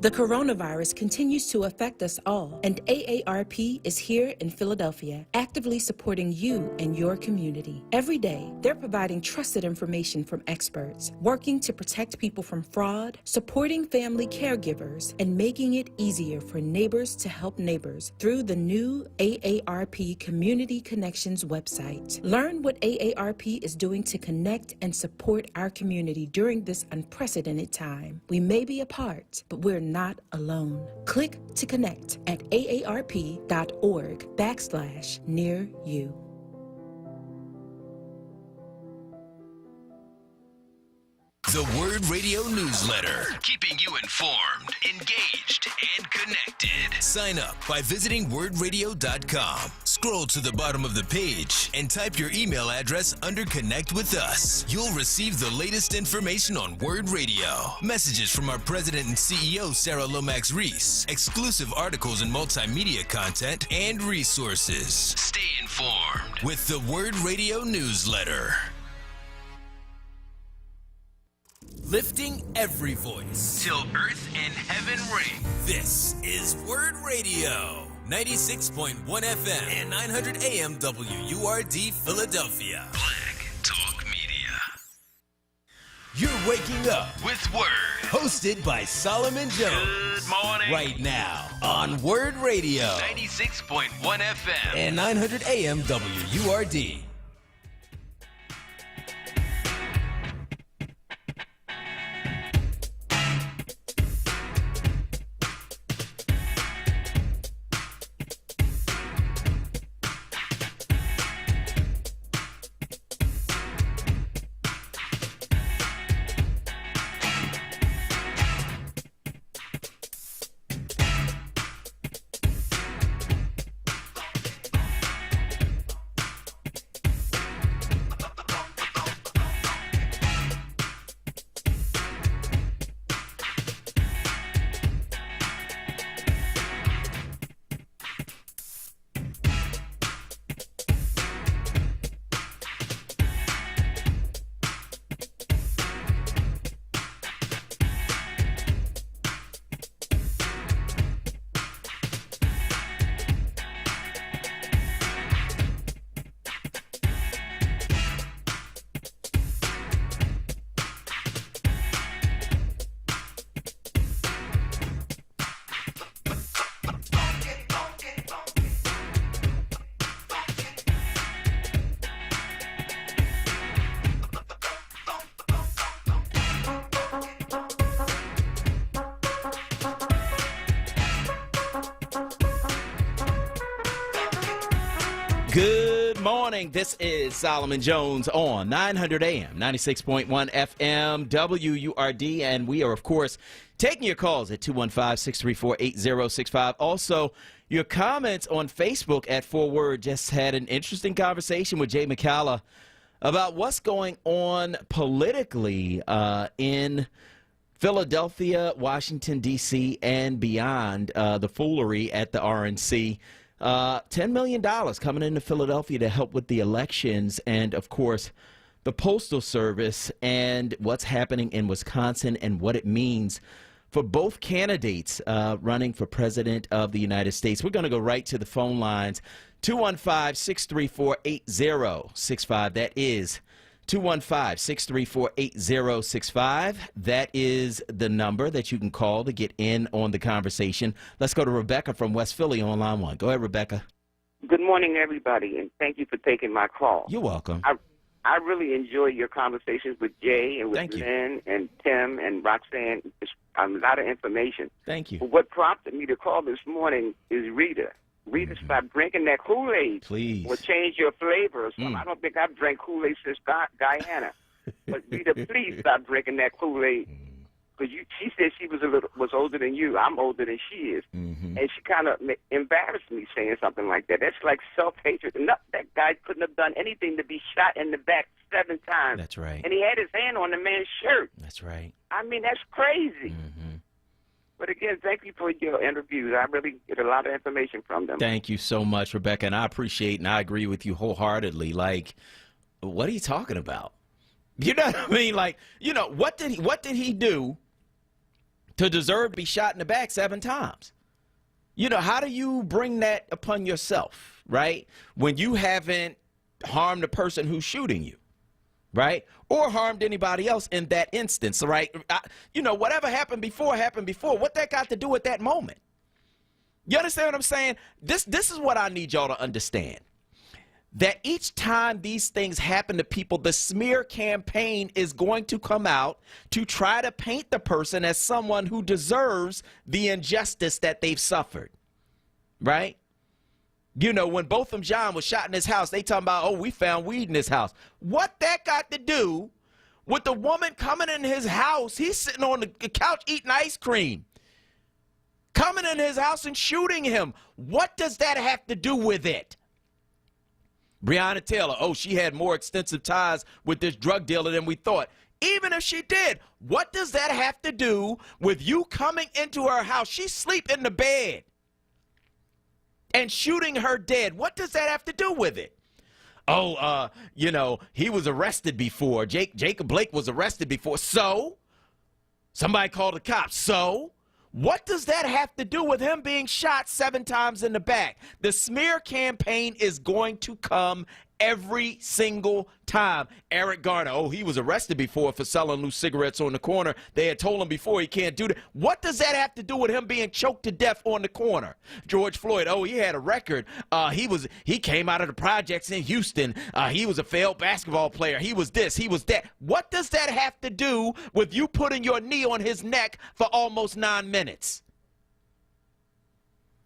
The coronavirus continues to affect us all, and AARP is here in Philadelphia, actively supporting you and your community. Every day, they're providing trusted information from experts, working to protect people from fraud, supporting family caregivers, and making it easier for neighbors to help neighbors through the new AARP Community Connections website. Learn what AARP is doing to connect and support our community during this unprecedented time. We may be apart, but we're not alone. Click to connect at aarp.org/near you. The Word Radio newsletter. Keeping you informed, engaged, and connected. Sign up by visiting wordradio.com. Scroll to the bottom of the page and type your email address under Connect with Us. You'll receive the latest information on Word Radio. Messages from our president and CEO, Sarah Lomax Reese. Exclusive articles and multimedia content and resources. Stay informed with the Word Radio newsletter. Lifting every voice till earth and heaven ring. This is Word Radio, 96.1 FM and 900 AM WURD Philadelphia. Black Talk Media. You're waking up With Word. hosted by Solomon Jones. Good morning. Right now on Word Radio, 96.1 FM and 900 AM WURD. Good morning. This is Solomon Jones on 900 AM, 96.1 FM, WURD, and we are, of course, taking your calls at 215-634-8065. Also, your comments on Facebook at 4Word. Just had an interesting conversation with Jay McCalla about what's going on politically in Philadelphia, Washington, D.C., and beyond, the foolery at the RNC. $10 million coming into Philadelphia to help with the elections and, of course, the Postal Service and what's happening in Wisconsin and what it means for both candidates running for President of the United States. We're going to go right to the phone lines. 215-634-8065. That is 215-634-8065. That is the number that you can call to get in on the conversation. Let's go to Rebecca from West Philly on line 1. Go ahead, Rebecca. Good morning, everybody, and thank you for taking my call. You're welcome. I really enjoy your conversations with Jay and with Lynn and Tim and Roxanne. It's a lot of information. Thank you. But what prompted me to call this morning is Rita. Rita, stop drinking that Kool-Aid. Please. Or change your flavor or something. I don't think I've drank Kool-Aid since Guyana. But Rita, please stop drinking that Kool-Aid. Because she said she was older than you. I'm older than she is. And she kind of embarrassed me saying something like that. That's like self-hatred. No, that guy couldn't have done anything to be shot in the back 7 times. That's right. And he had his hand on the man's shirt. That's right. I mean, that's crazy. But again, thank you for your interviews. I really get a lot of information from them. Thank you so much, Rebecca, and I appreciate and I agree with you wholeheartedly. Like, what are you talking about? You know what I mean? Like, you know, what did he do to deserve to be shot in the back 7 times? You know, how do you bring that upon yourself, right? When you haven't harmed the person who's shooting you, right? Or harmed anybody else in that instance, right? You know, whatever happened before. What that got to do with that moment? You understand what I'm saying? This is what I need y'all to understand. That each time these things happen to people, the smear campaign is going to come out to try to paint the person as someone who deserves the injustice that they've suffered, right? You know, when Botham Jean was shot in his house, they talking about, oh, we found weed in his house. What that got to do with the woman coming in his house? He's sitting on the couch eating ice cream. Coming in his house and shooting him. What does that have to do with it? Breonna Taylor, oh, she had more extensive ties with this drug dealer than we thought. Even if she did, what does that have to do with you coming into her house? She's asleep in the bed and shooting her dead. What does that have to do with it? Oh, you know, he was arrested before. Jacob Blake was arrested before. So? Somebody called the cops. So? What does that have to do with him being shot 7 times in the back? The smear campaign is going to come every single time. Eric Garner, oh, he was arrested before for selling loose cigarettes on the corner. They had told him before he can't do that. What does that have to do with him being choked to death on the corner? George Floyd, oh, he had a record. He came out of the projects in Houston. He was a failed basketball player. He was this, he was that. What does that have to do with you putting your knee on his neck for almost 9 minutes?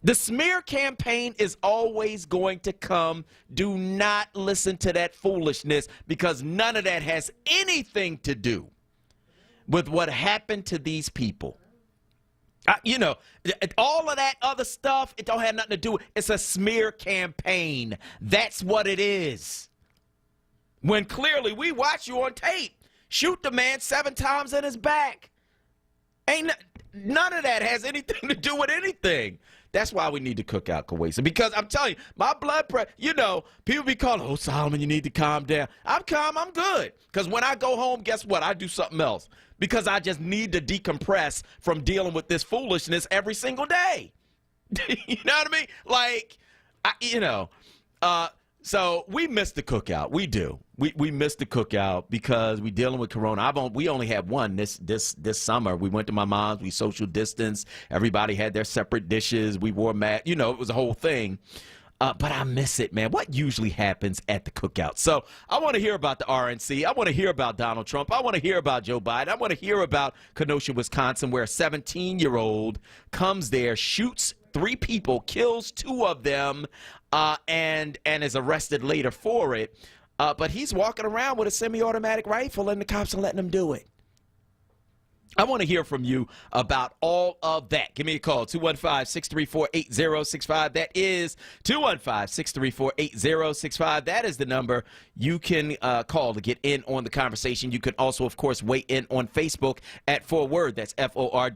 The smear campaign is always going to come. Do not listen to that foolishness, because none of that has anything to do with what happened to these people. You know, all of that other stuff, it don't have nothing to do with it. It's a smear campaign. That's what it is. When clearly we watch you on tape shoot the man 7 times in his back. None of that has anything to do with anything. That's why we need to cook out Kuwaisa, because I'm telling you, my blood pressure, you know, people be calling, oh, Solomon, you need to calm down. I'm calm, I'm good. Because when I go home, guess what? I do something else, because I just need to decompress from dealing with this foolishness every single day. You know what I mean? Like, so we missed the cookout. We do. We missed the cookout because we dealing with Corona. We only had one this summer. We went to my mom's. We social distanced. Everybody had their separate dishes. We wore masks. You know, it was a whole thing. But I miss it, man. What usually happens at the cookout? So I want to hear about the RNC. I want to hear about Donald Trump. I want to hear about Joe Biden. I want to hear about Kenosha, Wisconsin, where a 17-year-old comes there, shoots 3 people, kills 2 of them, and is arrested later for it. But he's walking around with a semi-automatic rifle, and the cops are letting him do it. I want to hear from you about all of that. Give me a call, 215-634-8065. That is 215-634-8065. That is the number you can call to get in on the conversation. You can also, of course, weigh in on Facebook at 4WORD. That's FORWURD,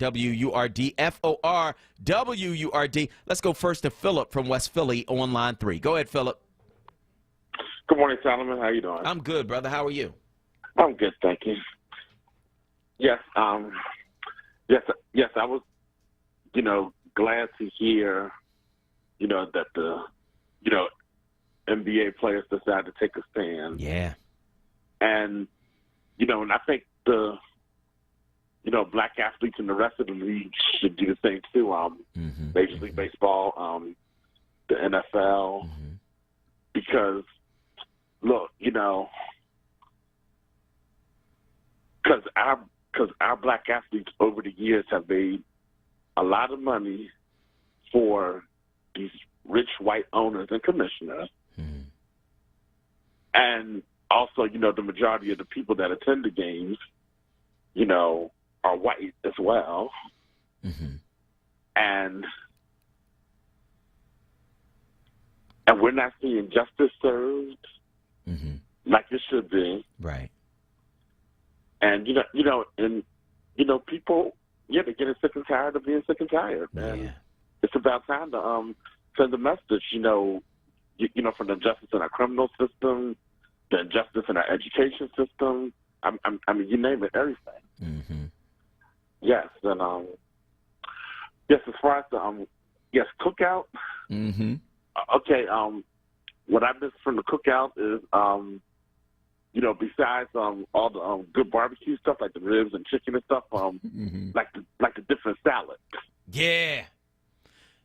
FORWURD. Let's go first to Philip from West Philly on line 3. Go ahead, Philip. Good morning, Solomon. How you doing? I'm good, brother. How are you? I'm good, thank you. Yes, yes, I was, glad to hear, that the, NBA players decided to take a stand. Yeah. And, and I think the, black athletes in the rest of the league should do the same too. Major League Baseball, the NFL, because, look, because our black athletes over the years have made a lot of money for these rich white owners and commissioners. And also, the majority of the people that attend the games, are white as well. And we're not seeing justice served like it should be. Right. And people, they're getting sick and tired of being sick and tired. And it's about time to send a message, from the injustice in our criminal system, the injustice in our education system. I mean, you name it, everything. Yes, and Yes, as far as the yes, cookout. Mm-hmm. Okay. What I miss from the cookout is besides all the good barbecue stuff like the ribs and chicken and stuff, like the different salad. Yeah.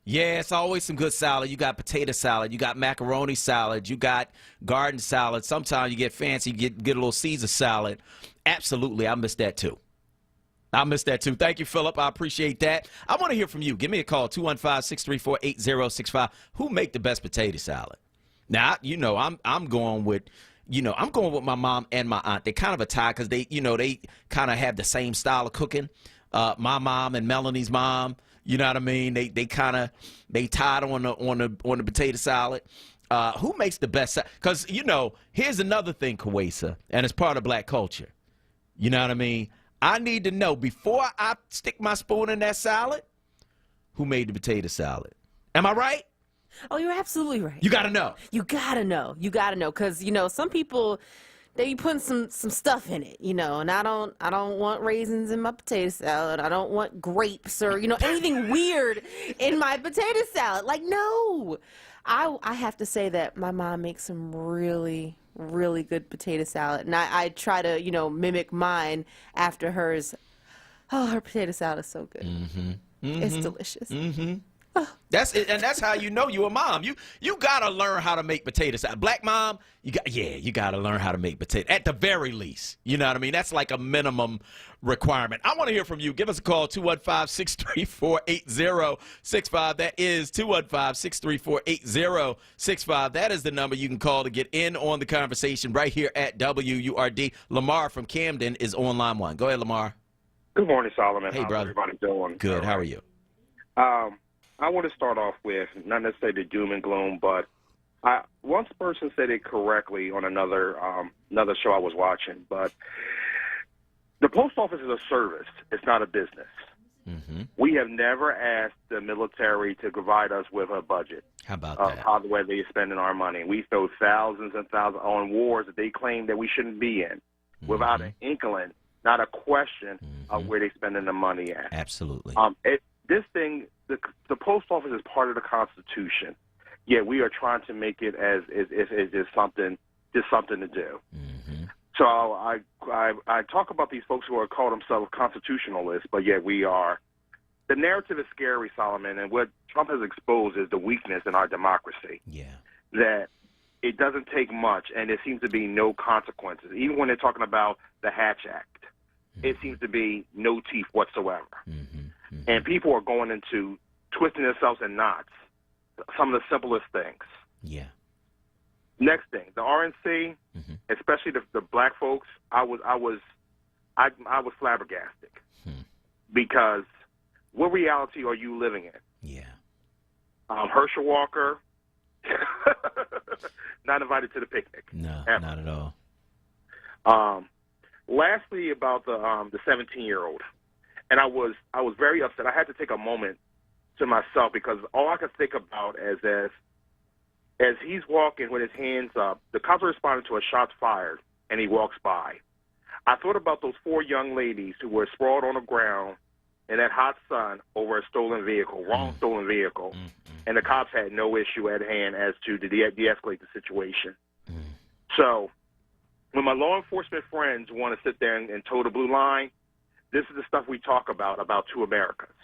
Yeah, it's always some good salad. You got potato salad. You got macaroni salad. You got garden salad. Sometimes you get fancy. You get a little Caesar salad. Absolutely. I miss that, too. Thank you, Philip. I appreciate that. I want to hear from you. Give me a call, 215-634-8065. Who make the best potato salad? Now, I'm going with my mom and my aunt. They kind of a tie because they kind of have the same style of cooking. My mom and Melanie's mom. You know what I mean? They tied on the potato salad. Who makes the best salad? Because here's another thing, Kawesa, and it's part of black culture. You know what I mean? I need to know before I stick my spoon in that salad, who made the potato salad. Am I right? Oh, you're absolutely right. You got to know. You got to know. Because, some people, they be putting some stuff in it, and I don't want raisins in my potato salad. I don't want grapes or, anything weird in my potato salad. Like, no. I have to say that my mom makes some really, really good potato salad. And I try to, mimic mine after hers. Oh, her potato salad is so good. Mm-hmm. It's delicious. Mm-hmm. That's it, and that's how you know you're a mom. You gotta learn how to make potato salad. Black mom, you gotta learn how to make potato at the very least. You know what I mean? That's like a minimum requirement. I want to hear from you. Give us a call, 215-634-8065. That is 215-634-8065. That is the number you can call to get in on the conversation right here at WURD. Lamar from Camden is on line 1. Go ahead, Lamar. Good morning, Solomon. Hey, How's brother. everybody doing? Good. How are you? I want to start off with not necessarily the doom and gloom, but one person said it correctly on another show I was watching. But the post office is a service; it's not a business. Mm-hmm. We have never asked the military to provide us with a budget. How about that? How the way they're spending our money. We throw thousands and thousands on wars that they claim that we shouldn't be in, without an inkling, not a question of where they're spending the money at. Absolutely. This thing, the post office is part of the Constitution. Yeah, we are trying to make it as just something to do. Mm-hmm. So I talk about these folks who are call themselves constitutionalists, but yeah, we are. The narrative is scary, Solomon, and what Trump has exposed is the weakness in our democracy. Yeah. That it doesn't take much, and there seems to be no consequences. Even when they're talking about the Hatch Act, it seems to be no teeth whatsoever. And people are going into twisting themselves in knots. Some of the simplest things. Yeah. Next thing, the RNC, especially the black folks. I was flabbergasted because what reality are you living in? Yeah. Herschel Walker, not invited to the picnic. No, ever. not at all. Lastly, about the 17-year-old. And I was very upset. I had to take a moment to myself because all I could think about is as he's walking with his hands up, the cops are responding to a shots fired, and he walks by. I thought about those 4 young ladies who were sprawled on the ground in that hot sun over a stolen vehicle, stolen vehicle, and the cops had no issue at hand as to de-escalate the situation. So when my law enforcement friends want to sit there and toe the blue line, this is the stuff we talk about two Americas.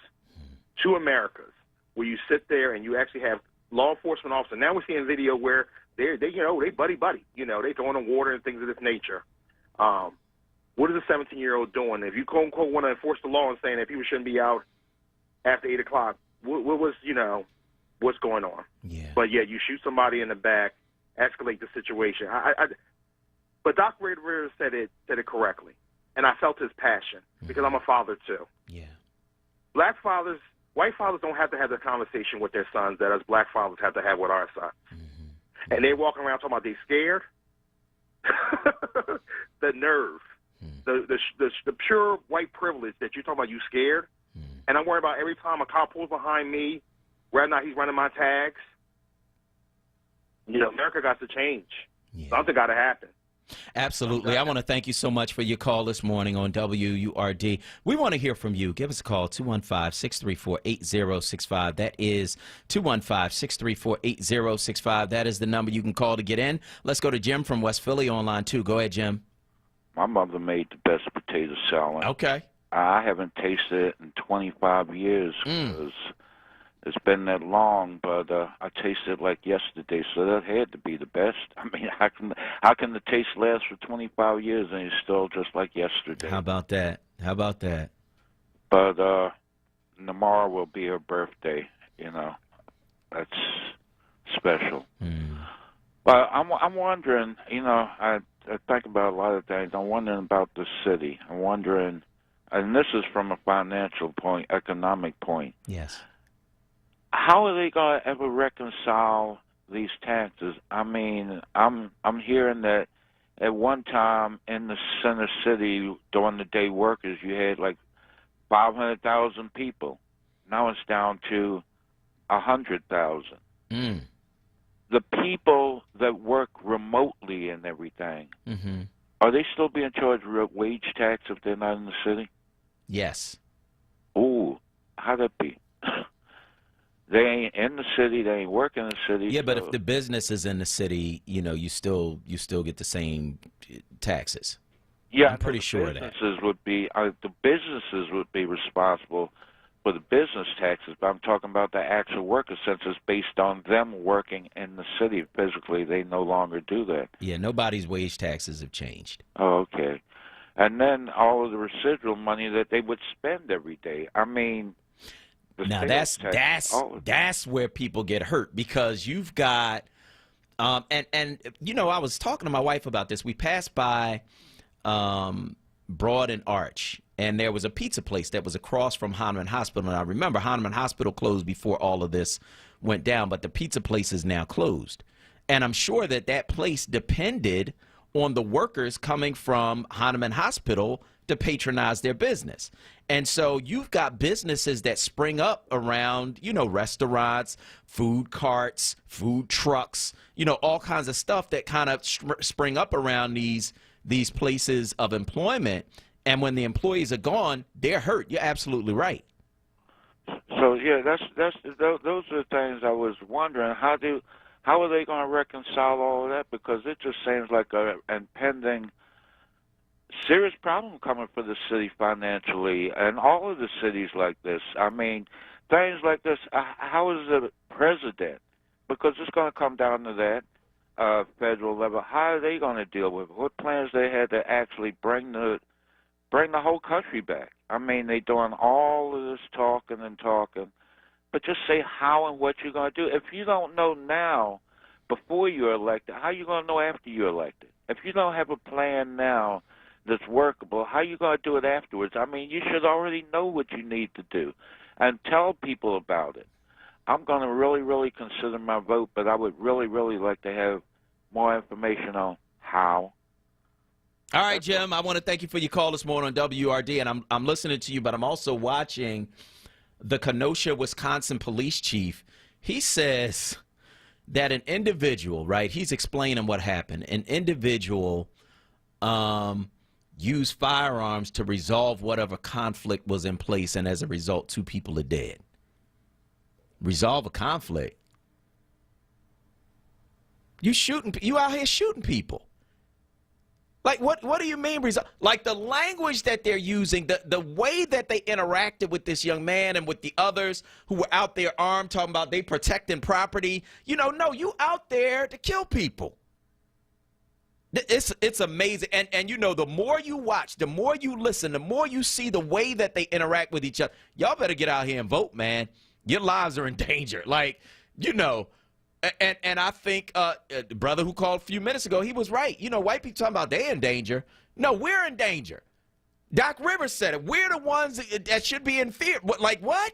Two Americas, where you sit there and you actually have law enforcement officers. Now we're seeing video where they buddy. They throwing in water and things of this nature. What is a 17-year-old doing? If you quote unquote want to enforce the law and saying that people shouldn't be out after 8 o'clock, what was what's going on? Yeah. But yeah, you shoot somebody in the back, escalate the situation. But Doc Ritter said it correctly, and I felt his passion because I'm a father too. Yeah. White fathers don't have to have the conversation with their sons that us black fathers have to have with our sons. And they walking around talking about they scared. The nerve, the pure white privilege that you're talking about you scared. And I'm worried about every time a cop pulls behind me, whether or not he's running my tags. America got to change. Yeah. Something got to happen. Absolutely. I want to thank you so much for your call this morning on WURD. We want to hear from you. Give us a call, 215-634-8065. That is 215-634-8065. That is the number you can call to get in. Let's go to Jim from West Philly on line 2. Go ahead, Jim. My mother made the best potato salad. Okay. I haven't tasted it in 25 years because it's been that long, but I tasted it like yesterday, so that had to be the best. I mean, how can the taste last for 25 years and it's still just like yesterday? How about that? But tomorrow will be her birthday. You know, that's special. But I'm wondering. I think about a lot of things. I'm wondering about the city. I'm wondering, and this is from a financial point, economic point. Yes. How are they going to ever reconcile these taxes? I mean, I'm hearing that at one time in the center city during the day workers, you had like 500,000 people. Now it's down to 100,000. The people that work remotely and everything, are they still being charged wage tax if they're not in the city? Yes. Ooh, how'd that be? They ain't in the city. They ain't working in the city. Yeah, but if the business is in the city, you still get the same taxes. Yeah, I'm pretty sure of that. The businesses would be responsible for the business taxes, but I'm talking about the actual worker census based on them working in the city physically. They no longer do that. Yeah, nobody's wage taxes have changed. Oh, okay. And then all of the residual money that they would spend every day. I mean, now that's where people get hurt, because you've got and I was talking to my wife about this. We passed by Broad and Arch, and there was a pizza place that was across from Hahnemann Hospital. And I remember Hahnemann Hospital closed before all of this went down, but the pizza place is now closed. And I'm sure that place depended on the workers coming from Hahnemann Hospital to patronize their business. And so you've got businesses that spring up around, restaurants, food carts, food trucks, all kinds of stuff that kind of spring up around these places of employment. And when the employees are gone, they're hurt. You're absolutely right. So yeah, those are the things I was wondering. How are they going to reconcile all of that? Because it just seems like an impending serious problem coming for the city financially, and all of the cities like this. I mean, things like this. How is the president? Because it's going to come down to that federal level. How are they going to deal with it? What plans they had to actually bring the whole country back? I mean, they doing all of this talking, but just say how and what you're going to do. If you don't know now, before you're elected, how are you going to know after you're elected? If you don't have a plan now that's workable, how are you going to do it afterwards? I mean, you should already know what you need to do and tell people about it. I'm going to really, really consider my vote, but I would really, really like to have more information on how. All right, Jim, I want to thank you for your call this morning on WURD, and I'm listening to you, but I'm also watching the Kenosha, Wisconsin police chief. He says that an individual, right, he's explaining what happened, an individual used firearms to resolve whatever conflict was in place, and as a result 2 people are dead. Resolve a conflict. You out here shooting people. Like, what do you mean? Like, the language that they're using, the way that they interacted with this young man and with the others who were out there armed, talking about they protecting property. No, you out there to kill people. It's amazing. And the more you watch, the more you listen, the more you see the way that they interact with each other. Y'all better get out here and vote, man. Your lives are in danger. Like, And I think the brother who called a few minutes ago, he was right. White people talking about they in danger. No, we're in danger. Doc Rivers said it. We're the ones that should be in fear. Like what?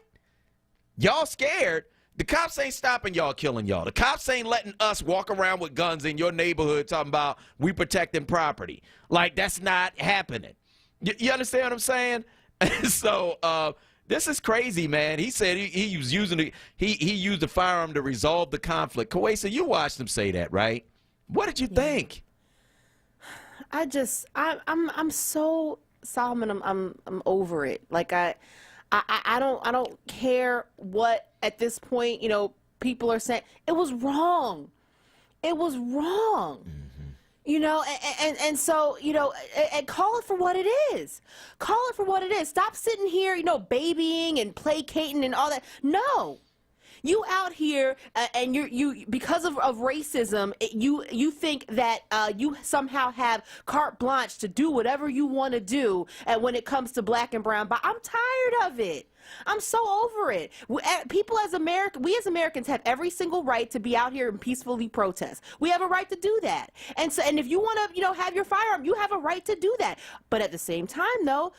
Y'all scared. The cops ain't stopping y'all killing y'all. The cops ain't letting us walk around with guns in your neighborhood talking about we protecting property. Like, that's not happening. You understand what I'm saying? So this is crazy, man. He said he was using he used a firearm to resolve the conflict. Kawesa, you watched him say that, right? What did you think? I'm so, Solomon, I'm over it. Like I don't care what at this point, people are saying. It was wrong. It was wrong. And so, and call it for what it is. Call it for what it is. Stop sitting here, babying and placating and all that. No. You out here, and you because of racism, you think that you somehow have carte blanche to do whatever you want to do. And when it comes to black and brown, but I'm tired of it. I'm so over it. We as Americans have every single right to be out here and peacefully protest. We have a right to do that. And if you want to, have your firearm, you have a right to do that. But at the same time, though,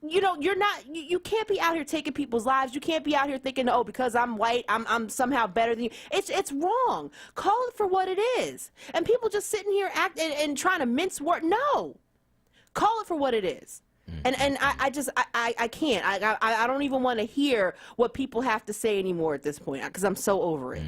you can't be out here taking people's lives. You can't be out here thinking, oh, because I'm white, I'm somehow better than you. It's wrong. Call it for what it is. And people just sitting here and trying to mince words. No. Call it for what it is. And I can't. I don't even want to hear what people have to say anymore at this point because I'm so over it.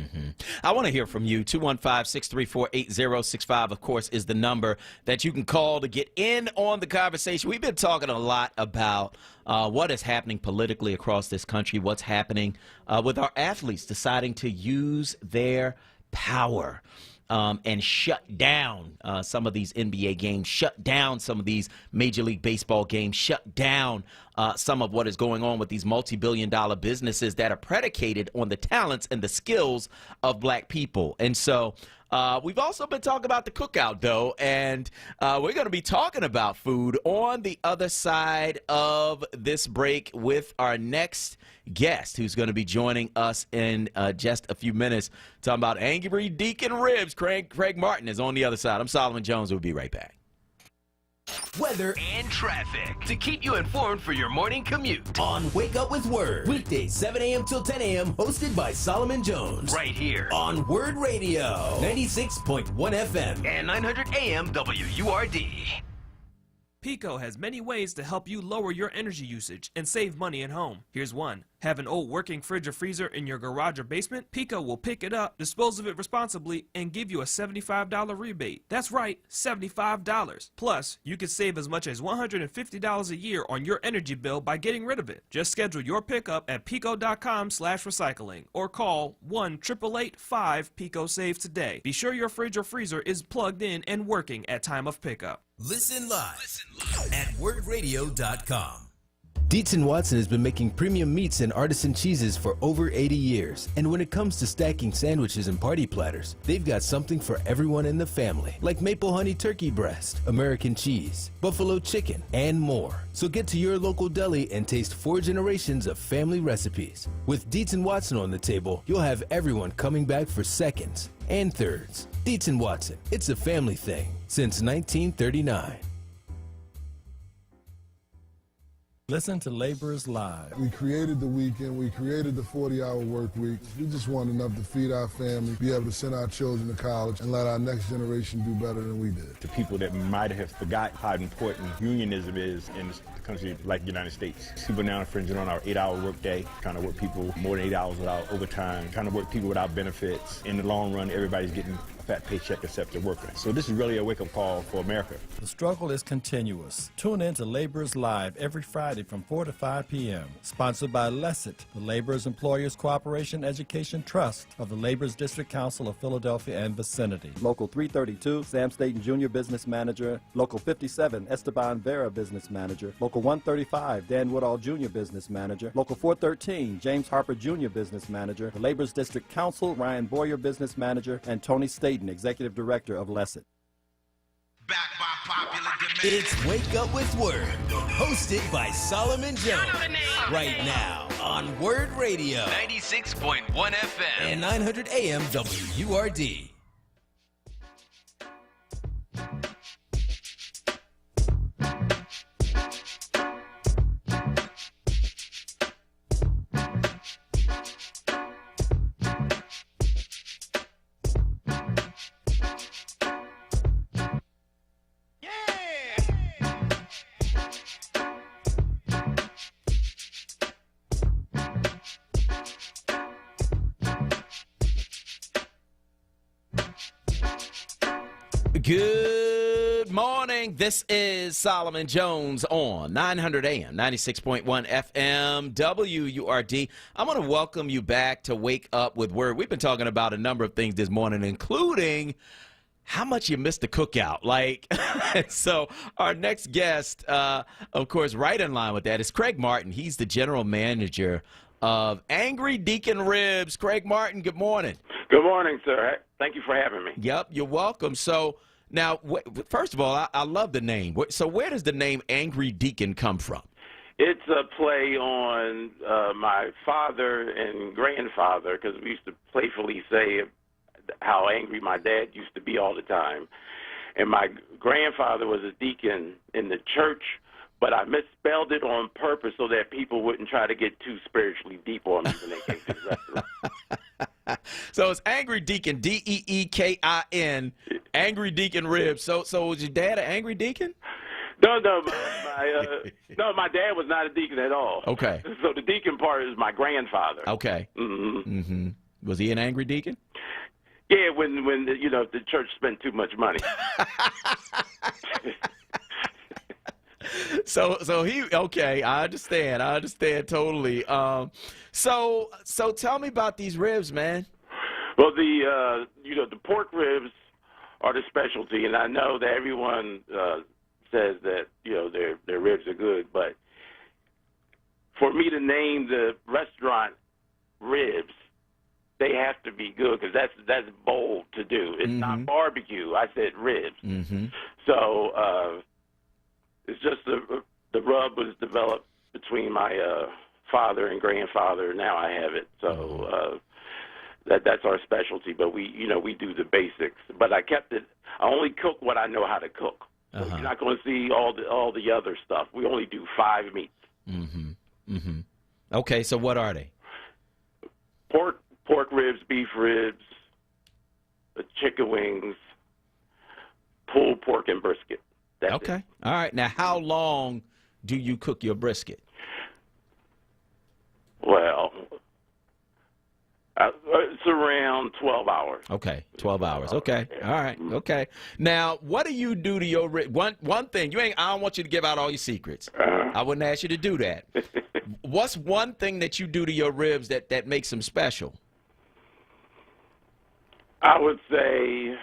I want to hear from you. 215-634-8065, of course, is the number that you can call to get in on the conversation. We've been talking a lot about what is happening politically across this country, what's happening with our athletes deciding to use their power. And shut down some of these NBA games, shut down some of these Major League Baseball games, shut down some of what is going on with these multi-billion-dollar businesses that are predicated on the talents and the skills of black people. And so we've also been talking about the cookout, though, and we're going to be talking about food on the other side of this break with our next guest, who's going to be joining us in just a few minutes, talking about Angry Deacon Ribs. Craig Martin is on the other side. I'm Solomon Jones. We'll be right back. Weather and traffic to keep you informed for your morning commute. on Wake Up with Word. Weekdays 7 a.m. till 10 a.m. hosted by Solomon Jones. Right here on Word Radio. 96.1 FM. And 900 AM WURD. Pico has many ways to help you lower your energy usage and save money at home. Here's one. Have an old working fridge or freezer in your garage or basement? Pico will pick it up, dispose of it responsibly, and give you a $75 rebate. That's right, $75. Plus, you can save as much as $150 a year on your energy bill by getting rid of it. Just schedule your pickup at pico.com/recycling or call 1-888-5-PICO-SAVE today. Be sure your fridge or freezer is plugged in and working at time of pickup. Listen live at wordradio.com. Dietz & Watson has been making premium meats and artisan cheeses for over 80 years. And when it comes to stacking sandwiches and party platters, they've got something for everyone in the family, like maple honey turkey breast, American cheese, buffalo chicken, and more. So get to your local deli and taste 4 generations of family recipes. With Dietz & Watson on the table, you'll have everyone coming back for seconds and thirds. Dietz & Watson, it's a family thing since 1939. Listen to Laborers Live. We created the weekend. We created the 40-hour work week. We just want enough to feed our family, be able to send our children to college, and let our next generation do better than we did. To people that might have forgot how important unionism is in a country like the United States. People now infringing on our 8-hour workday, trying to work people more than 8 hours without overtime, trying to work people without benefits. In the long run, everybody's getting a fat paycheck except the worker. So this is really a wake-up call for America. The struggle is continuous. Tune in to Laborers Live every Friday from 4 to 5 p.m. Sponsored by LESIT, the Laborers Employers Cooperation Education Trust of the Laborers District Council of Philadelphia and vicinity. Local 332, Sam Staten Jr. Business Manager. Local 57, Esteban Vera Business Manager. Local 135, Dan Woodall Jr. Business Manager. Local 413, James Harper Jr. Business Manager. The Laborers District Council, Ryan Boyer Business Manager. And Tony Staten, Executive Director of LESIT.96.1 FM. And 900 AM WURD. Good morning. This is Solomon Jones on 900 AM, 96.1 FM, WURD. I'm going to welcome you back to Wake Up with Word. We've been talking about a number of things this morning, including how much you missed the cookout. So our next guest, of course, right in line with that is Craig Martin. He's the general manager of Angry Deacon Ribs. Craig Martin, good morning. Good morning, sir. Thank you for having me. Yep, you're welcome. So now, first of all, I love the name. So where does the name Angry Deacon come from? It's a play on my father and grandfather, because we used to playfully say how angry my dad used to be all the time. And my grandfather was a deacon in the church, but I misspelled it on purpose so that people wouldn't try to get too spiritually deep on me when they came to the restaurant. So it's Angry Deacon, Deekin, Angry Deacon Ribs. So was your dad an angry deacon? No, my dad was not a deacon at all. Okay. So the deacon part is my grandfather. Okay. Mm-hmm. Was he an angry deacon? Yeah, when the church spent too much money. So he okay. I understand totally. So tell me about these ribs, man. Well, the pork ribs are the specialty, and I know that everyone says that their ribs are good, but for me to name the restaurant Ribs, they have to be good, because that's bold to do. It's not barbecue. I said ribs. Mm-hmm. So it's just the rub was developed between my father and grandfather. Now I have it. So that's our specialty. But we do the basics. But I kept it. I only cook what I know how to cook. So you're not going to see all the other stuff. We only do 5 meats. Mm-hmm. Mm-hmm. Okay. So what are they? Pork ribs, beef ribs, chicken wings, pulled pork, and brisket. That's okay. it. All right. Now, how long do you cook your brisket? Well, it's around 12 hours. Okay, 12 hours. Okay. All right. Okay. Now, what do you do to your ribs? One thing, I don't want you to give out all your secrets. I wouldn't ask you to do that. What's one thing that you do to your ribs that makes them special? I would say,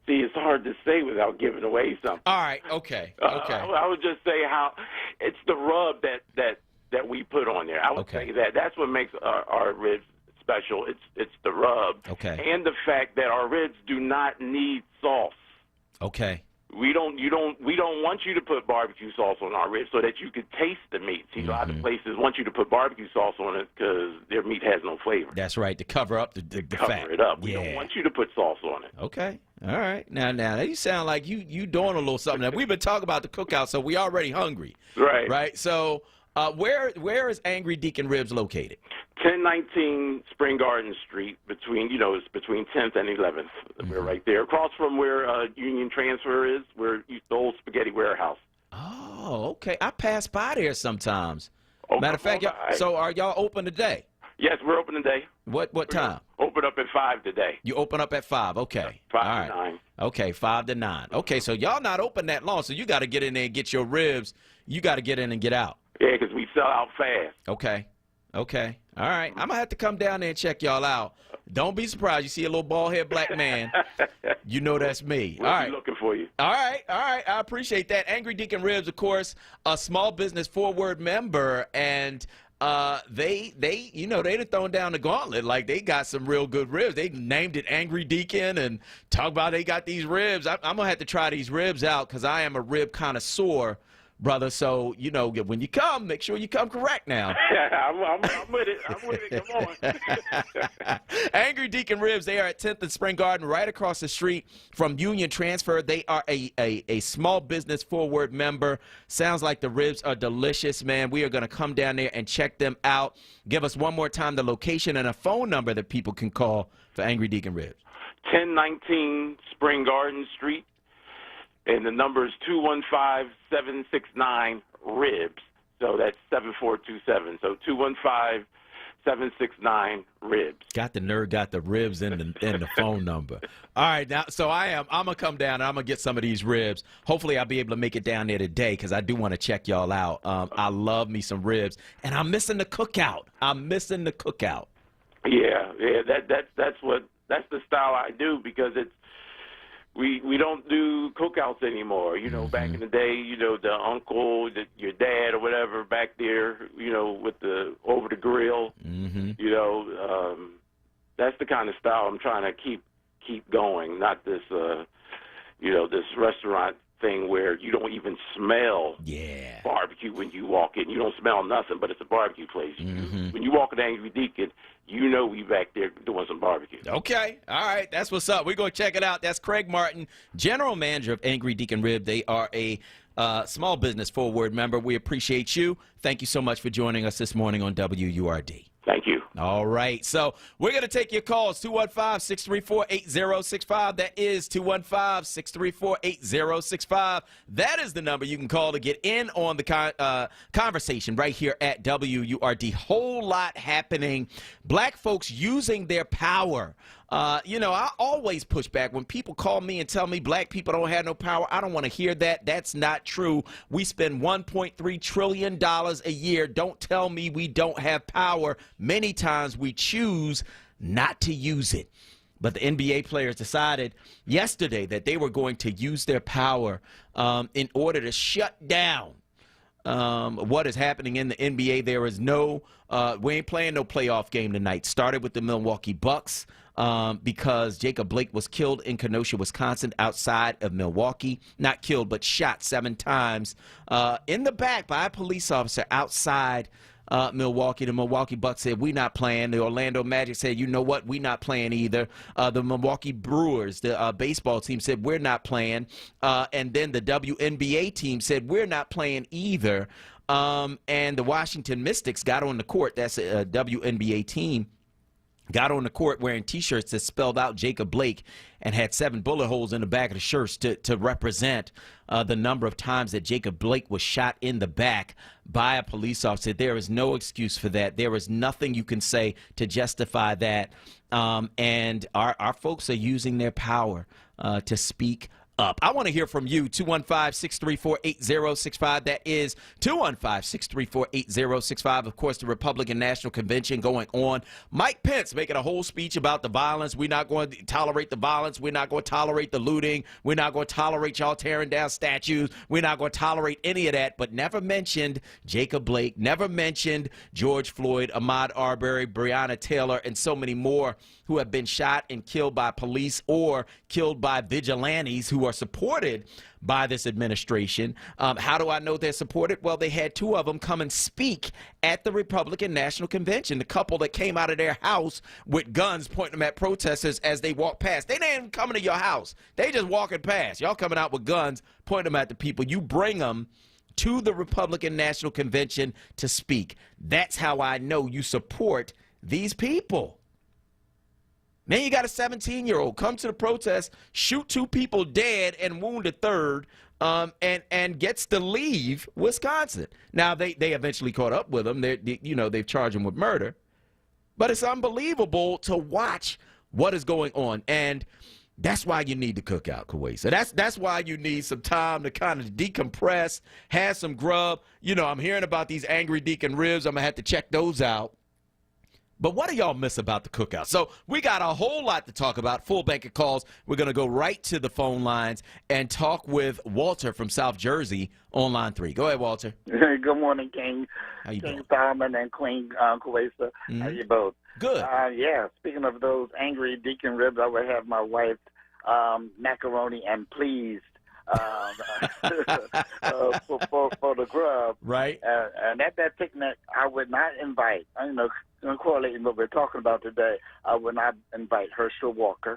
see, it's hard to say without giving away something. All right, okay. I would just say how it's the rub that we put on there. I would say that's what makes our ribs special. It's the rub, and the fact that our ribs do not need sauce. Okay. We don't want you to put barbecue sauce on our ribs so that you could taste the meat. See, a lot of places want you to put barbecue sauce on it because their meat has no flavor. That's right, to cover up the fat. Cover it up. We don't want you to put sauce on it. Okay. All right. Now you sound like you doing a little something. Now, we've been talking about the cookout, so we already hungry. Right. Right. So where is Angry Deacon Ribs located? 1019 Spring Garden Street, between 10th and 11th. We're right there, across from where Union Transfer is, where the old spaghetti warehouse. Oh, okay. I pass by there sometimes. Oh, Matter of fact, so are y'all open today? Yes, we're open today. What time? Open up at 5 today. You open up at 5. Okay. 5 to 9. Okay, 5 to 9. Okay, so y'all not open that long, so you got to get in there and get your ribs. You got to get in and get out. Yeah, because we sell out fast. Okay. All right. I'm going to have to come down there and check y'all out. Don't be surprised. You see a little bald-headed black man. You know that's me. We'll all right. be looking for you. All right. I appreciate that. Angry Deacon Ribs, of course, a small business forward member, and they done thrown down the gauntlet. Like, they got some real good ribs. They named it Angry Deacon and talk about they got these ribs. I'm going to have to try these ribs out because I am a rib connoisseur, brother. So, when you come, make sure you come correct now. I'm with it. I'm with it. Come on. Angry Deacon Ribs, they are at 10th and Spring Garden, right across the street from Union Transfer. They are a small business forward member. Sounds like the ribs are delicious, man. We are going to come down there and check them out. Give us one more time the location and a phone number that people can call for Angry Deacon Ribs. 1019 Spring Garden Street. And the number is 215-769-RIBS. So that's 7427. So 769-RIBS. Got the nerd, got the ribs in the phone number. All right, now, so I'm going to come down and I'm going to get some of these ribs. Hopefully I'll be able to make it down there today because I do want to check y'all out. I love me some ribs, and I'm missing the cookout. Yeah, that's the style I do because it's we don't do cookouts anymore. You know, back in the day, you know, the uncle, your dad or whatever back there, you know, with over the grill. You know, that's the kind of style I'm trying to keep going. Not this, you know, this restaurant thing where you don't even smell barbecue when you walk in. You don't smell nothing, but it's a barbecue place. When you walk in Angry Deacon, you know we back there doing some barbecue. Okay. All right. That's what's up. We're going to check it out. That's Craig Martin, General Manager of Angry Deacon Rib. They are a small business forward member. We appreciate you. Thank you so much for joining us this morning on WURD. Thank you. All right. So we're going to take your calls, 215-634-8065. That is 215-634-8065. That is the number you can call to get in on the conversation right here at WURD. Whole lot happening. Black folks using their power. You know, I always push back when people call me and tell me black people don't have no power. I don't want to hear that. That's not true. We spend $1.3 trillion a year. Don't tell me we don't have power. Many times we choose not to use it. But the NBA players decided yesterday that they were going to use their power in order to shut down what is happening in the NBA. There is no, we ain't playing no playoff game tonight. Started with the Milwaukee Bucks because Jacob Blake was killed in Kenosha, Wisconsin, outside of Milwaukee. Not killed, but shot 7 times in the back by a police officer outside Milwaukee. The Milwaukee Bucks said, we're not playing. The Orlando Magic said, you know what, we're not playing either. The Milwaukee Brewers, the baseball team, said, we're not playing. And then the WNBA team said, we're not playing either. And the Washington Mystics got on the court. That's a WNBA team. Got on the court wearing T-shirts that spelled out Jacob Blake and had 7 bullet holes in the back of the shirts to represent the number of times that Jacob Blake was shot in the back by a police officer. There is no excuse for that. There is nothing you can say to justify that. And our folks are using their power to speak up. I want to hear from you, 215-634-8065. That is 215-634-8065. Of course, the Republican National Convention going on. Mike Pence making a whole speech about the violence. We're not going to tolerate the violence. We're not going to tolerate the looting. We're not going to tolerate y'all tearing down statues. We're not going to tolerate any of that, but never mentioned Jacob Blake, never mentioned George Floyd, Ahmaud Arbery, Breonna Taylor, and so many more who have been shot and killed by police or killed by vigilantes who are supported by this administration. How do I know they're supported? Well, they had 2 of them come and speak at the Republican National Convention. The couple that came out of their house with guns pointing them at protesters as they walked past. They didn't even coming to your house. They just walking past. Y'all coming out with guns, pointing them at the people. You bring them to the Republican National Convention to speak. That's how I know you support these people. Then you got a 17-year-old come to the protest, shoot 2 people dead and wound a 3rd, and gets to leave Wisconsin. Now, they eventually caught up with him. They've charged him with murder. But it's unbelievable to watch what is going on. And that's why you need the cookout, Kuwaisa. That's why you need some time to kind of decompress, have some grub. You know, I'm hearing about these Angry Deacon ribs. I'm going to have to check those out. But what do y'all miss about the cookout? So we got a whole lot to talk about, full bank of calls. We're going to go right to the phone lines and talk with Walter from South Jersey on line 3. Go ahead, Walter. Good morning, King. How you King Solomon and Queen Kuwaisa. How you both? Good. Yeah, speaking of those Angry Deacon ribs, I would have my wife macaroni and pleased for the grub. Right. And at that picnic, I would not invite, correlating what we're talking about today, I would not invite Herschel Walker.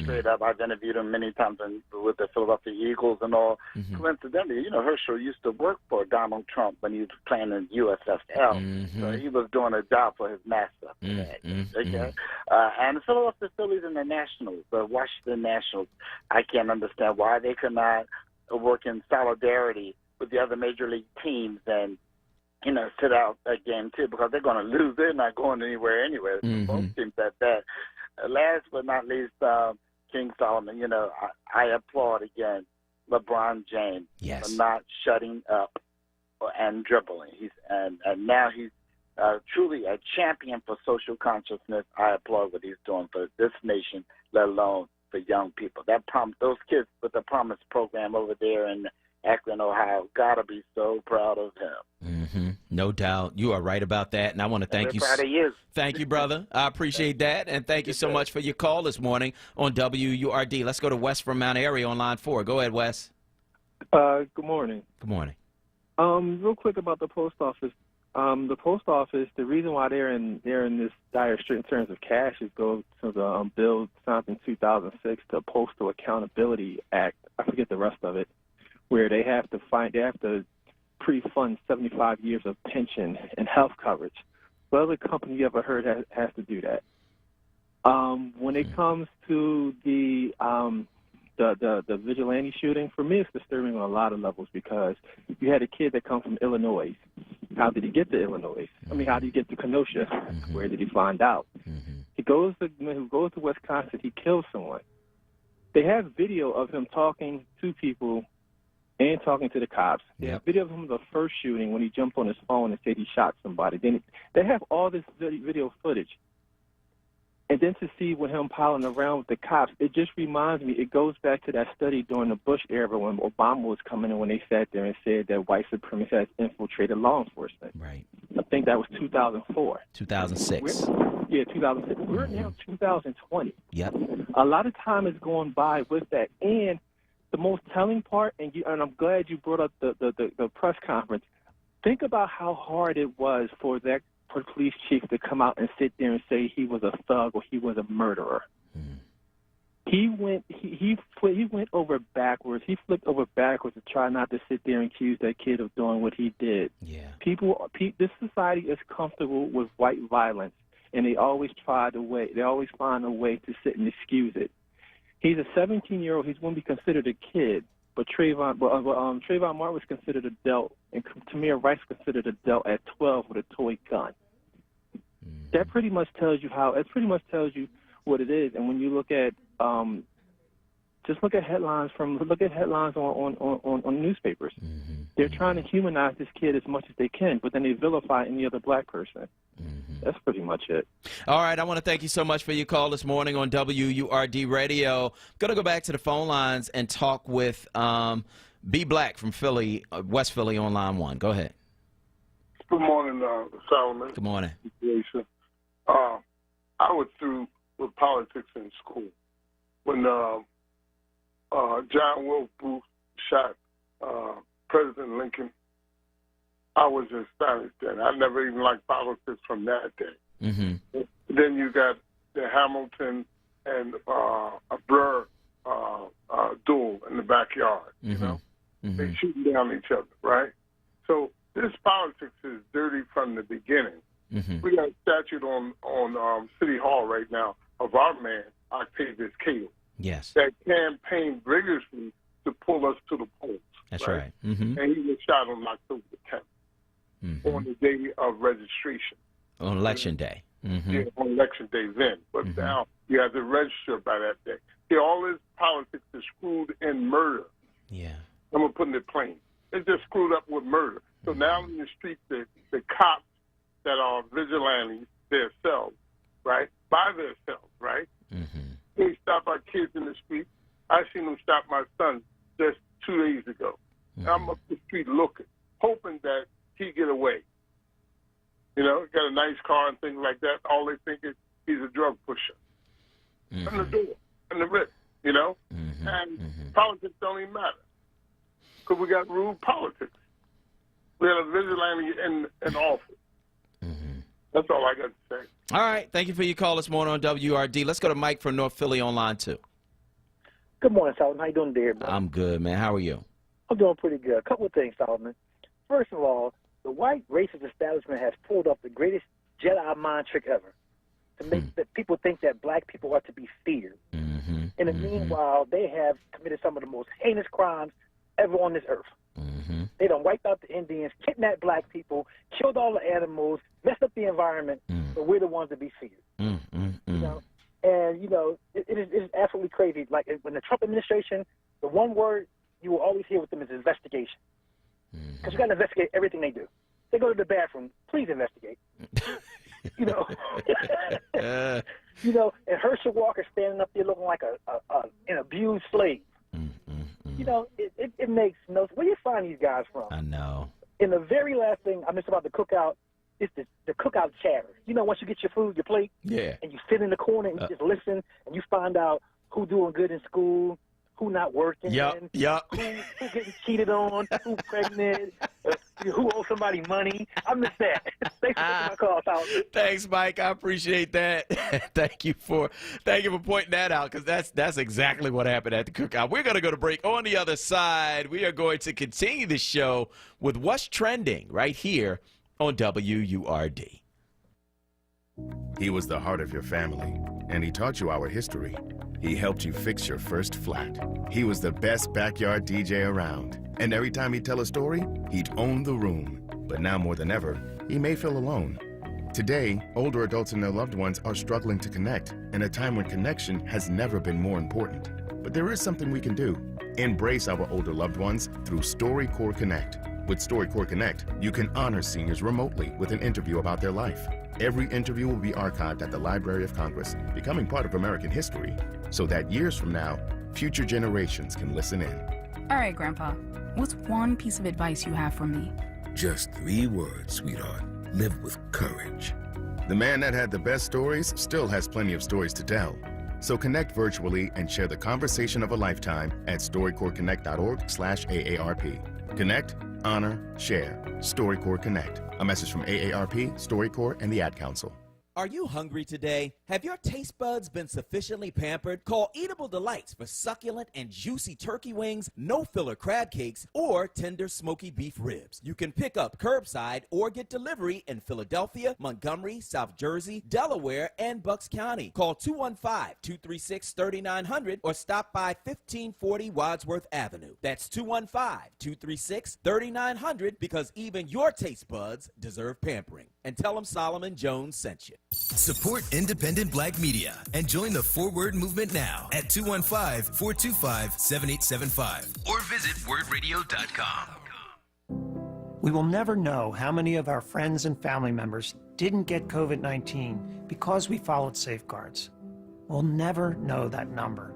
Straight up, I've interviewed him many times with the Philadelphia Eagles and all. Coincidentally, Herschel used to work for Donald Trump when he was playing in USFL. So he was doing a job for his master. And the Philadelphia Phillies and the Nationals, the Washington Nationals, I can't understand why they could not work in solidarity with the other major league teams and sit out that game too, because they're going to lose. They're not going anywhere anyway. Both teams at that. Last but not least, King Solomon, I applaud again LeBron James for not shutting up and dribbling. And now he's truly a champion for social consciousness. I applaud what he's doing for this nation, let alone for young people. Those kids with the Promise program over there in Akron, Ohio, gotta be so proud of him. No doubt. You are right about that, and I want to thank you. Proud of you. Thank you, brother. I appreciate that, and thank you so much for your call this morning on WURD. Let's go to Wes from Mount Airy on line 4. Go ahead, Wes. Good morning. Good morning. Real quick about the post office. The post office, the reason why they're in this dire strait in terms of cash is go to the bill signed in 2006, the Postal Accountability Act. I forget the rest of it, where they have to pre-fund 75 years of pension and health coverage. What other company you ever heard has to do that? When it comes to the vigilante shooting, for me it's disturbing on a lot of levels, because you had a kid that come from Illinois. How did he get to Illinois? How did he get to Kenosha? Where did he find out? He goes to Wisconsin. He kills someone. They have video of him talking to people and talking to the cops. They have video of him the first shooting when he jumped on his phone and said he shot somebody. Then they have all this video footage. And then to see with him piling around with the cops, it just reminds me, it goes back to that study during the Bush era when Obama was coming in, when they sat there and said that white supremacy has infiltrated law enforcement. Right. I think that was 2004. 2006. 2006. We're now 2020. Yep. A lot of time is going by with that. And the most telling part, and I'm glad you brought up the press conference, think about how hard it was for that police chief to come out and sit there and say he was a thug or he was a murderer. He went over backwards. He flipped over backwards to try not to sit there and accuse that kid of doing what he did. This society is comfortable with white violence, and they always find a way to sit and excuse it. He's a 17-year-old. He's going to be considered a kid. But Trayvon Martin was considered an adult, and Tamir Rice considered an adult at 12 with a toy gun. That pretty much tells you what it is. And when you look at look at headlines on newspapers. They're trying to humanize this kid as much as they can, but then they vilify any other black person. That's pretty much it. All right, I want to thank you so much for your call this morning on WURD Radio. I'm going to go back to the phone lines and talk with B. Black from Philly, West Philly on line 1. Go ahead. Good morning, Solomon. Good morning. I was through with politics in school when John Wilkes Booth shot President Lincoln. I was astonished then. I never even liked politics from that day. Then you got the Hamilton and Burr duel in the backyard. You know, they shooting down each other, right? So this politics is dirty from the beginning. We got a statue on City Hall right now of our man Octavius Cable. Yes. That campaigned rigorously to pull us to the polls. That's right. And he was shot on October 10th, on the day of registration. On Election Day. Yeah, on Election Day then. But now you have to register by that day. See, all this politics is screwed in murder. Yeah. I'm going to put it plain. It's just screwed up with murder. So now in the street, the cops that are vigilantes themselves, right, by themselves, right? They stop our kids in the street. I seen them stop my son just 2 days ago. I'm up the street looking, hoping that he get away. You know, got a nice car and things like that. All they think is he's a drug pusher. And the door, and the rip, you know? And politics don't even matter. Because we got rude politics. We had a vigilante in office. That's all I got to say. All right. Thank you for your call this morning on WURD. Let's go to Mike from North Philly on line 2. Good morning, Solomon. How you doing today, everybody? I'm good, man. How are you? I'm doing pretty good. A couple of things, Solomon. First of all, the white racist establishment has pulled off the greatest Jedi mind trick ever to make that people think that black people are to be feared. In the meanwhile, they have committed some of the most heinous crimes ever on this earth. They done wiped out the Indians, kidnapped black people, killed all the animals, messed up the environment, but we're the ones to be feared. You know? And, you know, it is absolutely crazy. Like, when the Trump administration, the one word you will always hear with them is investigation. Because you got to investigate everything they do. They go to the bathroom, please investigate. You know, you know, and Herschel Walker standing up there looking like an abused slave. You know, it makes no sense. Where do you find these guys from? I know. And the very last thing I missed about the cookout is the cookout chatter. You know, once you get your food, your plate, and you sit in the corner and you just listen, and you find out who doing good in school, who not working, who getting cheated on, who pregnant, who owes somebody money. I miss that. Thanks for taking my call, Solomon. Thanks, Mike. I appreciate that. Thank you for pointing that out, because that's exactly what happened at the cookout. We're going to go to break. On the other side, we are going to continue the show with what's trending right here on WURD. He was the heart of your family, and he taught you our history. He helped you fix your first flat. He was the best backyard DJ around. And every time he'd tell a story, he'd own the room. But now more than ever, he may feel alone. Today, older adults and their loved ones are struggling to connect, in a time when connection has never been more important. But there is something we can do. Embrace our older loved ones through StoryCorps Connect. With StoryCorps Connect, you can honor seniors remotely with an interview about their life. Every interview will be archived at the Library of Congress, becoming part of American history, so that years from now, future generations can listen in. All right, Grandpa, what's one piece of advice you have for me? Just 3 words, sweetheart. Live with courage. The man that had the best stories still has plenty of stories to tell. So connect virtually and share the conversation of a lifetime at storycorpsconnect.org/AARP. Connect, honor, share. StoryCorps Connect. A message from AARP, StoryCorps, and the Ad Council. Are you hungry today? Have your taste buds been sufficiently pampered? Call Eatable Delights for succulent and juicy turkey wings, no-filler crab cakes, or tender smoky beef ribs. You can pick up curbside or get delivery in Philadelphia, Montgomery, South Jersey, Delaware, and Bucks County. Call 215-236-3900 or stop by 1540 Wadsworth Avenue. That's 215-236-3900, because even your taste buds deserve pampering. And tell them Solomon Jones sent you. Support independent black media and join the onWURD movement now at 215-425-7875 or visit wordradio.com. We will never know how many of our friends and family members didn't get COVID-19 because we followed safeguards. We'll never know that number.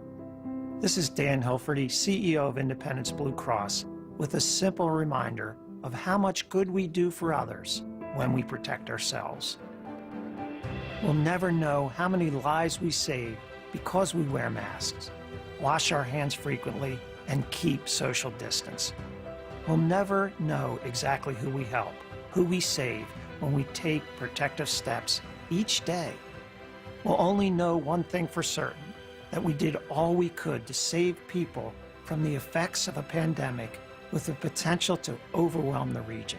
This is Dan Hilferty, CEO of Independence Blue Cross, with a simple reminder of how much good we do for others when we protect ourselves. We'll never know how many lives we save because we wear masks, wash our hands frequently, and keep social distance. We'll never know exactly who we help, who we save when we take protective steps each day. We'll only know one thing for certain, that we did all we could to save people from the effects of a pandemic with the potential to overwhelm the region.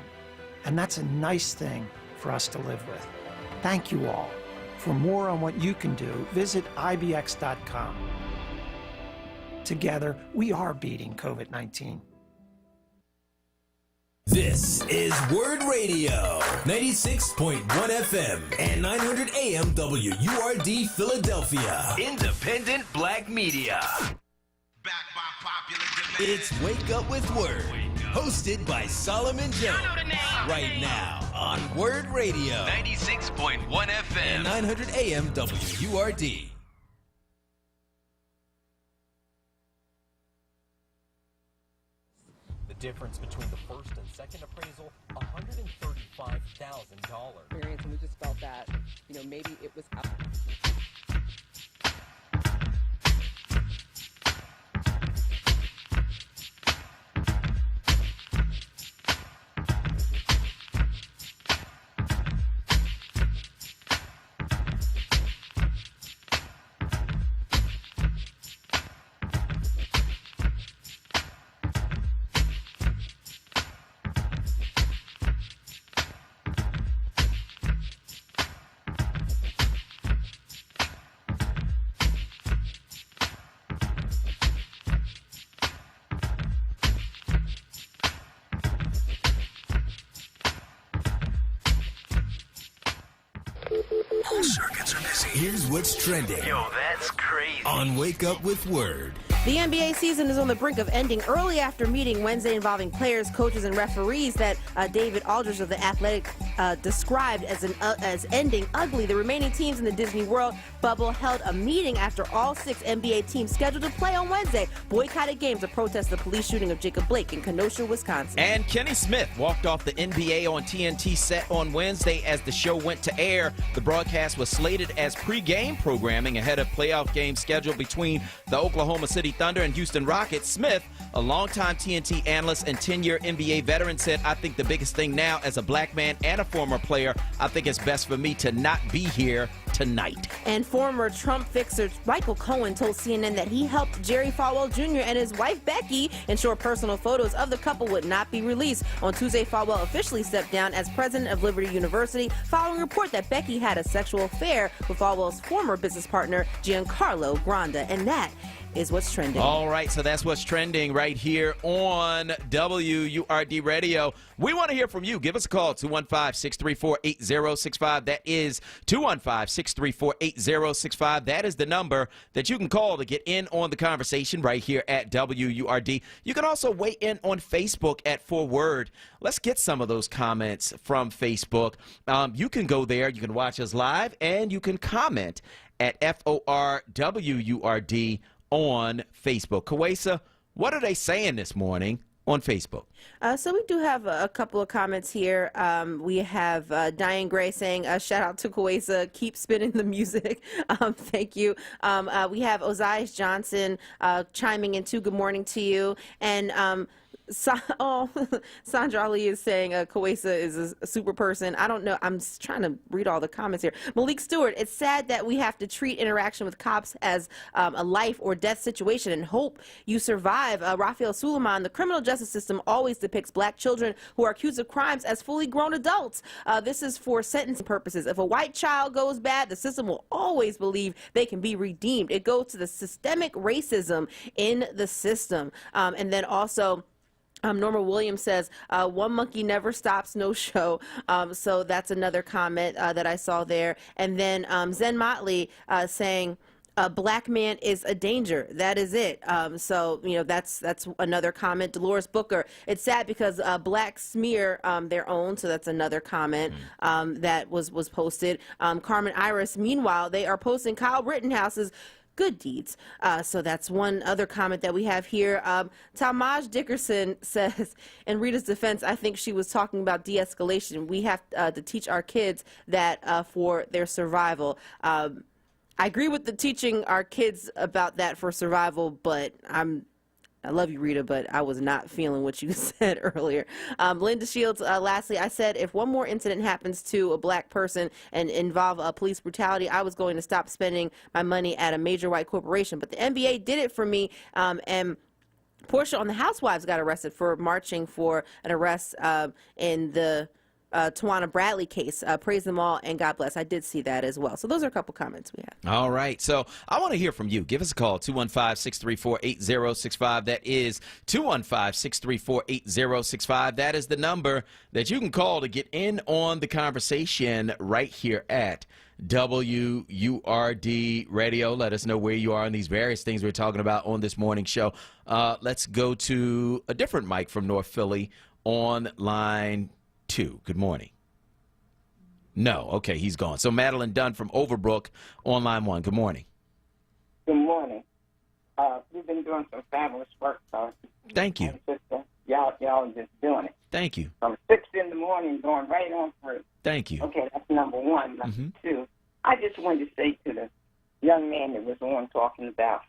And that's a nice thing for us to live with. Thank you all. For more on what you can do, visit IBX.com. Together, we are beating COVID-19. This is WURD Radio, 96.1 FM and 900 AM WURD Philadelphia. Independent black media. It's Wake Up with WURD, hosted by Solomon Jones. Right now on WURD Radio, 96.1 FM and 900 AM WURD. The difference between the first and second appraisal, $135,000. And we just felt that, maybe it was up. Here's what's trending. Yo, that's crazy. On Wake Up with Word. The NBA season is on the brink of ending early after meeting Wednesday involving players, coaches, and referees that David Aldridge of The Athletic described as ending ugly. The remaining teams in the Disney World bubble held a meeting after all 6 NBA teams scheduled to play on Wednesday boycotted games to protest the police shooting of Jacob Blake in Kenosha, Wisconsin. And Kenny Smith walked off the NBA on TNT set on Wednesday as the show went to air. The broadcast was slated as pre-game programming ahead of playoff games scheduled between the Oklahoma City Thunder and Houston Rockets. Smith, a longtime TNT analyst and 10-year NBA veteran, said, "I think the biggest thing now as a black man and a former player, I think it's best for me to not be here tonight." And former Trump fixer Michael Cohen told CNN that he helped Jerry Falwell Jr. and his wife Becky ensure personal photos of the couple would not be released. On Tuesday, Falwell officially stepped down as president of Liberty University following a report that Becky had a sexual affair with Falwell's former business partner Giancarlo Granda. And that is what's trending. All right, so that's what's trending right here on WURD Radio. We want to hear from you. Give us a call, 215-634-8065. That is 215-634-8065. That is the number that you can call to get in on the conversation right here at WURD. You can also weigh in on Facebook at 4Word. Let's get some of those comments from Facebook. You can go there. You can watch us live, and you can comment at FORWURD on Facebook. Kawesa, what are they saying this morning on Facebook? So we do have a couple of comments here. We have Diane Gray saying, shout out to Kawesa, keep spinning the music. Thank you. We have Ozias Johnson chiming in too. Good morning to you. And Sandra Ali is saying Kawesa is a super person. I don't know. I'm trying to read all the comments here. Malik Stewart, it's sad that we have to treat interaction with cops as a life or death situation and hope you survive. Raphael Suleiman, the criminal justice system always depicts black children who are accused of crimes as fully grown adults. This is for sentencing purposes. If a white child goes bad, the system will always believe they can be redeemed. It goes to the systemic racism in the system. And then also, Norma Williams says, one monkey never stops, no show. So that's another comment that I saw there. And then Zen Motley saying, a black man is a danger. That is it. So, you know, that's another comment. Dolores Booker, it's sad because blacks smear their own. So that's another comment that was posted. Carmen Iris, meanwhile, they are posting Kyle Rittenhouse's good deeds. So that's one other comment that we have here. Talmaj Dickerson says, in Rita's defense, I think she was talking about de-escalation. We have to teach our kids that for their survival. I agree with the teaching our kids about that for survival, but I love you, Rita, but I was not feeling what you said earlier. Linda Shields, lastly, I said if one more incident happens to a black person and involve police brutality, I was going to stop spending my money at a major white corporation. But the NBA did it for me, and Portia on the Housewives got arrested for marching for an arrest in the Tawana Bradley case. Praise them all and God bless. I did see that as well. So those are a couple comments we have. All right. So I want to hear from you. Give us a call, 215-634-8065. That is 215-634-8065. That is the number that you can call to get in on the conversation right here at WURD Radio. Let us know where you are on these various things we're talking about on this morning show. Let's go to a different Mike from North Philly on line 2. Good morning. No. Okay, he's gone. So Madeline Dunn from Overbrook on line 1. Good morning. Good morning. We've been doing some fabulous work. Thank you. Y'all are just doing it. Thank you. From 6 in the morning going right on through. Thank you. Okay, that's number one. Number two, I just wanted to say to the young man that was on talking about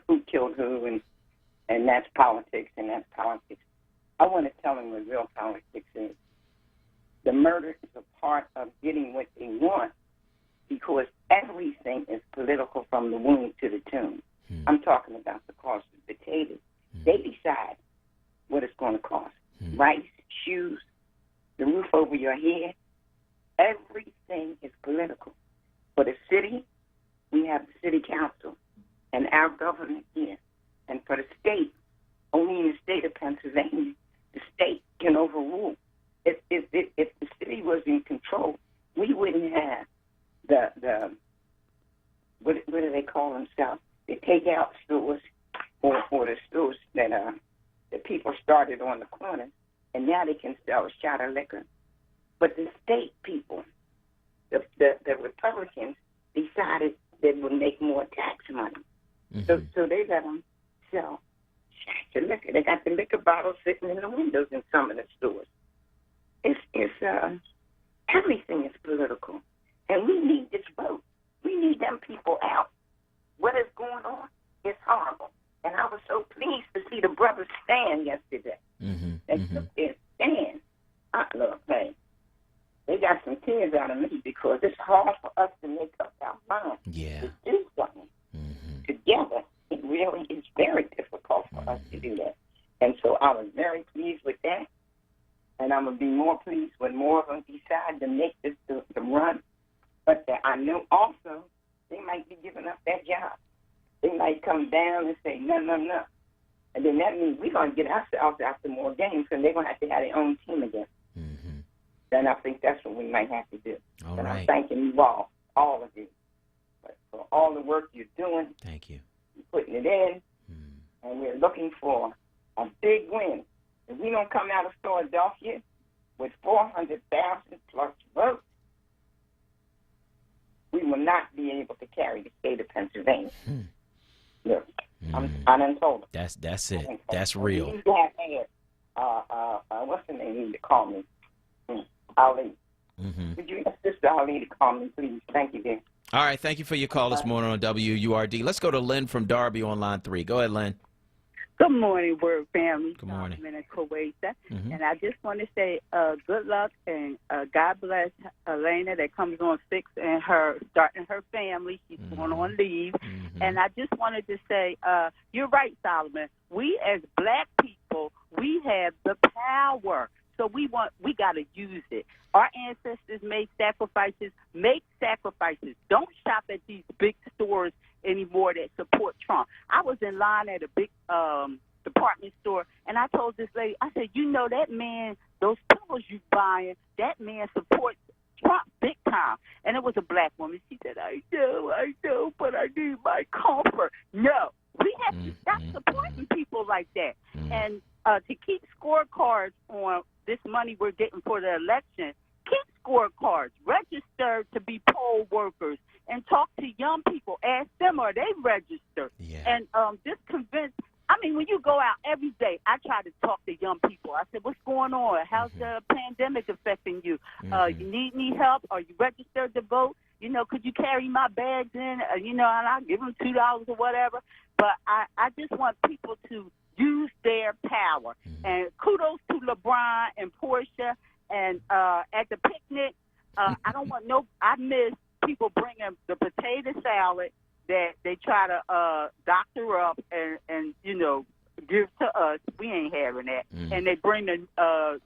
who killed who, and that's politics, and that's politics. I want to tell him what real politics is. The murder is a part of getting what they want because everything is political from the womb to the tomb. I'm talking about the cost of potatoes. They decide what it's going to cost. Rice, shoes, the roof over your head. Everything is political. For the city, we have the city council and our government here. And for the state, only in the state of Pennsylvania, the state can overrule. If the city was in control, we wouldn't have the what do they call themselves? The takeout stores or the stores that the people started on the corner, and now they can sell a shot of liquor. But the state people, the Republicans, decided they would make more tax money. So they let them sell shots of liquor. They got the liquor bottles sitting in the windows in some of the stores. Everything is political. And we need this vote. We need them people out. What is going on is horrible. And I was so pleased to see the brothers stand yesterday. They took their stand. Look, hey, they got some tears out of me because it's hard for us to make up our mind to do something together. It really is very difficult for us to do that. And so I was very pleased with that. And I'm going to be more pleased when more of them decide to make this the run. But I know also they might be giving up that job. They might come down and say, no. And then that means we're going to get ourselves after more games, and they're going to have their own team again. Then I think that's what we might have to do. All and right. I'm thanking you all of you, for all the work you're doing. Thank you. You're putting it in, and we're looking for a big win. If we don't come out of Philadelphia with 400,000 plus votes, we will not be able to carry the state of Pennsylvania. Look, I done told them. That's it. That's real. You need to have what's the name? You need to call me. Ali. Would you ask Sister Ali to call me, please? Thank you, dear. All right. Thank you for your call this morning on WURD. Let's go to Lynn from Darby on line 3. Go ahead, Lynn. Good morning, Word family. Good morning. And and I just want to say good luck and God bless Elena that comes on 6 and starting her family. She's going on leave. And I just wanted to say, you're right, Solomon. We as black people, we have the power. So we got to use it. Our ancestors made sacrifices. Make sacrifices. Don't shop at these big stores anymore that support Trump. I was in line at a big department store, and I told this lady, I said, you know that man, those pillows you buying, that man supports Trump big time. And it was a black woman. She said, I know, but I need my comfort. No, we have to stop supporting people like that. And to keep scorecards on this money we're getting for the election, keep scorecards, register to be poll workers, and talk to young people. Ask them, are they registered? And just convince. I mean, when you go out every day, I try to talk to young people. I said, what's going on? How's the pandemic affecting you? You need help? Are you registered to vote? You know, could you carry my bags in? And I'll give them $2 or whatever. But I just want people to use their power. And kudos to LeBron and Portia. And at the picnic, I miss people bringing the potato salad that they try to doctor up and give to us. We ain't having that. And they bring the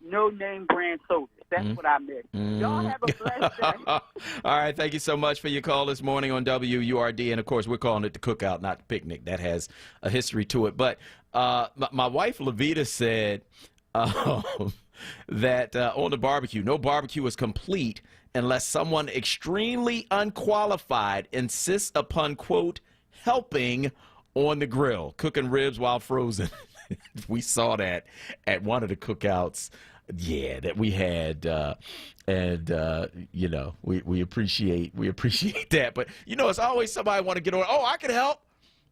no-name brand sodas. That's what I miss. Y'all have a blessed day. All right. Thank you so much for your call this morning on WURD. And, of course, we're calling it the cookout, not the picnic. That has a history to it. But my wife, Levita, said that on the barbecue, no barbecue is complete unless someone extremely unqualified insists upon, quote, helping on the grill, cooking ribs while frozen. We saw that at one of the cookouts, that we had, we appreciate that. But, it's always somebody want to get on, I can help.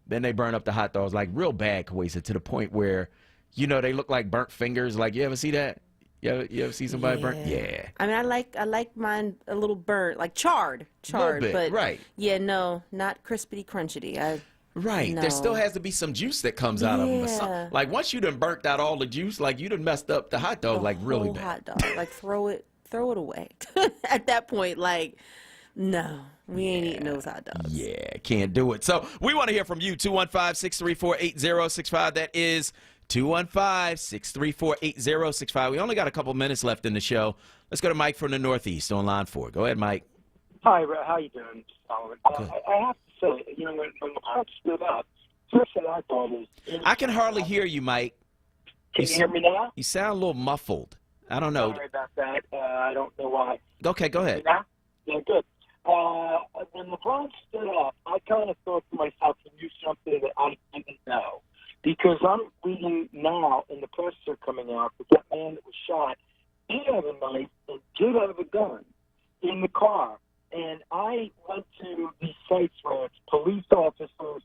Then they burn up the hot dogs, like real bad, Kawesa, to the point where, they look like burnt fingers. Like, you ever see that? You ever see somebody burnt? Yeah. I mean, I like mine a little burnt, like charred, bit, but right. Yeah, no, not crispity crunchy. Right. No. There still has to be some juice that comes out of them. Or something. Like once you done burnt out all the juice, like you done messed up the hot dog, like really whole bad. Hot dog, like throw it away. At that point, like, no, we ain't eating those hot dogs. Yeah, can't do it. So we want to hear from you. 215-634-8065. That is 215-634-8065. We only got a couple minutes left in the show. Let's go to Mike from the Northeast on line 4. Go ahead, Mike. Hi, how you doing, Solomon? I have to say, when the heart stood up, first thing I thought is... I can hardly hear you, Mike. Can you hear me now? You sound a little muffled. I don't know. Sorry about that. I don't know why. Okay, go ahead. Now? Yeah, good. When LeBron stood up, I kind of thought to myself, he knew something that I didn't know. Because I'm reading now, and the press are coming out, that that man that was shot did have a knife and did have a gun in the car. And I went to these sites where it's police officers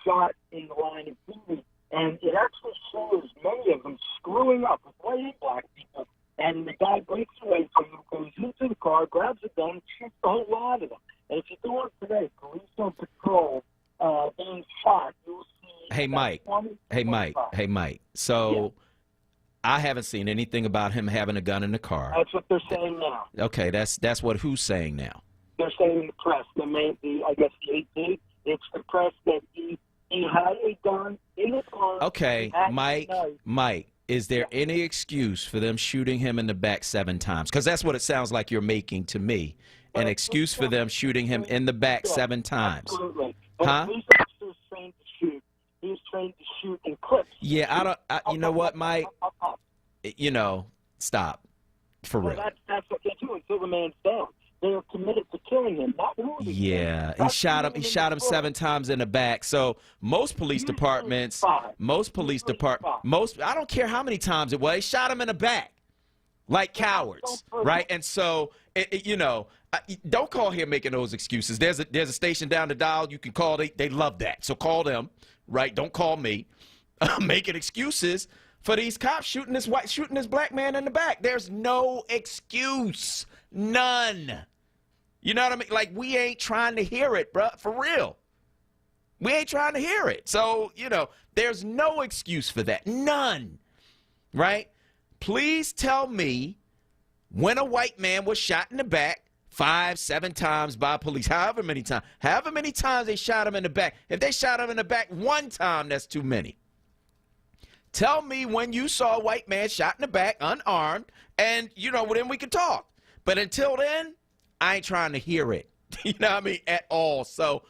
shot in the line of duty, and it actually shows many of them screwing up with white and black people. And the guy breaks away from them, goes into the car, grabs a gun, and shoots a whole lot of them. And if you go on today, police on patrol being shot, you'll see. Hey, Mike. Hey, Mike. So I haven't seen anything about him having a gun in the car. That's what they're saying now. Okay, that's what who's saying now? They're saying in the press, I guess the AP, it's the press that he had a gun in the car. Okay, Mike, is there any excuse for them shooting him in the back 7 times? Because that's what it sounds like you're making to me. An excuse for them shooting him in the back 7 times. Absolutely. Huh? Police officers trained to shoot. He was trained to shoot in clips. Yeah, you know what, Mike? Stop. For real. That's what they do until the man's down. They are committed to killing him, not wounding him. Yeah, he shot him 7 times in the back. So most police departments, I don't care how many times it was, they shot him in the back like cowards, right? And so, don't call here making those excuses. There's a station down the dial you can call. They love that. So call them, right? Don't call me making excuses for these cops shooting this black man in the back. There's no excuse. None. You know what I mean? Like, we ain't trying to hear it, bro. For real. We ain't trying to hear it. So, there's no excuse for that. None. Right? Please tell me when a white man was shot in the back 5, 7 times by police, however many times they shot him in the back. If they shot him in the back 1 time, that's too many. Tell me when you saw a white man shot in the back, unarmed, and, then we can talk. But until then, I ain't trying to hear it, at all. So,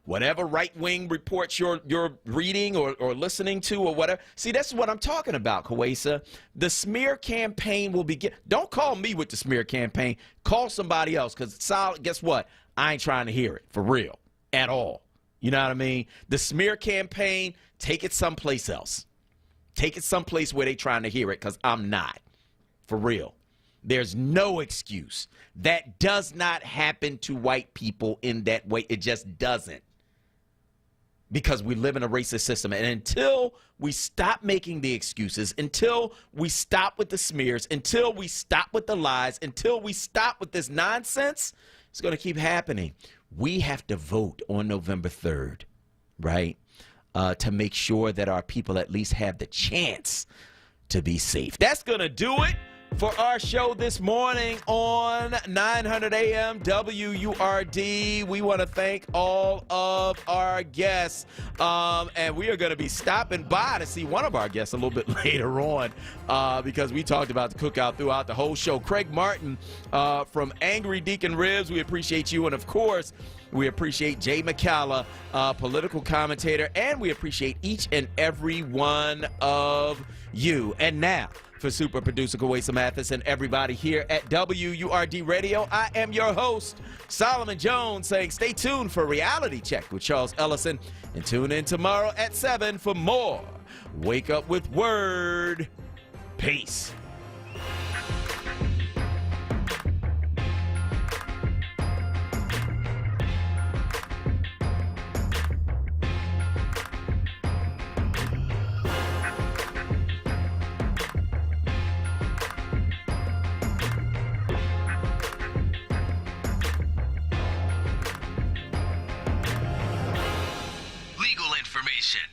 whatever right-wing reports you're reading or listening to or whatever. See, that's what I'm talking about, Kawesa. The smear campaign will begin. Don't call me with the smear campaign. Call somebody else, because guess what? I ain't trying to hear it for real at all. You know what I mean? The smear campaign, take it someplace else. Take it someplace where they trying to hear it, because I'm not. For real. There's no excuse. That does not happen to white people in that way. It just doesn't. Because we live in a racist system. And until we stop making the excuses, until we stop with the smears, until we stop with the lies, until we stop with this nonsense, it's going to keep happening. We have to vote on November 3rd, right, to make sure that our people at least have the chance to be safe. That's going to do it for our show this morning on 900 AM WURD. We want to thank all of our guests. And we are going to be stopping by to see one of our guests a little bit later on because we talked about the cookout throughout the whole show. Craig Martin from Angry Deacon Ribs. We appreciate you. And, of course, we appreciate Jay McCalla, political commentator. And we appreciate each and every one of you. And now, for super producer Kawesa Mathis and everybody here at WURD Radio, I am your host, Solomon Jones, saying stay tuned for Reality Check with Charles Ellison, and tune in tomorrow at 7 for more Wake Up with Word. Peace.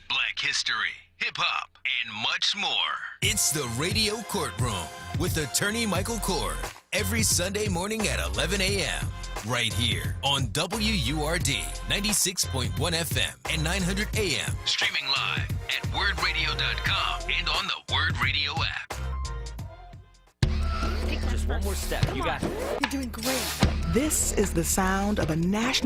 Black history, hip-hop, and much more. It's the Radio Courtroom with attorney Michael Cord every Sunday morning at 11 a.m. right here on WURD 96.1 FM and 900 AM. Streaming live at wordradio.com and on the Word Radio app. Just one more step. You got it. You're doing great. This is the sound of a national